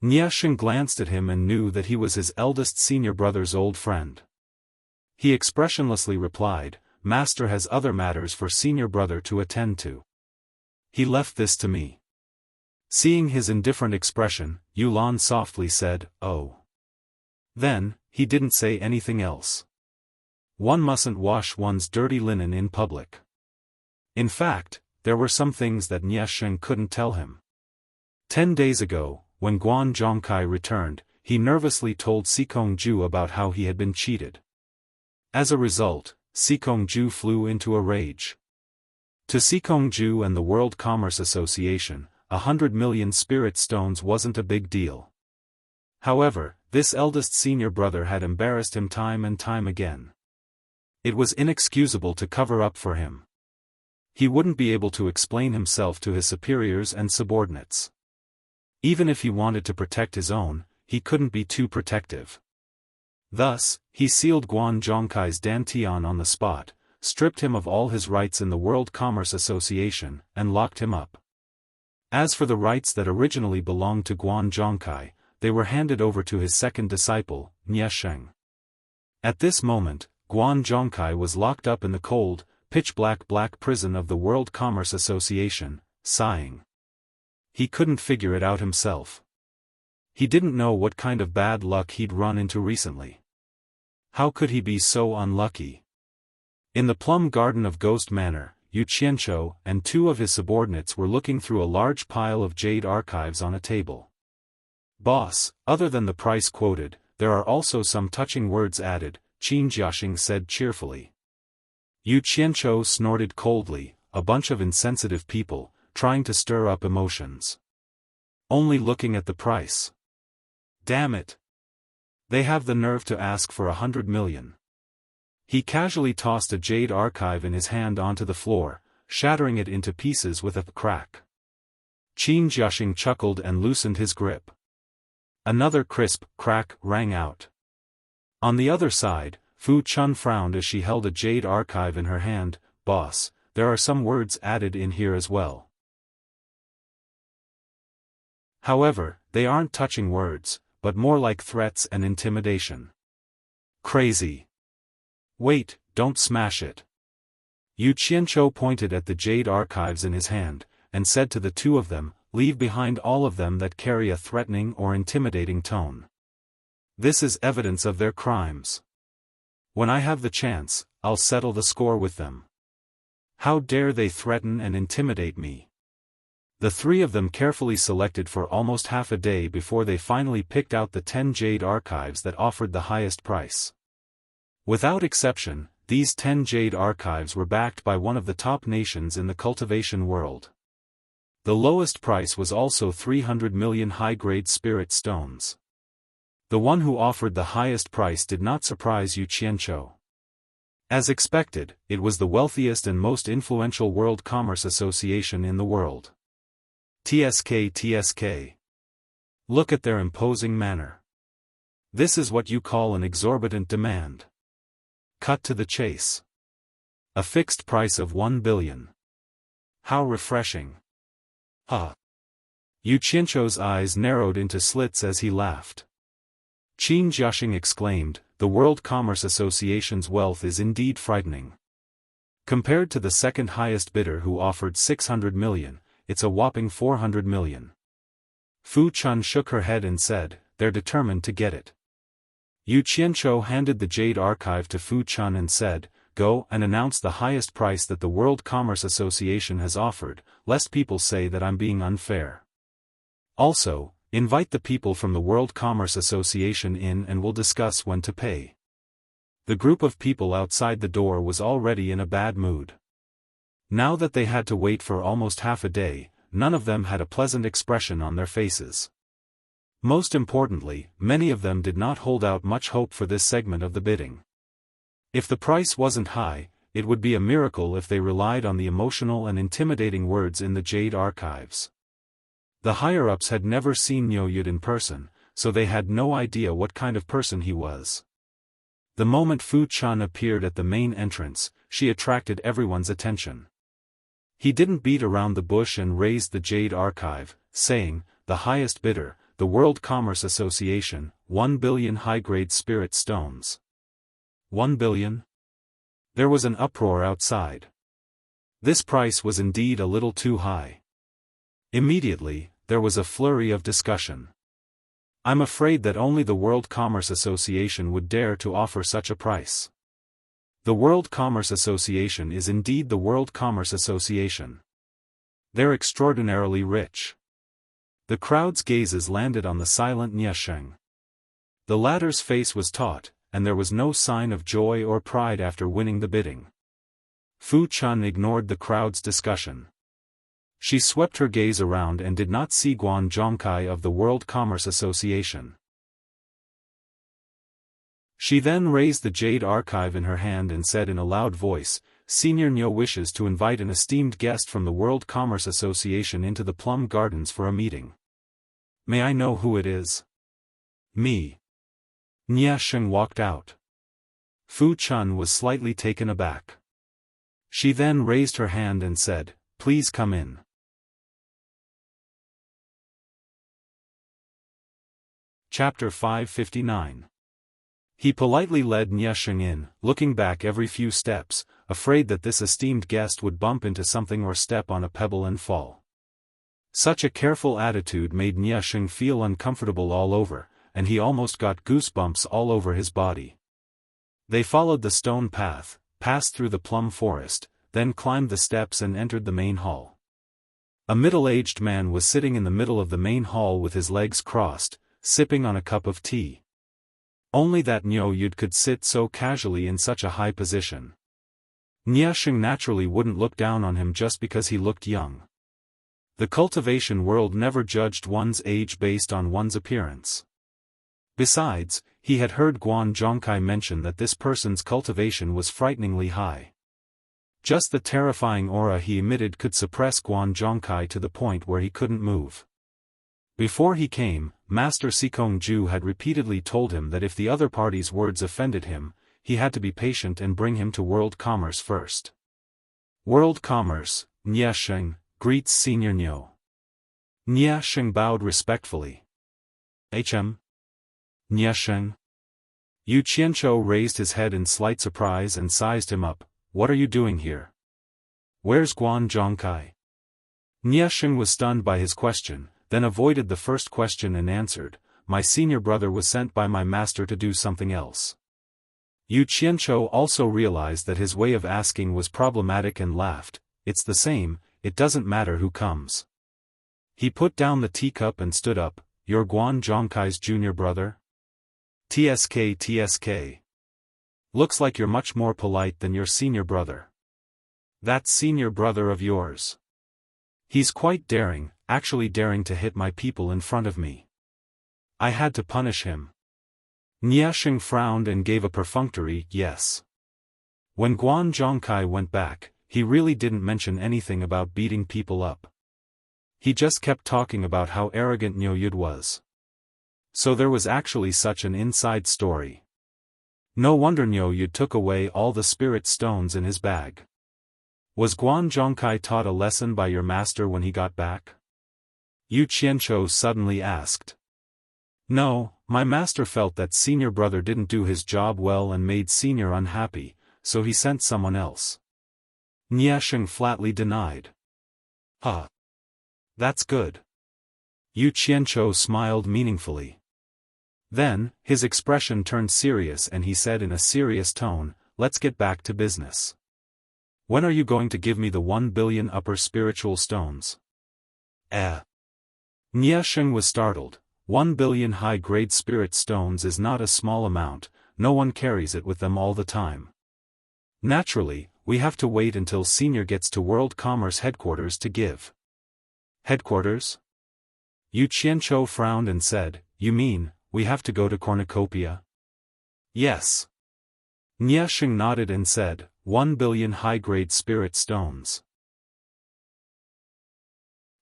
Nie Sheng glanced at him and knew that he was his eldest senior brother's old friend. He expressionlessly replied, "Master has other matters for senior brother to attend to. He left this to me." Seeing his indifferent expression, Yulan softly said, "Oh." Then, he didn't say anything else. One mustn't wash one's dirty linen in public. In fact, there were some things that Nie Sheng couldn't tell him. 10 days ago, when Guan Zhongkai returned, he nervously told Sikong-ju about how he had been cheated. As a result, Sikong-ju flew into a rage. To Sikong-ju and the World Commerce Association, 100 million spirit stones wasn't a big deal. However, this eldest senior brother had embarrassed him time and time again. It was inexcusable to cover up for him. He wouldn't be able to explain himself to his superiors and subordinates. Even if he wanted to protect his own, he couldn't be too protective. Thus, he sealed Guan Zhongkai's dantian on the spot, stripped him of all his rights in the World Commerce Association, and locked him up. As for the rights that originally belonged to Guan Zhongkai, they were handed over to his second disciple, Nie Sheng. At this moment, Guan Zhongkai was locked up in the cold, pitch-black prison of the World Commerce Association, sighing. He couldn't figure it out himself. He didn't know what kind of bad luck he'd run into recently. How could he be so unlucky? In the plum garden of Ghost Manor, Yu Qianqiu and 2 of his subordinates were looking through a large pile of jade archives on a table. "Boss, other than the price quoted, there are also some touching words added," Qin Jiaxing said cheerfully. Yu Qianqiu snorted coldly, "A bunch of insensitive people, trying to stir up emotions. Only looking at the price. Damn it. They have the nerve to ask for 100 million. He casually tossed a jade archive in his hand onto the floor, shattering it into pieces with a crack. Qin Jiaxing chuckled and loosened his grip. Another crisp crack rang out. On the other side, Fu Chun frowned as she held a jade archive in her hand. "Boss, there are some words added in here as well. However, they aren't touching words, but more like threats and intimidation." "Crazy. Wait, don't smash it." Yu Qianqiu pointed at the jade archives in his hand, and said to the 2 of them, "Leave behind all of them that carry a threatening or intimidating tone. This is evidence of their crimes. When I have the chance, I'll settle the score with them. How dare they threaten and intimidate me?" The 3 of them carefully selected for almost half a day before they finally picked out the 10 jade archives that offered the highest price. Without exception, these 10 jade archives were backed by one of the top nations in the cultivation world. The lowest price was also 300 million high-grade spirit stones. The one who offered the highest price did not surprise Yu Qianqiu. As expected, it was the wealthiest and most influential World Commerce Association in the world. TSK. Look at their imposing manner. This is what you call an exorbitant demand. Cut to the chase. A fixed price of 1 billion. How refreshing. Yu Qianzhou's eyes narrowed into slits as he laughed. Qin Jiaxing exclaimed, the World Commerce Association's wealth is indeed frightening. Compared to the second highest bidder who offered 600 million, it's a whopping 400 million. Fu Chun shook her head and said, they're determined to get it. Yu Qianzhou handed the Jade Archive to Fu Chun and said, go and announce the highest price that the World Commerce Association has offered, lest people say that I'm being unfair. Also, invite the people from the World Commerce Association in and we'll discuss when to pay. The group of people outside the door was already in a bad mood. Now that they had to wait for almost half a day, none of them had a pleasant expression on their faces. Most importantly, many of them did not hold out much hope for this segment of the bidding. If the price wasn't high, it would be a miracle if they relied on the emotional and intimidating words in the Jade Archives. The higher-ups had never seen Niu Yud in person, so they had no idea what kind of person he was. The moment Fu Chun appeared at the main entrance, she attracted everyone's attention. He didn't beat around the bush and raised the Jade Archive, saying, the highest bidder, the World Commerce Association, 1 billion high-grade spirit stones. 1 billion? There was an uproar outside. This price was indeed a little too high. Immediately, there was a flurry of discussion. I'm afraid that only the World Commerce Association would dare to offer such a price. The World Commerce Association is indeed the World Commerce Association. They're extraordinarily rich. The crowd's gazes landed on the silent Niesheng. The latter's face was taut, and there was no sign of joy or pride after winning the bidding. Fu Chun ignored the crowd's discussion. She swept her gaze around and did not see Guan Zhongkai of the World Commerce Association. She then raised the Jade Archive in her hand and said in a loud voice, Senior Niu wishes to invite an esteemed guest from the World Commerce Association into the Plum Gardens for a meeting. May I know who it is? Me. Niesheng walked out. Fu Chun was slightly taken aback. She then raised her hand and said, please come in. Chapter 559. He politely led Niesheng in, looking back every few steps, afraid that this esteemed guest would bump into something or step on a pebble and fall. Such a careful attitude made Niesheng feel uncomfortable all over, and he almost got goosebumps all over his body. They followed the stone path, passed through the plum forest, then climbed the steps and entered the main hall. A middle-aged man was sitting in the middle of the main hall with his legs crossed, sipping on a cup of tea. Only that Niu Yud could sit so casually in such a high position. Niesheng naturally wouldn't look down on him just because he looked young. The cultivation world never judged one's age based on one's appearance. Besides, he had heard Guan Zhongkai mention that this person's cultivation was frighteningly high. Just the terrifying aura he emitted could suppress Guan Zhongkai to the point where he couldn't move. Before he came, Master Sikong Ju had repeatedly told him that if the other party's words offended him, he had to be patient and bring him to world commerce first. World commerce, Niesheng, greets Senior Niu. Niesheng bowed respectfully. Niesheng? Yu Qianzhou raised his head in slight surprise and sized him up. What are you doing here? Where's Guan Zhongkai? Niesheng was stunned by his question, then avoided the first question and answered, my senior brother was sent by my master to do something else. Yu Qianzhou also realized that his way of asking was problematic and laughed, it's the same, it doesn't matter who comes. He put down the teacup and stood up, you're Guan Zhongkai's junior brother? TSK. Looks like you're much more polite than your senior brother. That senior brother of yours. He's quite daring, actually daring to hit my people in front of me. I had to punish him. Niesheng frowned and gave a perfunctory yes. When Guan Zhongkai went back, he really didn't mention anything about beating people up. He just kept talking about how arrogant Niu Yud was. So there was actually such an inside story. No wonder Niu Yud took away all the spirit stones in his bag. Was Guan Zhongkai taught a lesson by your master when he got back? Yu Qianzhou suddenly asked. No, my master felt that senior brother didn't do his job well and made senior unhappy, so he sent someone else. Niasheng flatly denied. Huh. That's good. Yu Qianzhou smiled meaningfully. Then, his expression turned serious and he said in a serious tone, let's get back to business. When are you going to give me the 1 billion upper spiritual stones? Niasheng was startled. 1 billion high-grade spirit stones is not a small amount, no one carries it with them all the time. Naturally, we have to wait until senior gets to World Commerce Headquarters to give. Headquarters? Yu Qianzhou frowned and said, you mean, we have to go to Cornucopia? Yes. Niasheng nodded and said, 1 billion high-grade spirit stones.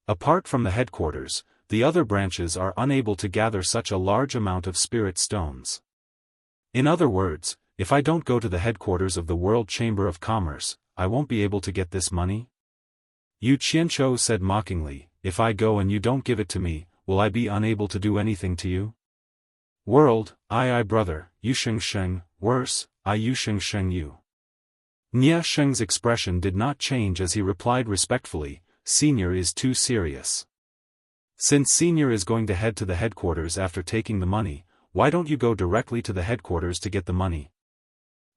Apart from the headquarters, the other branches are unable to gather such a large amount of spirit stones. In other words, if I don't go to the headquarters of the World Chamber of Commerce, I won't be able to get this money? Yu Qianzhou said mockingly, if I go and you don't give it to me, will I be unable to do anything to you? World, I brother, Yu Sheng, worse, I Yu Sheng you. Nia Sheng's expression did not change as he replied respectfully, senior is too serious. Since senior is going to head to the headquarters after taking the money, why don't you go directly to the headquarters to get the money?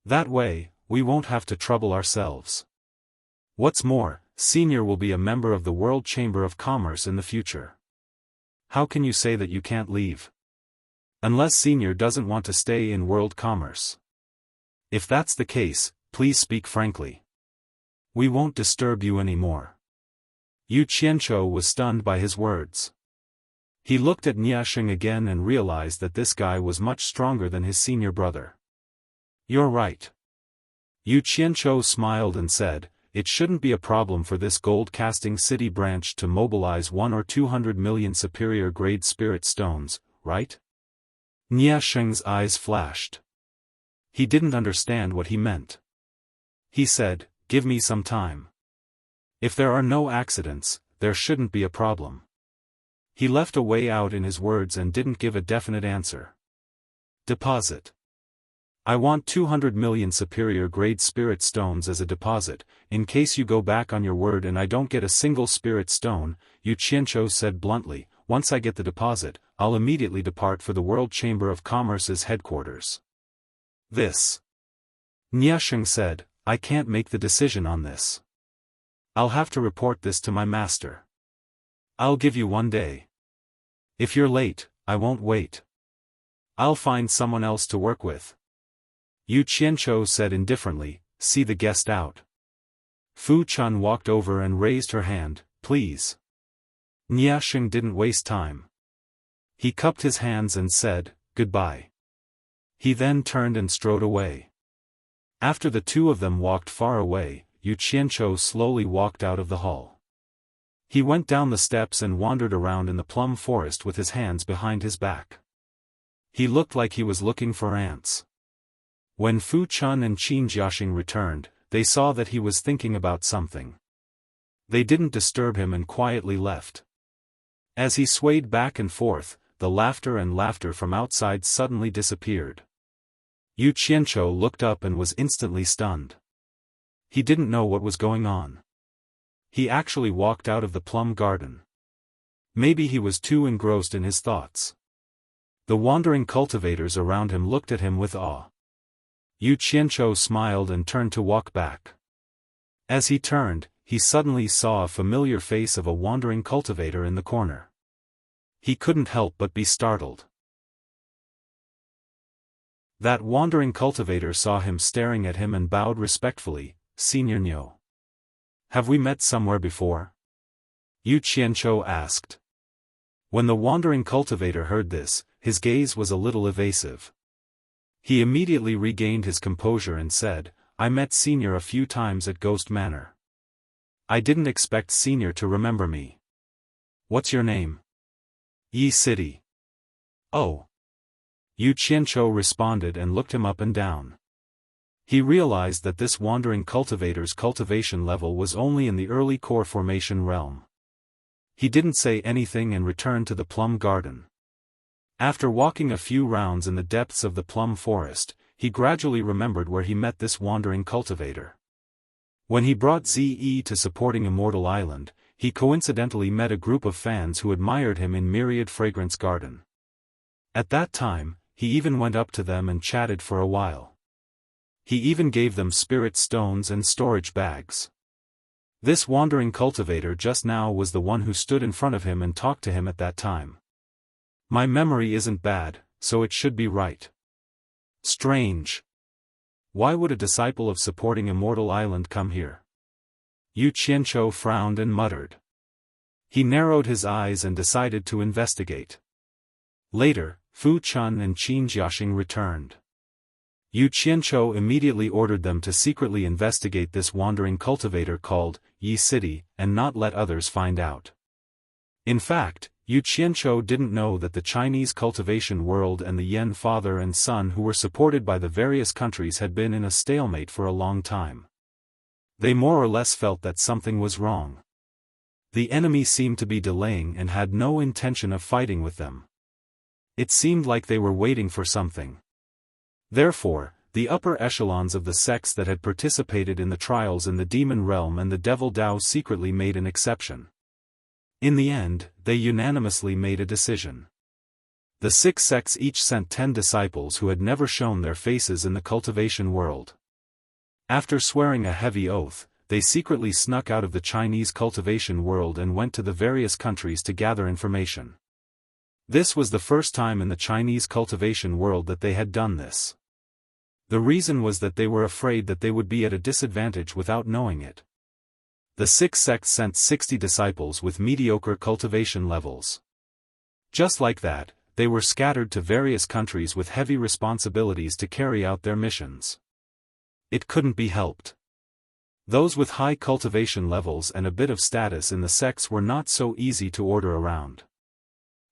That way, we won't have to trouble ourselves. What's more, senior will be a member of the World Chamber of Commerce in the future. How can you say that you can't leave? Unless senior doesn't want to stay in world commerce. If that's the case, please speak frankly. We won't disturb you anymore. Yu Qianzhou was stunned by his words. He looked at Niasheng again and realized that this guy was much stronger than his senior brother. You're right. Yu Qianzhou smiled and said, it shouldn't be a problem for this gold-casting city branch to mobilize 1 or 200 million superior-grade spirit stones, right? Niasheng's eyes flashed. He didn't understand what he meant. He said, give me some time. If there are no accidents, there shouldn't be a problem. He left a way out in his words and didn't give a definite answer. Deposit. I want 200 million superior-grade spirit stones as a deposit, in case you go back on your word and I don't get a single spirit stone, Yu Qianzhou said bluntly. Once I get the deposit, I'll immediately depart for the World Chamber of Commerce's headquarters. This. Niasheng said, I can't make the decision on this. I'll have to report this to my master. I'll give you 1 day. If you're late, I won't wait. I'll find someone else to work with. Yu Qianzhou said indifferently, see the guest out. Fu Chun walked over and raised her hand, please. Niasheng didn't waste time. He cupped his hands and said, goodbye. He then turned and strode away. After the two of them walked far away, Yu Qianzhou slowly walked out of the hall. He went down the steps and wandered around in the plum forest with his hands behind his back. He looked like he was looking for ants. When Fu Chun and Qin Jiaxing returned, they saw that he was thinking about something. They didn't disturb him and quietly left. As he swayed back and forth, the laughter from outside suddenly disappeared. Yu Qianzhou looked up and was instantly stunned. He didn't know what was going on. He actually walked out of the plum garden. Maybe he was too engrossed in his thoughts. The wandering cultivators around him looked at him with awe. Yu Qianzhou smiled and turned to walk back. As he turned, he suddenly saw a familiar face of a wandering cultivator in the corner. He couldn't help but be startled. That wandering cultivator saw him staring at him and bowed respectfully, Senior Niu. Have we met somewhere before? Yu Qianzhou asked. When the wandering cultivator heard this, his gaze was a little evasive. He immediately regained his composure and said, I met Senior a few times at Ghost Manor. I didn't expect Senior to remember me. What's your name? Yi City. Oh. Yu Qianqiu responded and looked him up and down. He realized that this wandering cultivator's cultivation level was only in the early core formation realm. He didn't say anything and returned to the plum garden. After walking a few rounds in the depths of the plum forest, he gradually remembered where he met this wandering cultivator. When he brought Ze to supporting Immortal Island, he coincidentally met a group of fans who admired him in Myriad Fragrance Garden. At that time, he even went up to them and chatted for a while. He even gave them spirit stones and storage bags. This wandering cultivator just now was the one who stood in front of him and talked to him at that time. My memory isn't bad, so it should be right. Strange. Why would a disciple of supporting Immortal Island come here? Yu Qianqiu frowned and muttered. He narrowed his eyes and decided to investigate. Later, Fu Chun and Qin Jiaxing returned. Yu Qianqiu immediately ordered them to secretly investigate this wandering cultivator called Yi City, and not let others find out. In fact, Yu Qianqiu didn't know that the Chinese cultivation world and the Yen father and son who were supported by the various countries had been in a stalemate for a long time. They more or less felt that something was wrong. The enemy seemed to be delaying and had no intention of fighting with them. It seemed like they were waiting for something. Therefore, the upper echelons of the sects that had participated in the trials in the demon realm and the devil Dao secretly made an exception. In the end, they unanimously made a decision. The 6 sects each sent 10 disciples who had never shown their faces in the cultivation world. After swearing a heavy oath, they secretly snuck out of the Chinese cultivation world and went to the various countries to gather information. This was the first time in the Chinese cultivation world that they had done this. The reason was that they were afraid that they would be at a disadvantage without knowing it. The 6 sects sent 60 disciples with mediocre cultivation levels. Just like that, they were scattered to various countries with heavy responsibilities to carry out their missions. It couldn't be helped. Those with high cultivation levels and a bit of status in the sects were not so easy to order around.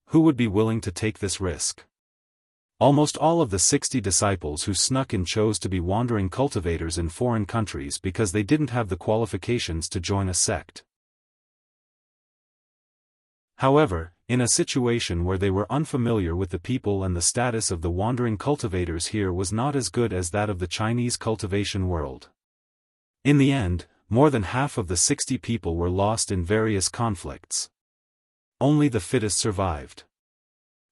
Who would be willing to take this risk? Almost all of the 60 disciples who snuck in chose to be wandering cultivators in foreign countries because they didn't have the qualifications to join a sect. However, in a situation where they were unfamiliar with the people and the status of the wandering cultivators here was not as good as that of the Chinese cultivation world. In the end, more than half of the 60 people were lost in various conflicts. Only the fittest survived.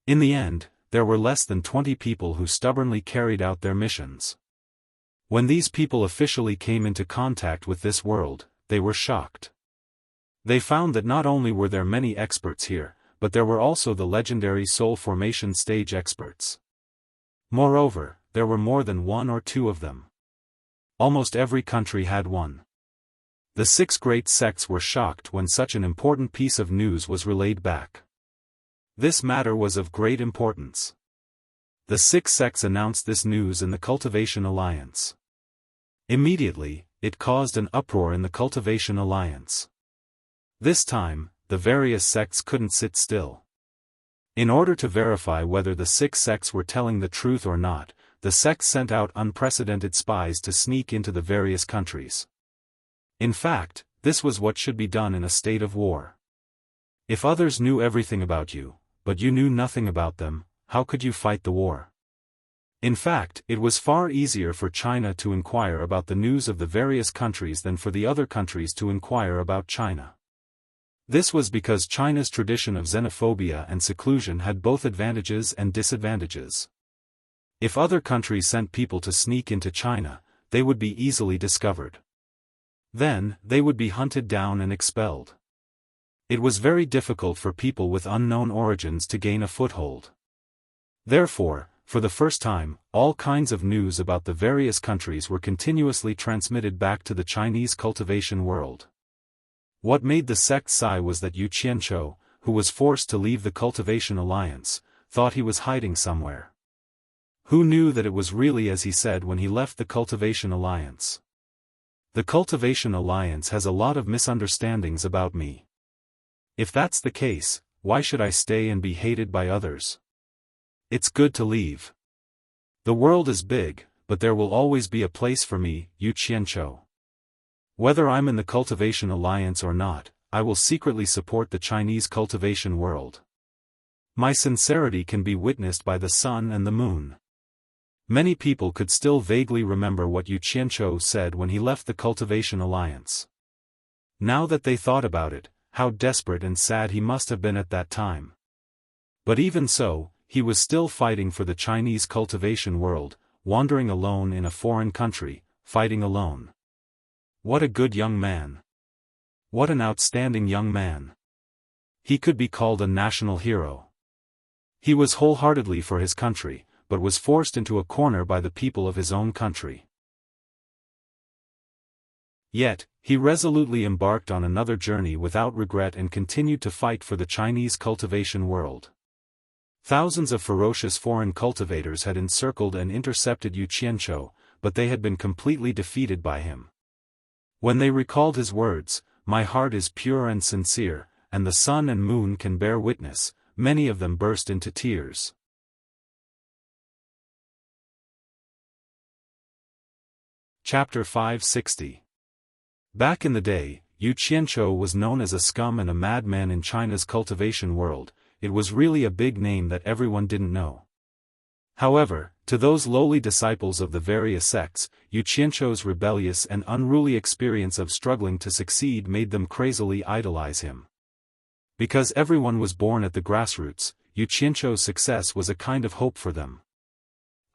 In the end, there were less than 20 people who stubbornly carried out their missions. When these people officially came into contact with this world, they were shocked. They found that not only were there many experts here, but there were also the legendary soul formation stage experts. Moreover, there were more than 1 or 2 of them. Almost every country had one. The 6 great sects were shocked when such an important piece of news was relayed back. This matter was of great importance. The 6 sects announced this news in the Cultivation Alliance. Immediately, it caused an uproar in the Cultivation Alliance. This time, the various sects couldn't sit still. In order to verify whether the 6 sects were telling the truth or not, the sects sent out unprecedented spies to sneak into the various countries. In fact, this was what should be done in a state of war. If others knew everything about you, but you knew nothing about them, how could you fight the war? In fact, it was far easier for China to inquire about the news of the various countries than for the other countries to inquire about China. This was because China's tradition of xenophobia and seclusion had both advantages and disadvantages. If other countries sent people to sneak into China, they would be easily discovered. Then, they would be hunted down and expelled. It was very difficult for people with unknown origins to gain a foothold. Therefore, for the first time, all kinds of news about the various countries were continuously transmitted back to the Chinese cultivation world. What made the sect sigh was that Yu Qianqiu, who was forced to leave the Cultivation Alliance, thought he was hiding somewhere. Who knew that it was really as he said when he left the Cultivation Alliance? The Cultivation Alliance has a lot of misunderstandings about me. If that's the case, why should I stay and be hated by others? It's good to leave. The world is big, but there will always be a place for me, Yu Qianqiu. Whether I'm in the Cultivation Alliance or not, I will secretly support the Chinese cultivation world. My sincerity can be witnessed by the sun and the moon. Many people could still vaguely remember what Yu Qianqiu said when he left the Cultivation Alliance. Now that they thought about it, how desperate and sad he must have been at that time. But even so, he was still fighting for the Chinese cultivation world, wandering alone in a foreign country, fighting alone. What a good young man. What an outstanding young man. He could be called a national hero. He was wholeheartedly for his country, but was forced into a corner by the people of his own country. Yet, he resolutely embarked on another journey without regret and continued to fight for the Chinese cultivation world. Thousands of ferocious foreign cultivators had encircled and intercepted Yu Qianqiu, but they had been completely defeated by him. When they recalled his words, "My heart is pure and sincere, and the sun and moon can bear witness," many of them burst into tears. Chapter 560. Back in the day, Yu Qianqiu was known as a scum and a madman in China's cultivation world. It was really a big name that everyone didn't know. However, to those lowly disciples of the various sects, Yu Qianqiu's rebellious and unruly experience of struggling to succeed made them crazily idolize him. Because everyone was born at the grassroots, Yu Qianqiu's success was a kind of hope for them.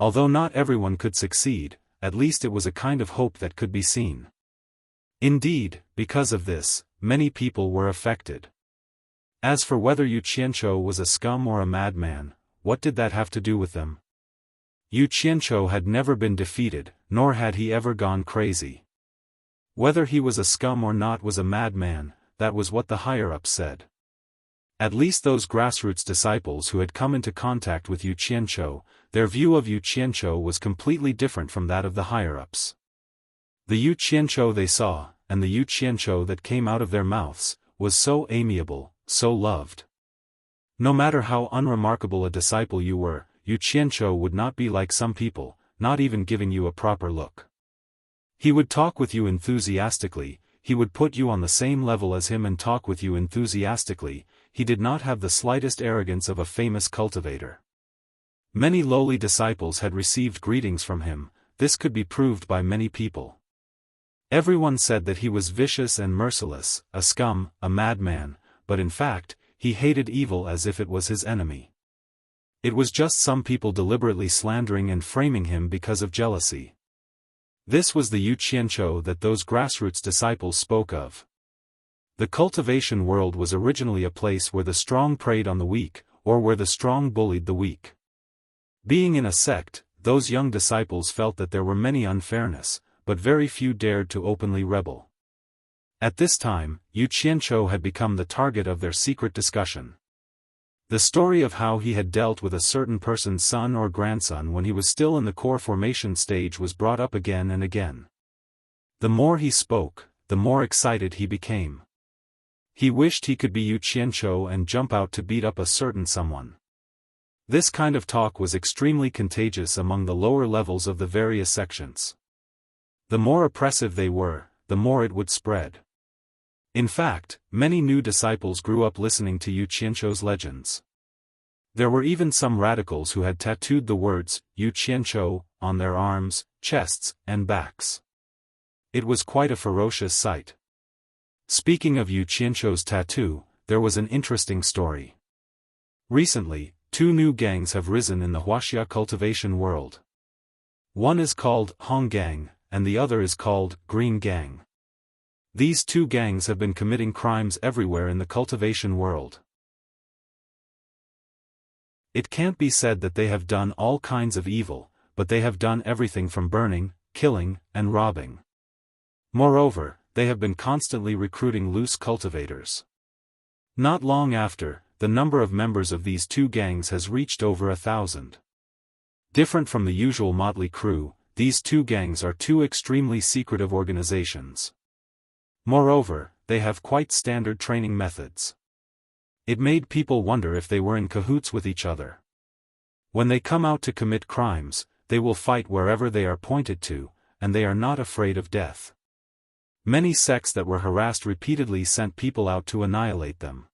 Although not everyone could succeed, at least it was a kind of hope that could be seen. Indeed, because of this, many people were affected. As for whether Yu Qianqiu was a scum or a madman, what did that have to do with them? Yu Qianqiu had never been defeated, nor had he ever gone crazy. Whether he was a scum or not was a madman, that was what the higher-ups said. At least those grassroots disciples who had come into contact with Yu Qianqiu, their view of Yu Qianqiu was completely different from that of the higher-ups. The Yu Qianqiu they saw, and the Yu Qianqiu that came out of their mouths, was so amiable, so loved. No matter how unremarkable a disciple you were, Yu Qianqiu would not be like some people, not even giving you a proper look. He would talk with you enthusiastically, he would put you on the same level as him and talk with you enthusiastically. He did not have the slightest arrogance of a famous cultivator. Many lowly disciples had received greetings from him, this could be proved by many people. Everyone said that he was vicious and merciless, a scum, a madman, but in fact, he hated evil as if it was his enemy. It was just some people deliberately slandering and framing him because of jealousy. This was the Yu Qianqiu that those grassroots disciples spoke of. The cultivation world was originally a place where the strong preyed on the weak, or where the strong bullied the weak. Being in a sect, those young disciples felt that there were many unfairness, but very few dared to openly rebel. At this time, Yu Qianqiu had become the target of their secret discussion. The story of how he had dealt with a certain person's son or grandson when he was still in the core formation stage was brought up again and again. The more he spoke, the more excited he became. He wished he could be Yu Qianqiu and jump out to beat up a certain someone. This kind of talk was extremely contagious among the lower levels of the various sections. The more oppressive they were, the more it would spread. In fact, many new disciples grew up listening to Yu Qianqiu's legends. There were even some radicals who had tattooed the words, Yu Qianqiu, on their arms, chests, and backs. It was quite a ferocious sight. Speaking of Yu Qianqiu's tattoo, there was an interesting story. Recently, two new gangs have risen in the Wuxia cultivation world. One is called Hong Gang, and the other is called Green Gang. These two gangs have been committing crimes everywhere in the cultivation world. It can't be said that they have done all kinds of evil, but they have done everything from burning, killing, and robbing. Moreover, they have been constantly recruiting loose cultivators. Not long after, the number of members of these two gangs has reached over 1,000. Different from the usual motley crew, these two gangs are two extremely secretive organizations. Moreover, they have quite standard training methods. It made people wonder if they were in cahoots with each other. When they come out to commit crimes, they will fight wherever they are pointed to, and they are not afraid of death. Many sects that were harassed repeatedly sent people out to annihilate them.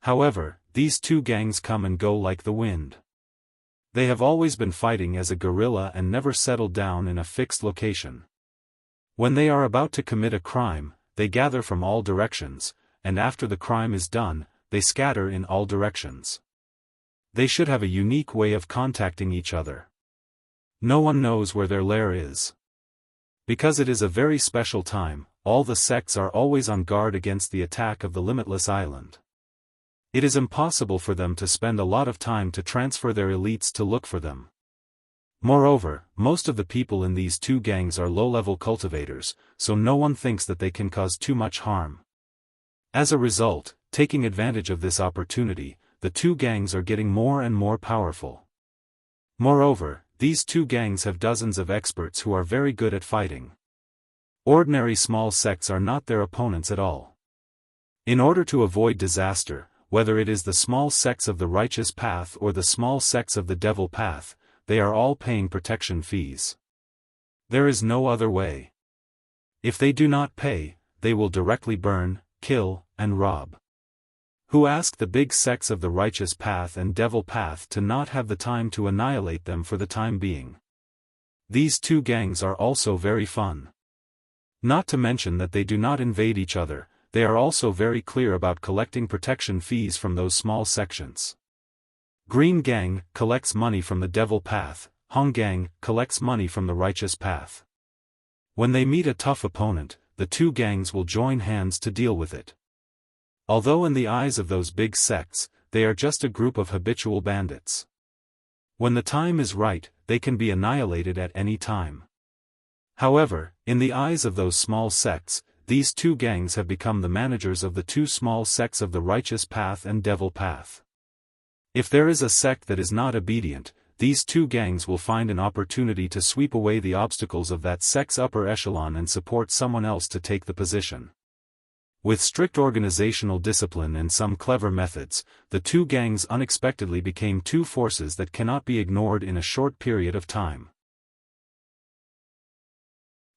However, these two gangs come and go like the wind. They have always been fighting as a guerrilla and never settled down in a fixed location. When they are about to commit a crime, they gather from all directions, and after the crime is done, they scatter in all directions. They should have a unique way of contacting each other. No one knows where their lair is. Because it is a very special time, all the sects are always on guard against the attack of the limitless island. It is impossible for them to spend a lot of time to transfer their elites to look for them. Moreover, most of the people in these two gangs are low-level cultivators, so no one thinks that they can cause too much harm. As a result, taking advantage of this opportunity, the two gangs are getting more and more powerful. Moreover, these two gangs have dozens of experts who are very good at fighting. Ordinary small sects are not their opponents at all. In order to avoid disaster, whether it is the small sects of the righteous path or the small sects of the devil path, they are all paying protection fees. There is no other way. If they do not pay, they will directly burn, kill, and rob. Who ask the big sects of the righteous path and devil path to not have the time to annihilate them for the time being. These two gangs are also very fun. Not to mention that they do not invade each other, they are also very clear about collecting protection fees from those small sections. Green Gang collects money from the devil path, Hong Gang collects money from the righteous path. When they meet a tough opponent, the two gangs will join hands to deal with it. Although in the eyes of those big sects, they are just a group of habitual bandits. When the time is right, they can be annihilated at any time. However, in the eyes of those small sects, these two gangs have become the managers of the two small sects of the righteous path and devil path. If there is a sect that is not obedient, these two gangs will find an opportunity to sweep away the obstacles of that sect's upper echelon and support someone else to take the position. With strict organizational discipline and some clever methods, the two gangs unexpectedly became two forces that cannot be ignored in a short period of time.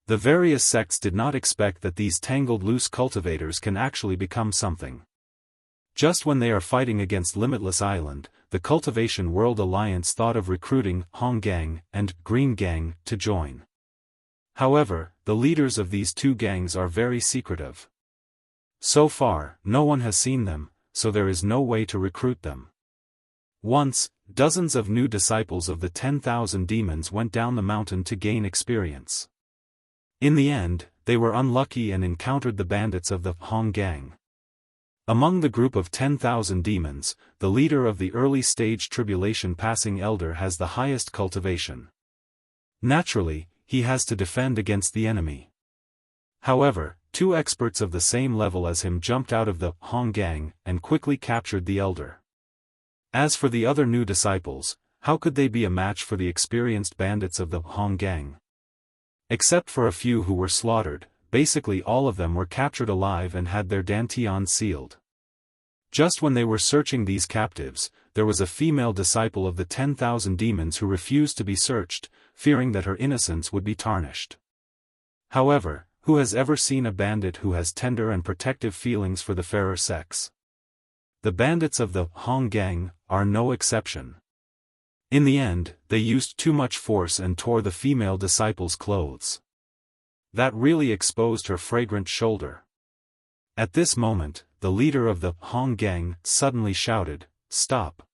The various sects did not expect that these tangled loose cultivators can actually become something. Just when they are fighting against Limitless Island, the Cultivation World Alliance thought of recruiting Hong Gang and Green Gang to join. However, the leaders of these two gangs are very secretive. So far, no one has seen them, so there is no way to recruit them. Once, dozens of new disciples of the 10,000 demons went down the mountain to gain experience. In the end, they were unlucky and encountered the bandits of the Hong Gang. Among the group of 10,000 demons, the leader of the early-stage tribulation passing elder has the highest cultivation. Naturally, he has to defend against the enemy. However, two experts of the same level as him jumped out of the Hong Gang and quickly captured the elder. As for the other new disciples, how could they be a match for the experienced bandits of the Hong Gang? Except for a few who were slaughtered, basically all of them were captured alive and had their dantian sealed. Just when they were searching these captives, there was a female disciple of the 10,000 demons who refused to be searched, fearing that her innocence would be tarnished. However, who has ever seen a bandit who has tender and protective feelings for the fairer sex? The bandits of the Hong Gang are no exception. In the end, they used too much force and tore the female disciple's clothes. That really exposed her fragrant shoulder. At this moment, the leader of the Hong Gang suddenly shouted, "Stop!"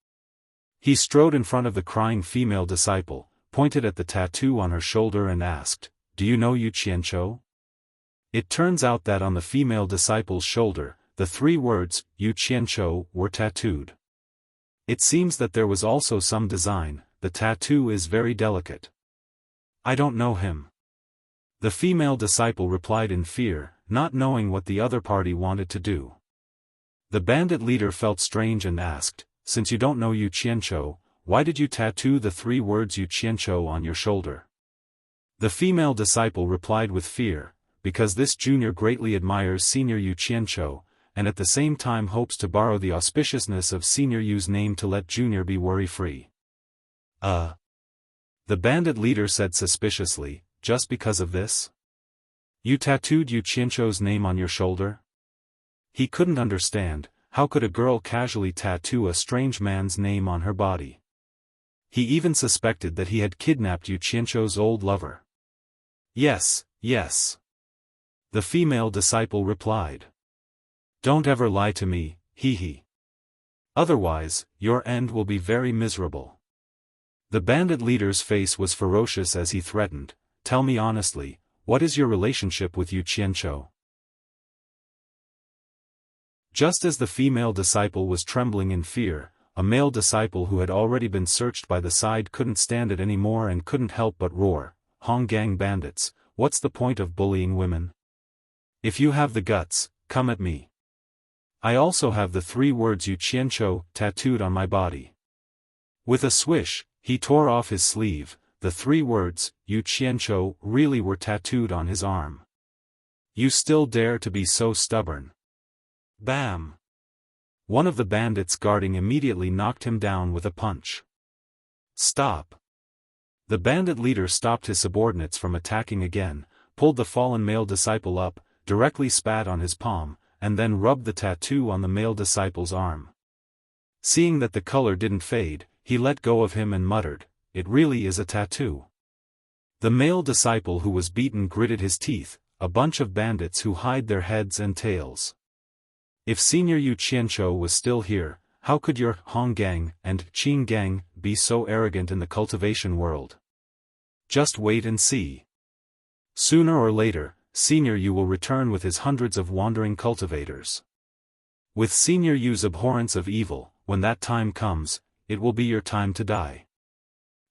He strode in front of the crying female disciple, pointed at the tattoo on her shoulder and asked, "Do you know Yu Qianchou?" It turns out that on the female disciple's shoulder, the three words, Yu Qianchou, were tattooed. It seems that there was also some design. The tattoo is very delicate. "I don't know him." The female disciple replied in fear, not knowing what the other party wanted to do. The bandit leader felt strange and asked, "Since you don't know Yu Qianchou, why did you tattoo the 3 words Yu Qianchou on your shoulder? The female disciple replied with fear, because this junior greatly admires senior Yu Qianchou, and at the same time hopes to borrow the auspiciousness of senior Yu's name to let junior be worry-free. The bandit leader said suspiciously, just because of this? You tattooed Yu Qianchou's name on your shoulder? He couldn't understand, how could a girl casually tattoo a strange man's name on her body? He even suspected that he had kidnapped Yu Qianchou's old lover. Yes, yes. The female disciple replied. Don't ever lie to me, hee. Otherwise, your end will be very miserable. The bandit leader's face was ferocious as he threatened, tell me honestly, what is your relationship with Yu Qianchou? Just as the female disciple was trembling in fear, a male disciple who had already been searched by the side couldn't stand it anymore and couldn't help but roar, Honggang bandits, what's the point of bullying women? If you have the guts, come at me. I also have the 3 words Yu Qianchou tattooed on my body. With a swish, he tore off his sleeve, the 3 words Yu Qianchou really were tattooed on his arm. You still dare to be so stubborn? Bam! One of the bandits guarding immediately knocked him down with a punch. Stop! The bandit leader stopped his subordinates from attacking again, pulled the fallen male disciple up, directly spat on his palm, and then rubbed the tattoo on the male disciple's arm. Seeing that the color didn't fade, he let go of him and muttered, it really is a tattoo. The male disciple who was beaten gritted his teeth, a bunch of bandits who hide their heads and tails. If Senior Yu Qianchou was still here, how could your Honggang and Qinggang be so arrogant in the cultivation world? Just wait and see. Sooner or later, Senior Yu will return with his hundreds of wandering cultivators. With Senior Yu's abhorrence of evil, when that time comes, it will be your time to die.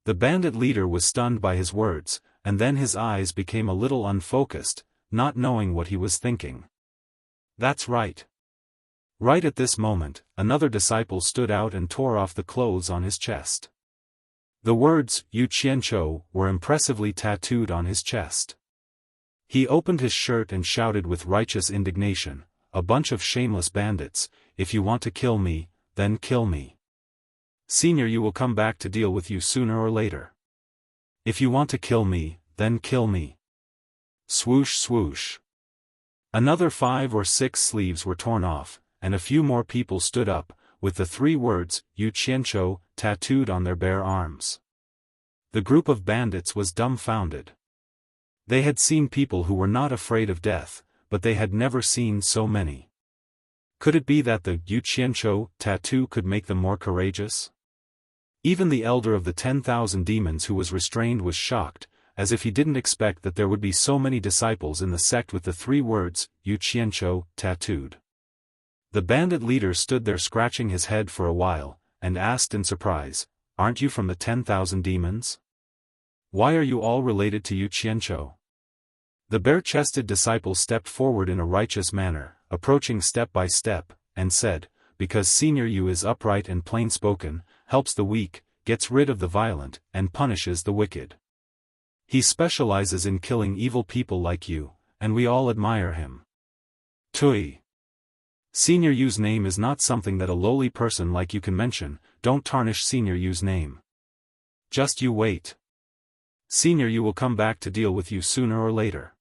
The bandit leader was stunned by his words, and then his eyes became a little unfocused, not knowing what he was thinking. That's right. Right at this moment, another disciple stood out and tore off the clothes on his chest. The words, Yu Qianchou, were impressively tattooed on his chest. He opened his shirt and shouted with righteous indignation, a bunch of shameless bandits, if you want to kill me, then kill me. Senior Yu will come back to deal with you sooner or later. If you want to kill me, then kill me. Swoosh swoosh. Another 5 or 6 sleeves were torn off, and a few more people stood up, with the 3 words, Yu Qianchou, tattooed on their bare arms. The group of bandits was dumbfounded. They had seen people who were not afraid of death, but they had never seen so many. Could it be that the Yu Qianchou tattoo could make them more courageous? Even the elder of the 10,000 demons who was restrained was shocked, as if he didn't expect that there would be so many disciples in the sect with the 3 words, Yu Qianchou, tattooed. The bandit leader stood there scratching his head for a while, and asked in surprise, aren't you from the 10,000 demons? Why are you all related to Yu Qianchou? The bare-chested disciple stepped forward in a righteous manner, approaching step by step, and said, because Senior Yu is upright and plain-spoken, helps the weak, gets rid of the violent, and punishes the wicked. He specializes in killing evil people like you, and we all admire him. Tui. Senior Yu's name is not something that a lowly person like you can mention, don't tarnish Senior Yu's name. Just you wait. Senior Yu will come back to deal with you sooner or later.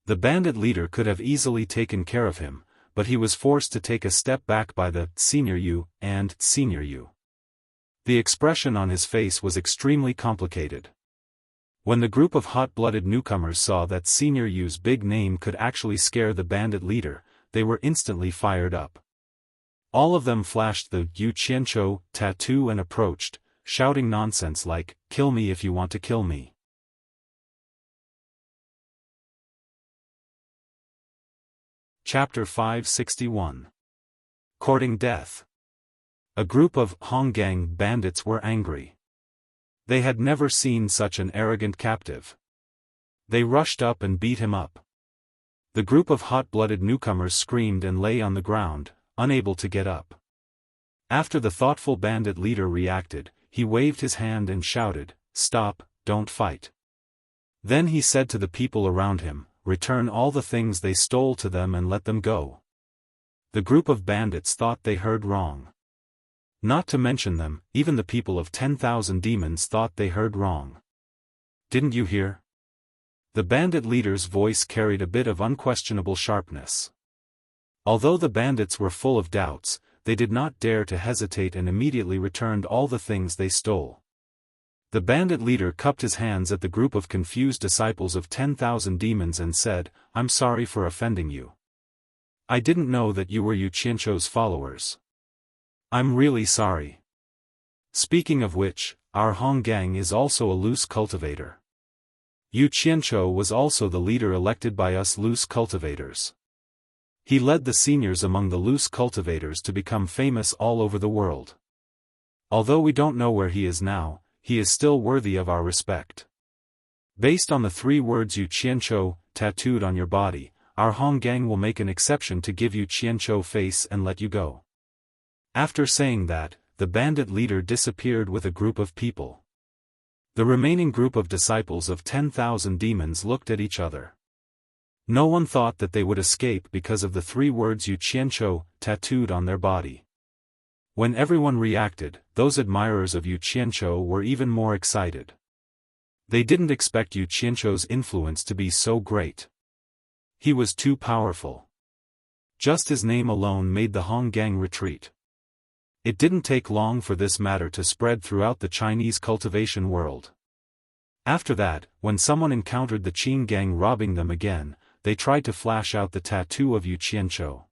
The bandit leader could have easily taken care of him, but he was forced to take a step back by the Senior Yu and Senior Yu. The expression on his face was extremely complicated. When the group of hot-blooded newcomers saw that Senior Yu's big name could actually scare the bandit leader, they were instantly fired up. All of them flashed the Yu Qianchou tattoo and approached, shouting nonsense like, kill me if you want to kill me. Chapter 561. Courting Death. A group of Honggang bandits were angry. They had never seen such an arrogant captive. They rushed up and beat him up. The group of hot-blooded newcomers screamed and lay on the ground, unable to get up. After the thoughtful bandit leader reacted, he waved his hand and shouted, "Stop, don't fight." Then he said to the people around him, "Return all the things they stole to them and let them go." The group of bandits thought they heard wrong. Not to mention them, even the people of 10,000 demons thought they heard wrong. "Didn't you hear?" The bandit leader's voice carried a bit of unquestionable sharpness. Although the bandits were full of doubts, they did not dare to hesitate and immediately returned all the things they stole. The bandit leader cupped his hands at the group of confused disciples of 10,000 demons and said, "I'm sorry for offending you. I didn't know that you were Yu Qianzhou's followers. I'm really sorry. Speaking of which, our Hong Gang is also a loose cultivator. Yu Qianzhou was also the leader elected by us loose cultivators. He led the seniors among the loose cultivators to become famous all over the world. Although we don't know where he is now, he is still worthy of our respect. Based on the 3 words Yu Qianzhou tattooed on your body, our Hong Gang will make an exception to give Yu Qianzhou face and let you go." After saying that, the bandit leader disappeared with a group of people. The remaining group of disciples of 10,000 demons looked at each other. No one thought that they would escape because of the 3 words Yu Qianzhou tattooed on their body. When everyone reacted, those admirers of Yu Qianzhou were even more excited. They didn't expect Yu Qianzhou's influence to be so great. He was too powerful. Just his name alone made the Hong Gang retreat. It didn't take long for this matter to spread throughout the Chinese cultivation world. After that, when someone encountered the Qin Gang robbing them again, they tried to flash out the tattoo of Yu Qianzhou.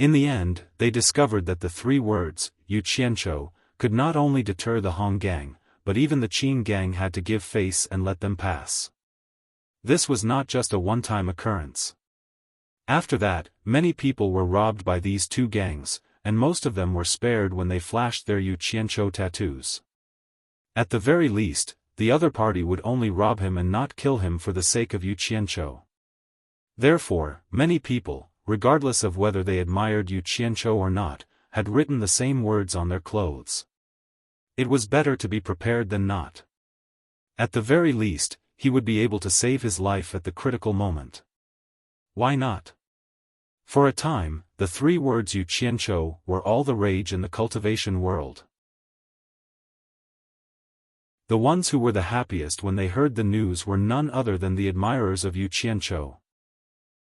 In the end, they discovered that the 3 words, Yu Qianzhou, could not only deter the Hong Gang, but even the Qin Gang had to give face and let them pass. This was not just a one-time occurrence. After that, many people were robbed by these 2 gangs, and most of them were spared when they flashed their Yu Qianzhou tattoos. At the very least, the other party would only rob him and not kill him for the sake of Yu Qianzhou. Therefore, many people, regardless of whether they admired Yu Qianzhou or not, had written the same words on their clothes. It was better to be prepared than not. At the very least, he would be able to save his life at the critical moment. Why not? For a time, the 3 words Yu Qianzhou were all the rage in the cultivation world. The ones who were the happiest when they heard the news were none other than the admirers of Yu Qianzhou.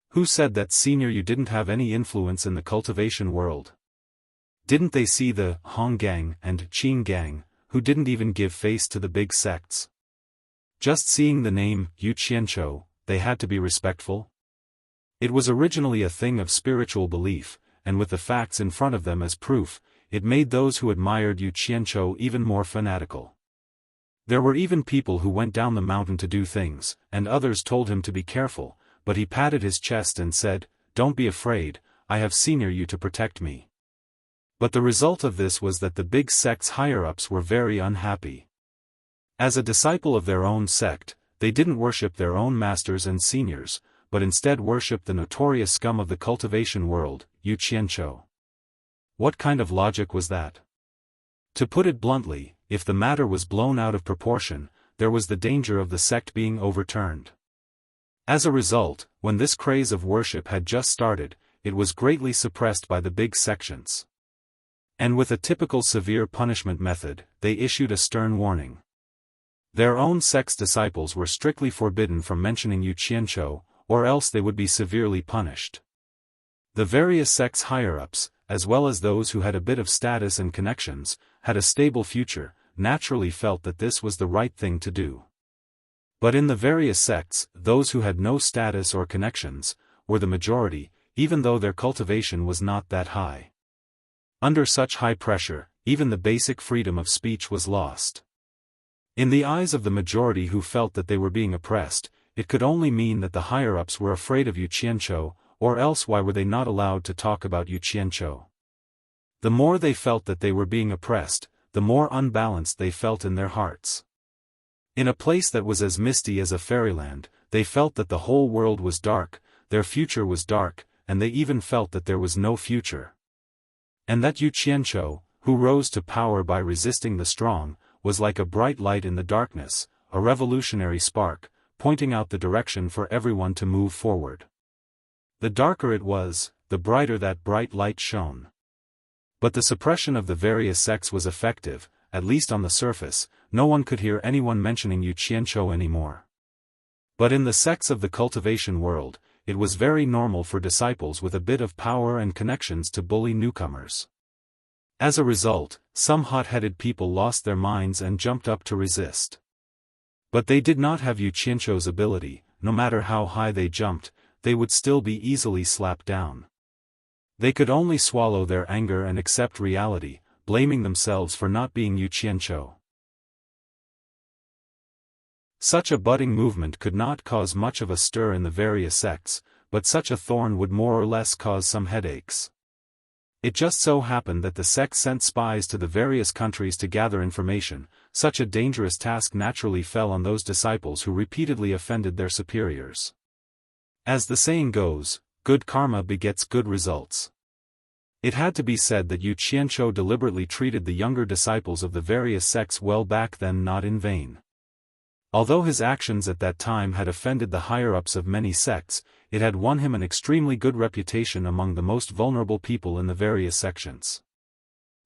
Who said that Senior Yu didn't have any influence in the cultivation world? Didn't they see the Hong Gang and Qin Gang, who didn't even give face to the big sects? Just seeing the name Yu Qianzhou, they had to be respectful? It was originally a thing of spiritual belief, and with the facts in front of them as proof, it made those who admired Yu Qianzhou even more fanatical. There were even people who went down the mountain to do things, and others told him to be careful, but he patted his chest and said, "Don't be afraid, I have Senior Yu to protect me." But the result of this was that the big sect's higher-ups were very unhappy. As a disciple of their own sect, they didn't worship their own masters and seniors, but instead worshipped the notorious scum of the cultivation world, Yu Qianzhou. What kind of logic was that? To put it bluntly, if the matter was blown out of proportion, there was the danger of the sect being overturned. As a result, when this craze of worship had just started, it was greatly suppressed by the big sections. And with a typical severe punishment method, they issued a stern warning. Their own sect's disciples were strictly forbidden from mentioning Yu Qianzhou, or else they would be severely punished. The various sects' higher-ups, as well as those who had a bit of status and connections, had a stable future, naturally felt that this was the right thing to do. But in the various sects, those who had no status or connections, were the majority, even though their cultivation was not that high. Under such high pressure, even the basic freedom of speech was lost. In the eyes of the majority who felt that they were being oppressed, it could only mean that the higher-ups were afraid of Yu Qianzhou, or else why were they not allowed to talk about Yu Qianzhou? The more they felt that they were being oppressed, the more unbalanced they felt in their hearts. In a place that was as misty as a fairyland, they felt that the whole world was dark, their future was dark, and they even felt that there was no future. And that Yu Qianzhou, who rose to power by resisting the strong, was like a bright light in the darkness, a revolutionary spark, pointing out the direction for everyone to move forward. The darker it was, the brighter that bright light shone. But the suppression of the various sects was effective, at least on the surface. No one could hear anyone mentioning Yu Qianzhou anymore. But in the sects of the cultivation world, it was very normal for disciples with a bit of power and connections to bully newcomers. As a result, some hot-headed people lost their minds and jumped up to resist. But they did not have Yu Qianzhou's ability. No matter how high they jumped, they would still be easily slapped down. They could only swallow their anger and accept reality, blaming themselves for not being Yu Qianzhou. Such a budding movement could not cause much of a stir in the various sects, but such a thorn would more or less cause some headaches. It just so happened that the sects sent spies to the various countries to gather information. Such a dangerous task naturally fell on those disciples who repeatedly offended their superiors. As the saying goes, good karma begets good results. It had to be said that Yu Qianzhou deliberately treated the younger disciples of the various sects well back then, not in vain. Although his actions at that time had offended the higher-ups of many sects, it had won him an extremely good reputation among the most vulnerable people in the various sections.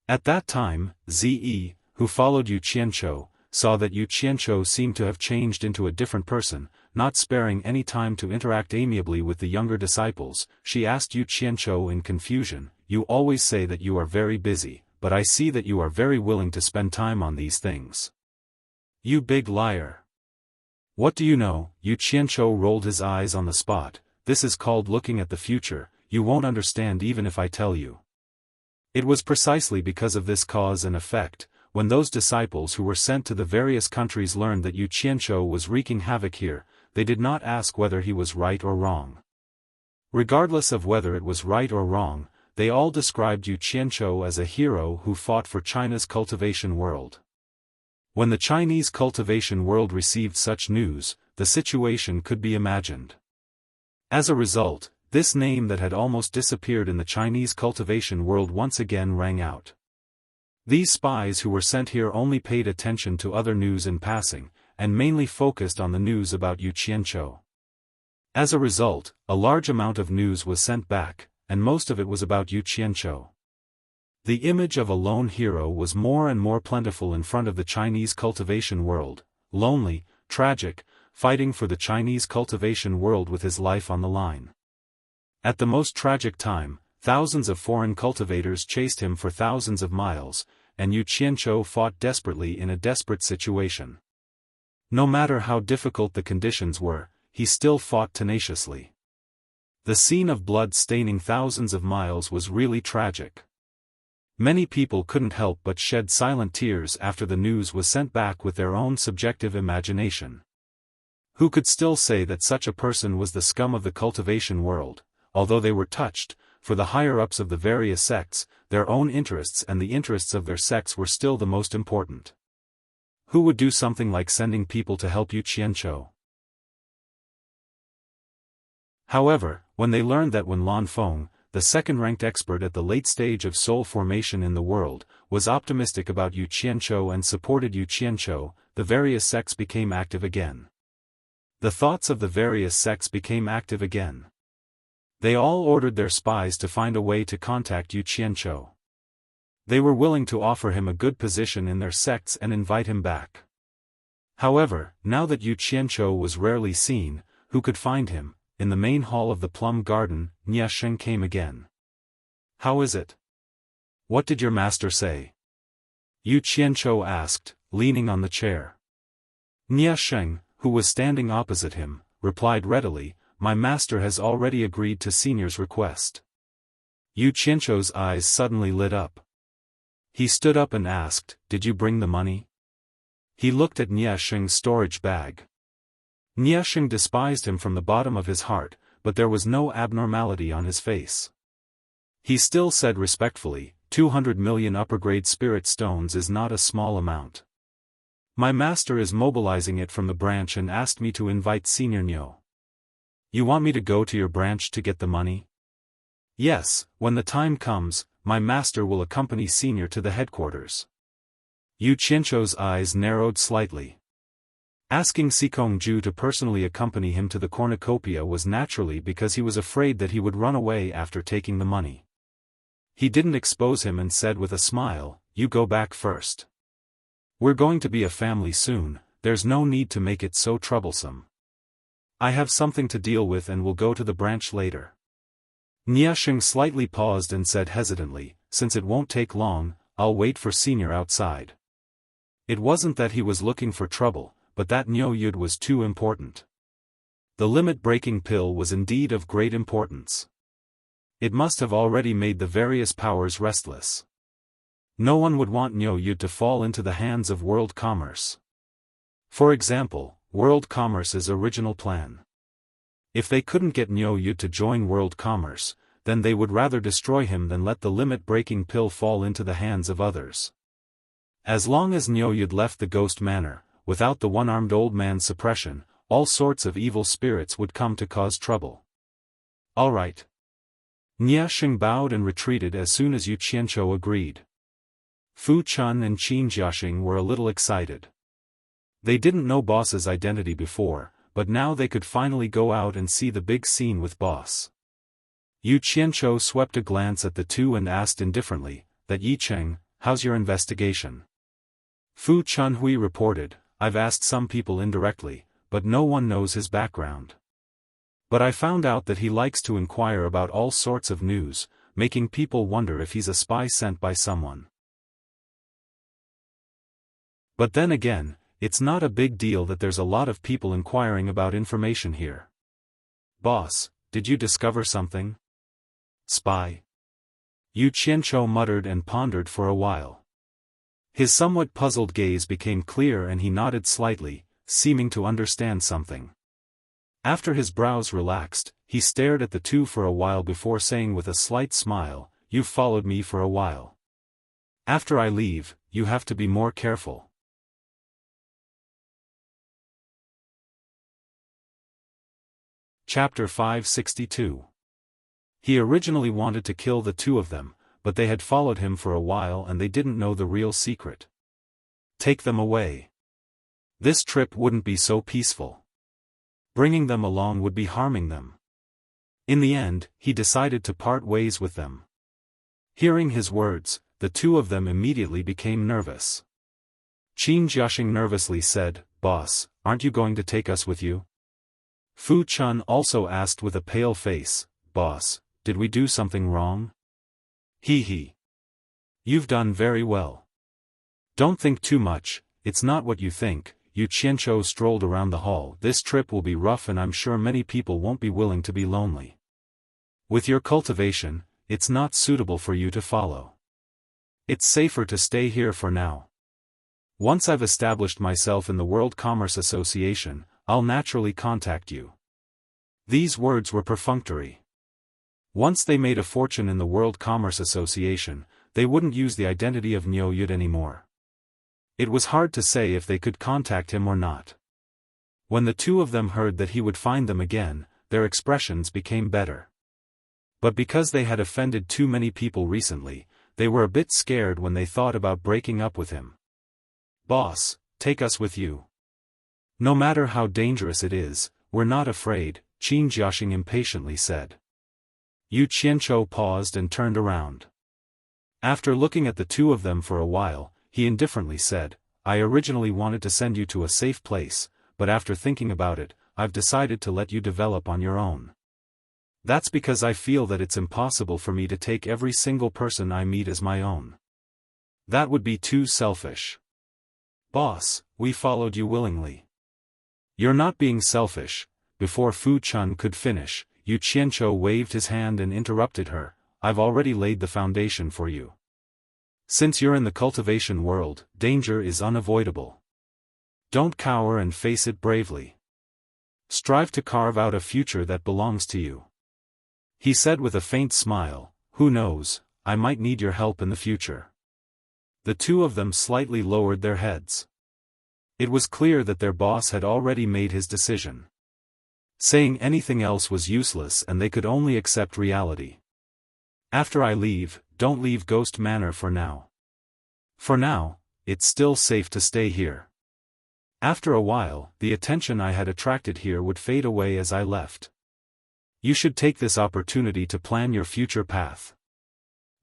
At that time, Ze, who followed Yu Qianzhou, saw that Yu Qianzhou seemed to have changed into a different person. Not sparing any time to interact amiably with the younger disciples, she asked Yu Qianzhou in confusion, "You always say that you are very busy, but I see that you are very willing to spend time on these things. You big liar. What do you know?" Yu Qianzhou rolled his eyes on the spot. "This is called looking at the future. You won't understand even if I tell you." It was precisely because of this cause and effect, when those disciples who were sent to the various countries learned that Yu Qianzhou was wreaking havoc here, they did not ask whether he was right or wrong. Regardless of whether it was right or wrong, they all described Yu Qianzhou as a hero who fought for China's cultivation world. When the Chinese cultivation world received such news, the situation could be imagined. As a result, this name that had almost disappeared in the Chinese cultivation world once again rang out. These spies who were sent here only paid attention to other news in passing, and mainly focused on the news about Yu Qianzhou. As a result, a large amount of news was sent back, and most of it was about Yu Qianzhou. The image of a lone hero was more and more plentiful in front of the Chinese cultivation world, lonely, tragic, fighting for the Chinese cultivation world with his life on the line. At the most tragic time, thousands of foreign cultivators chased him for thousands of miles, and Yu Qianzhou fought desperately in a desperate situation. No matter how difficult the conditions were, he still fought tenaciously. The scene of blood staining thousands of miles was really tragic. Many people couldn't help but shed silent tears after the news was sent back with their own subjective imagination. Who could still say that such a person was the scum of the cultivation world? Although they were touched, for the higher-ups of the various sects, their own interests and the interests of their sects were still the most important. Who would do something like sending people to help Yu Qianzhou? However, when they learned that Wen Lanfeng, the second-ranked expert at the late stage of soul formation in the world, was optimistic about Yu Qianzhou and supported Yu Qianzhou, the various sects became active again. The thoughts of the various sects became active again. They all ordered their spies to find a way to contact Yu Qianzhou. They were willing to offer him a good position in their sects and invite him back. However, now that Yu Qianzhou was rarely seen, who could find him? In the main hall of the plum garden, Nia Sheng came again. "How is it? What did your master say?" Yu Qianzhou asked, leaning on the chair. Nia Sheng, who was standing opposite him, replied readily, "My master has already agreed to Senior's request." Yu Qianzhou's eyes suddenly lit up. He stood up and asked, "Did you bring the money?" He looked at Nia Sheng's storage bag. Nia Sheng despised him from the bottom of his heart, but there was no abnormality on his face. He still said respectfully, 200 million upper-grade spirit stones is not a small amount. My master is mobilizing it from the branch and asked me to invite Senior Nyo. You want me to go to your branch to get the money? Yes, when the time comes, my master will accompany Senior to the headquarters. Yu Qianzhou's eyes narrowed slightly. Asking Sikongju to personally accompany him to the cornucopia was naturally because he was afraid that he would run away after taking the money. He didn't expose him and said with a smile, "You go back first. We're going to be a family soon, there's no need to make it so troublesome. I have something to deal with and will go to the branch later." Niasheng slightly paused and said hesitantly, "Since it won't take long, I'll wait for Senior outside." It wasn't that he was looking for trouble, but that Niu Yud was too important. The limit-breaking pill was indeed of great importance. It must have already made the various powers restless. No one would want Niu Yud to fall into the hands of world commerce. For example, world commerce's original plan. If they couldn't get Niu Yud to join world commerce, then they would rather destroy him than let the limit-breaking pill fall into the hands of others. As long as Niu Yud left the ghost manor, without the one-armed old man's suppression, all sorts of evil spirits would come to cause trouble. All right. Niasheng bowed and retreated as soon as Yu Qianzhou agreed. Fu Chun and Qin Jiaxing were a little excited. They didn't know Boss's identity before, but now they could finally go out and see the big scene with Boss. Yu Qianzhou swept a glance at the two and asked indifferently, "That Yicheng, how's your investigation?" Fu Chunhui reported, "I've asked some people indirectly, but no one knows his background. But I found out that he likes to inquire about all sorts of news, making people wonder if he's a spy sent by someone. But then again, it's not a big deal that there's a lot of people inquiring about information here. Boss, did you discover something?" "Spy?" Yu Qianzhou muttered and pondered for a while. His somewhat puzzled gaze became clear and he nodded slightly, seeming to understand something. After his brows relaxed, he stared at the two for a while before saying with a slight smile, "You've followed me for a while. After I leave, you have to be more careful." Chapter 562. He originally wanted to kill the two of them, but they had followed him for a while and they didn't know the real secret. Take them away. This trip wouldn't be so peaceful. Bringing them along would be harming them. In the end, he decided to part ways with them. Hearing his words, the two of them immediately became nervous. Qin Jiaxing nervously said, "Boss, aren't you going to take us with you?" Fu Chun also asked with a pale face, "Boss, did we do something wrong?" He. You've done very well. Don't think too much, it's not what you think." Yu Qianzhou strolled around the hall. "This trip will be rough and I'm sure many people won't be willing to be lonely. With your cultivation, it's not suitable for you to follow. It's safer to stay here for now. Once I've established myself in the World Commerce Association, I'll naturally contact you." These words were perfunctory. Once they made a fortune in the World Commerce Association, they wouldn't use the identity of Niu Yud anymore. It was hard to say if they could contact him or not. When the two of them heard that he would find them again, their expressions became better. But because they had offended too many people recently, they were a bit scared when they thought about breaking up with him. "Boss, take us with you. No matter how dangerous it is, we're not afraid," Qin Jiaxing impatiently said. Yu Qianzhou paused and turned around. After looking at the two of them for a while, he indifferently said, "I originally wanted to send you to a safe place, but after thinking about it, I've decided to let you develop on your own. That's because I feel that it's impossible for me to take every single person I meet as my own. That would be too selfish. Boss, we followed you willingly." "You're not being selfish." Before Fu Chun could finish, Yu Qianzhou waved his hand and interrupted her, "I've already laid the foundation for you. Since you're in the cultivation world, danger is unavoidable. Don't cower and face it bravely. Strive to carve out a future that belongs to you." He said with a faint smile, "Who knows, I might need your help in the future." The two of them slightly lowered their heads. It was clear that their boss had already made his decision. Saying anything else was useless and they could only accept reality. After I leave, don't leave Ghost Manor for now. For now, it's still safe to stay here. After a while, the attention I had attracted here would fade away as I left. You should take this opportunity to plan your future path.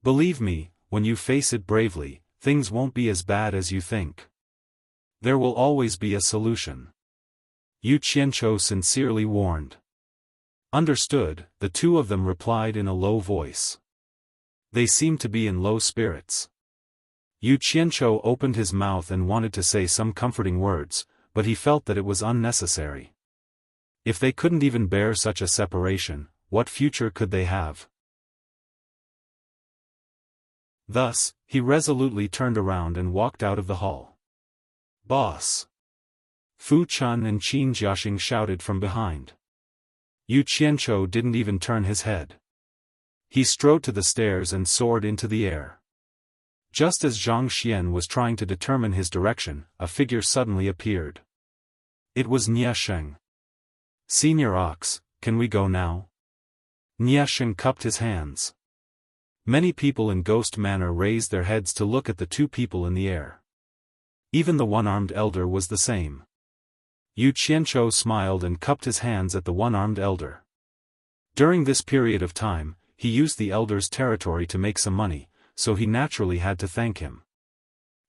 Believe me, when you face it bravely, things won't be as bad as you think. There will always be a solution. Yu Qianqiu sincerely warned. Understood, the two of them replied in a low voice. They seemed to be in low spirits. Yu Qianqiu opened his mouth and wanted to say some comforting words, but he felt that it was unnecessary. If they couldn't even bear such a separation, what future could they have? Thus, he resolutely turned around and walked out of the hall. Boss! Fu Chun and Qin Jiaxing shouted from behind. Yu Qianqiu didn't even turn his head. He strode to the stairs and soared into the air. Just as Zhang Xian was trying to determine his direction, a figure suddenly appeared. It was Niasheng. Senior Ox, can we go now? Niasheng cupped his hands. Many people in Ghost Manor raised their heads to look at the two people in the air. Even the one-armed elder was the same. Yu Qianqiu smiled and cupped his hands at the one-armed elder. During this period of time, he used the elder's territory to make some money, so he naturally had to thank him.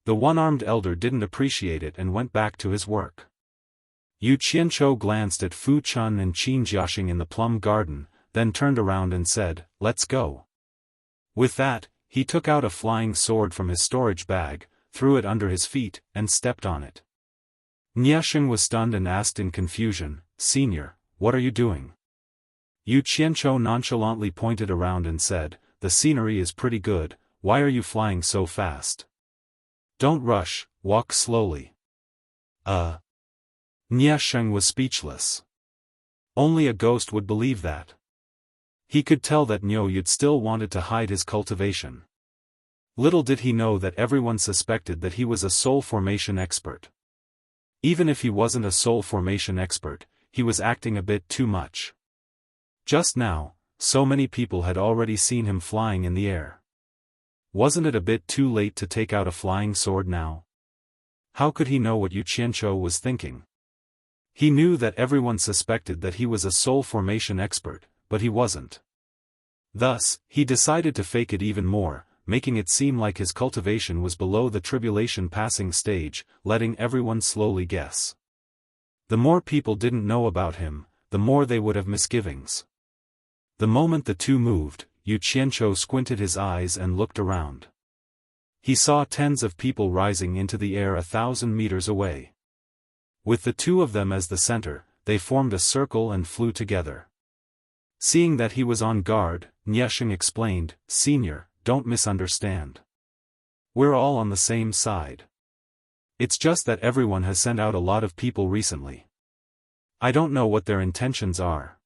The one-armed elder didn't appreciate it and went back to his work. Yu Qianqiu glanced at Fu Chun and Qin Jiaxing in the plum garden, then turned around and said, "Let's go." With that, he took out a flying sword from his storage bag, threw it under his feet, and stepped on it. Niasheng was stunned and asked in confusion, "Senior, what are you doing?" Yu Qianqiu nonchalantly pointed around and said, "The scenery is pretty good. Why are you flying so fast? Don't rush, walk slowly." Niasheng was speechless. Only a ghost would believe that. He could tell that Niu Yud still wanted to hide his cultivation. Little did he know that everyone suspected that he was a soul formation expert. Even if he wasn't a soul formation expert, he was acting a bit too much. Just now, so many people had already seen him flying in the air. Wasn't it a bit too late to take out a flying sword now? How could he know what Yu Qianqiu was thinking? He knew that everyone suspected that he was a soul formation expert, but he wasn't. Thus, he decided to fake it even more, making it seem like his cultivation was below the tribulation passing stage, letting everyone slowly guess. The more people didn't know about him, the more they would have misgivings. The moment the two moved, Yu Qianqiu squinted his eyes and looked around. He saw tens of people rising into the air 1,000 meters away. With the two of them as the center, they formed a circle and flew together. Seeing that he was on guard, Niasheng explained, "Senior, don't misunderstand. We're all on the same side. It's just that everyone has sent out a lot of people recently. I don't know what their intentions are.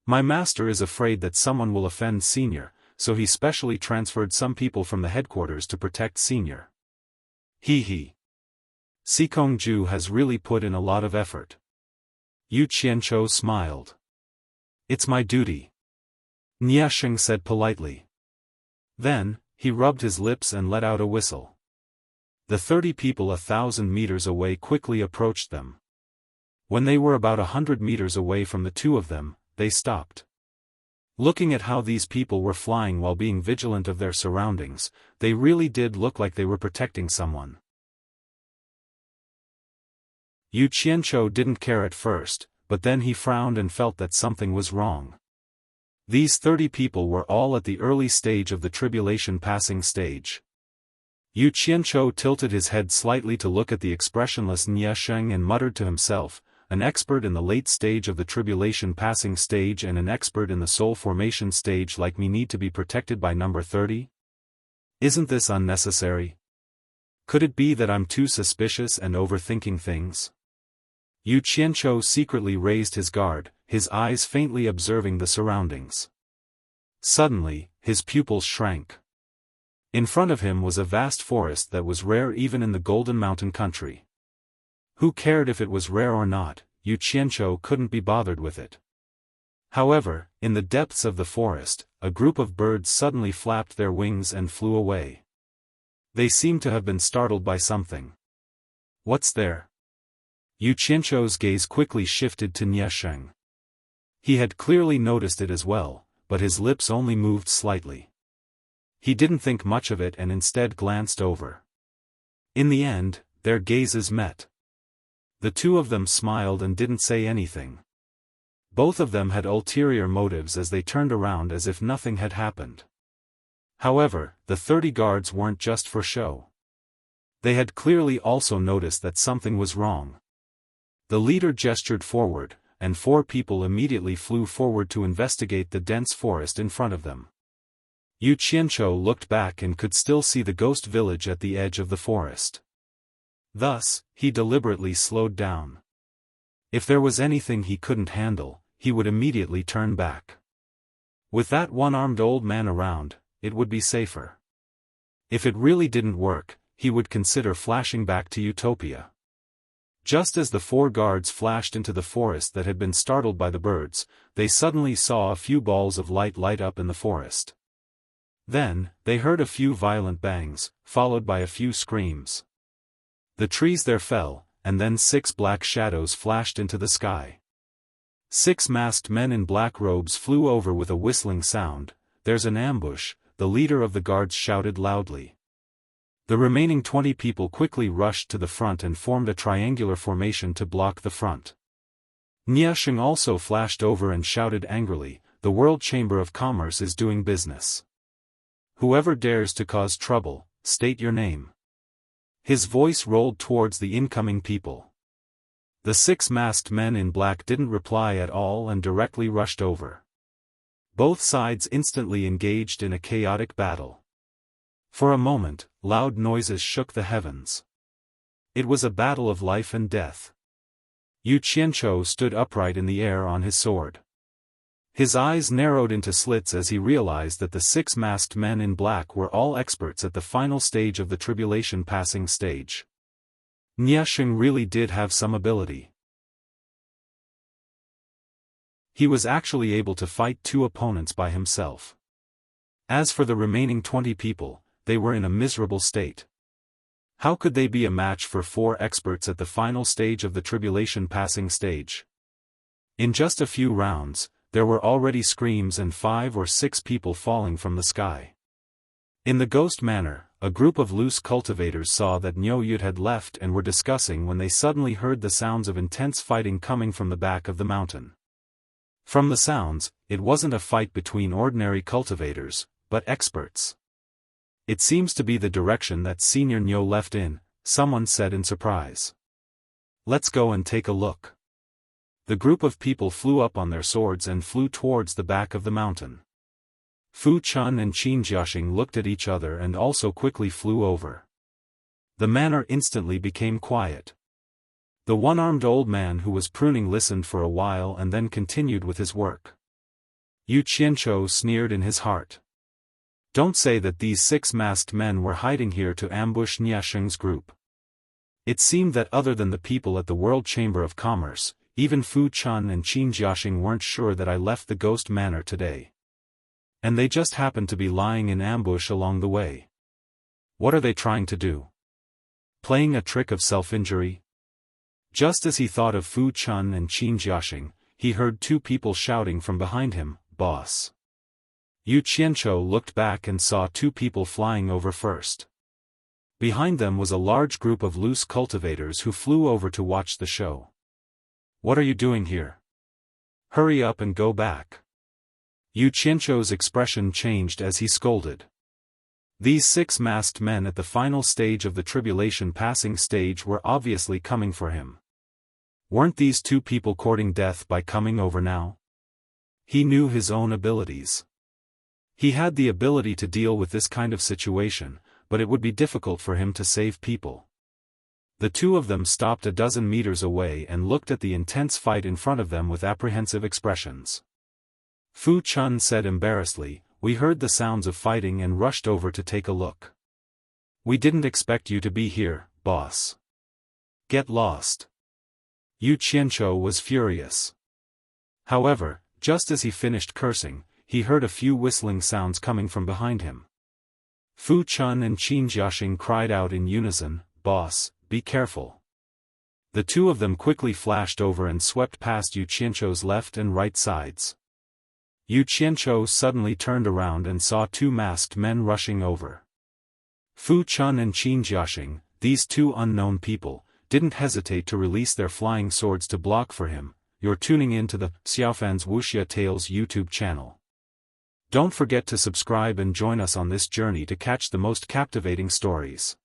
My master is afraid that someone will offend Senior, so he specially transferred some people from the headquarters to protect Senior. He. Sikong Ju has really put in a lot of effort." Yu Qianqiu smiled. "It's my duty," Niasheng said politely. Then, he rubbed his lips and let out a whistle. The 30 people 1,000 meters away quickly approached them. When they were about 100 meters away from the two of them, they stopped. Looking at how these people were flying while being vigilant of their surroundings, they really did look like they were protecting someone. Yu Qianqiu didn't care at first, but then he frowned and felt that something was wrong. These 30 people were all at the early stage of the tribulation passing stage. Yu Qianqiu tilted his head slightly to look at the expressionless Niasheng and muttered to himself, "An expert in the late stage of the tribulation passing stage and an expert in the soul formation stage like me need to be protected by number 30? Isn't this unnecessary? Could it be that I'm too suspicious and overthinking things?" Yu Qianqiu secretly raised his guard, his eyes faintly observing the surroundings. Suddenly, his pupils shrank. In front of him was a vast forest that was rare even in the Golden Mountain country. Who cared if it was rare or not? Yu Qianqiu couldn't be bothered with it. However, in the depths of the forest, a group of birds suddenly flapped their wings and flew away. They seemed to have been startled by something. "What's there?" Yu Qianzhou's gaze quickly shifted to Niasheng. He had clearly noticed it as well, but his lips only moved slightly. He didn't think much of it and instead glanced over. In the end, their gazes met. The two of them smiled and didn't say anything. Both of them had ulterior motives as they turned around as if nothing had happened. However, the 30 guards weren't just for show. They had clearly also noticed that something was wrong. The leader gestured forward, and 4 people immediately flew forward to investigate the dense forest in front of them. Yu Qianzhou looked back and could still see the ghost village at the edge of the forest. Thus, he deliberately slowed down. If there was anything he couldn't handle, he would immediately turn back. With that one-armed old man around, it would be safer. If it really didn't work, he would consider flashing back to Utopia. Just as the 4 guards flashed into the forest that had been startled by the birds, they suddenly saw a few balls of light light up in the forest. Then, they heard a few violent bangs, followed by a few screams. The trees there fell, and then 6 black shadows flashed into the sky. 6 masked men in black robes flew over with a whistling sound. "There's an ambush," the leader of the guards shouted loudly. The remaining 20 people quickly rushed to the front and formed a triangular formation to block the front. Niasheng also flashed over and shouted angrily, "The World Chamber of Commerce is doing business. Whoever dares to cause trouble, state your name." His voice rolled towards the incoming people. The 6 masked men in black didn't reply at all and directly rushed over. Both sides instantly engaged in a chaotic battle. For a moment, loud noises shook the heavens. It was a battle of life and death. Yu Qianzhou stood upright in the air on his sword. His eyes narrowed into slits as he realized that the 6 masked men in black were all experts at the final stage of the tribulation passing stage. Niasheng really did have some ability. He was actually able to fight 2 opponents by himself. As for the remaining 20 people, they were in a miserable state. How could they be a match for 4 experts at the final stage of the tribulation passing stage? In just a few rounds, there were already screams and 5 or 6 people falling from the sky. In the ghost manor, a group of loose cultivators saw that Niu Yud had left and were discussing when they suddenly heard the sounds of intense fighting coming from the back of the mountain. From the sounds, it wasn't a fight between ordinary cultivators, but experts. "It seems to be the direction that Senior Niu left in," someone said in surprise. "Let's go and take a look." The group of people flew up on their swords and flew towards the back of the mountain. Fu Chun and Qin Jiaxing looked at each other and also quickly flew over. The manor instantly became quiet. The one-armed old man who was pruning listened for a while and then continued with his work. Yu Qianzhou sneered in his heart. Don't say that these 6 masked men were hiding here to ambush Niasheng's group. It seemed that other than the people at the World Chamber of Commerce, even Fu Chun and Qin Jiaxing weren't sure that I left the Ghost Manor today. And they just happened to be lying in ambush along the way. What are they trying to do? Playing a trick of self-injury? Just as he thought of Fu Chun and Qin Jiaxing, he heard 2 people shouting from behind him, "Boss." Yu Qianzhou looked back and saw 2 people flying over first. Behind them was a large group of loose cultivators who flew over to watch the show. "What are you doing here? Hurry up and go back." Yu Qianzhou's expression changed as he scolded. These 6 masked men at the final stage of the tribulation passing stage were obviously coming for him. Weren't these 2 people courting death by coming over now? He knew his own abilities. He had the ability to deal with this kind of situation, but it would be difficult for him to save people. The 2 of them stopped a dozen meters away and looked at the intense fight in front of them with apprehensive expressions. Fu Chun said embarrassedly, "We heard the sounds of fighting and rushed over to take a look. We didn't expect you to be here, boss. Get lost." Yu Qianzhou was furious. However, just as he finished cursing, he heard a few whistling sounds coming from behind him. Fu Chun and Qin Jiaxing cried out in unison, "Boss, be careful." The two of them quickly flashed over and swept past Yu Qianzhou's left and right sides. Yu Qianzhou suddenly turned around and saw two masked men rushing over. Fu Chun and Qin Jiaxing, these two unknown people, didn't hesitate to release their flying swords to block for him. You're tuning in to the Xiaofan's Wuxia Tales YouTube channel. Don't forget to subscribe and join us on this journey to catch the most captivating stories.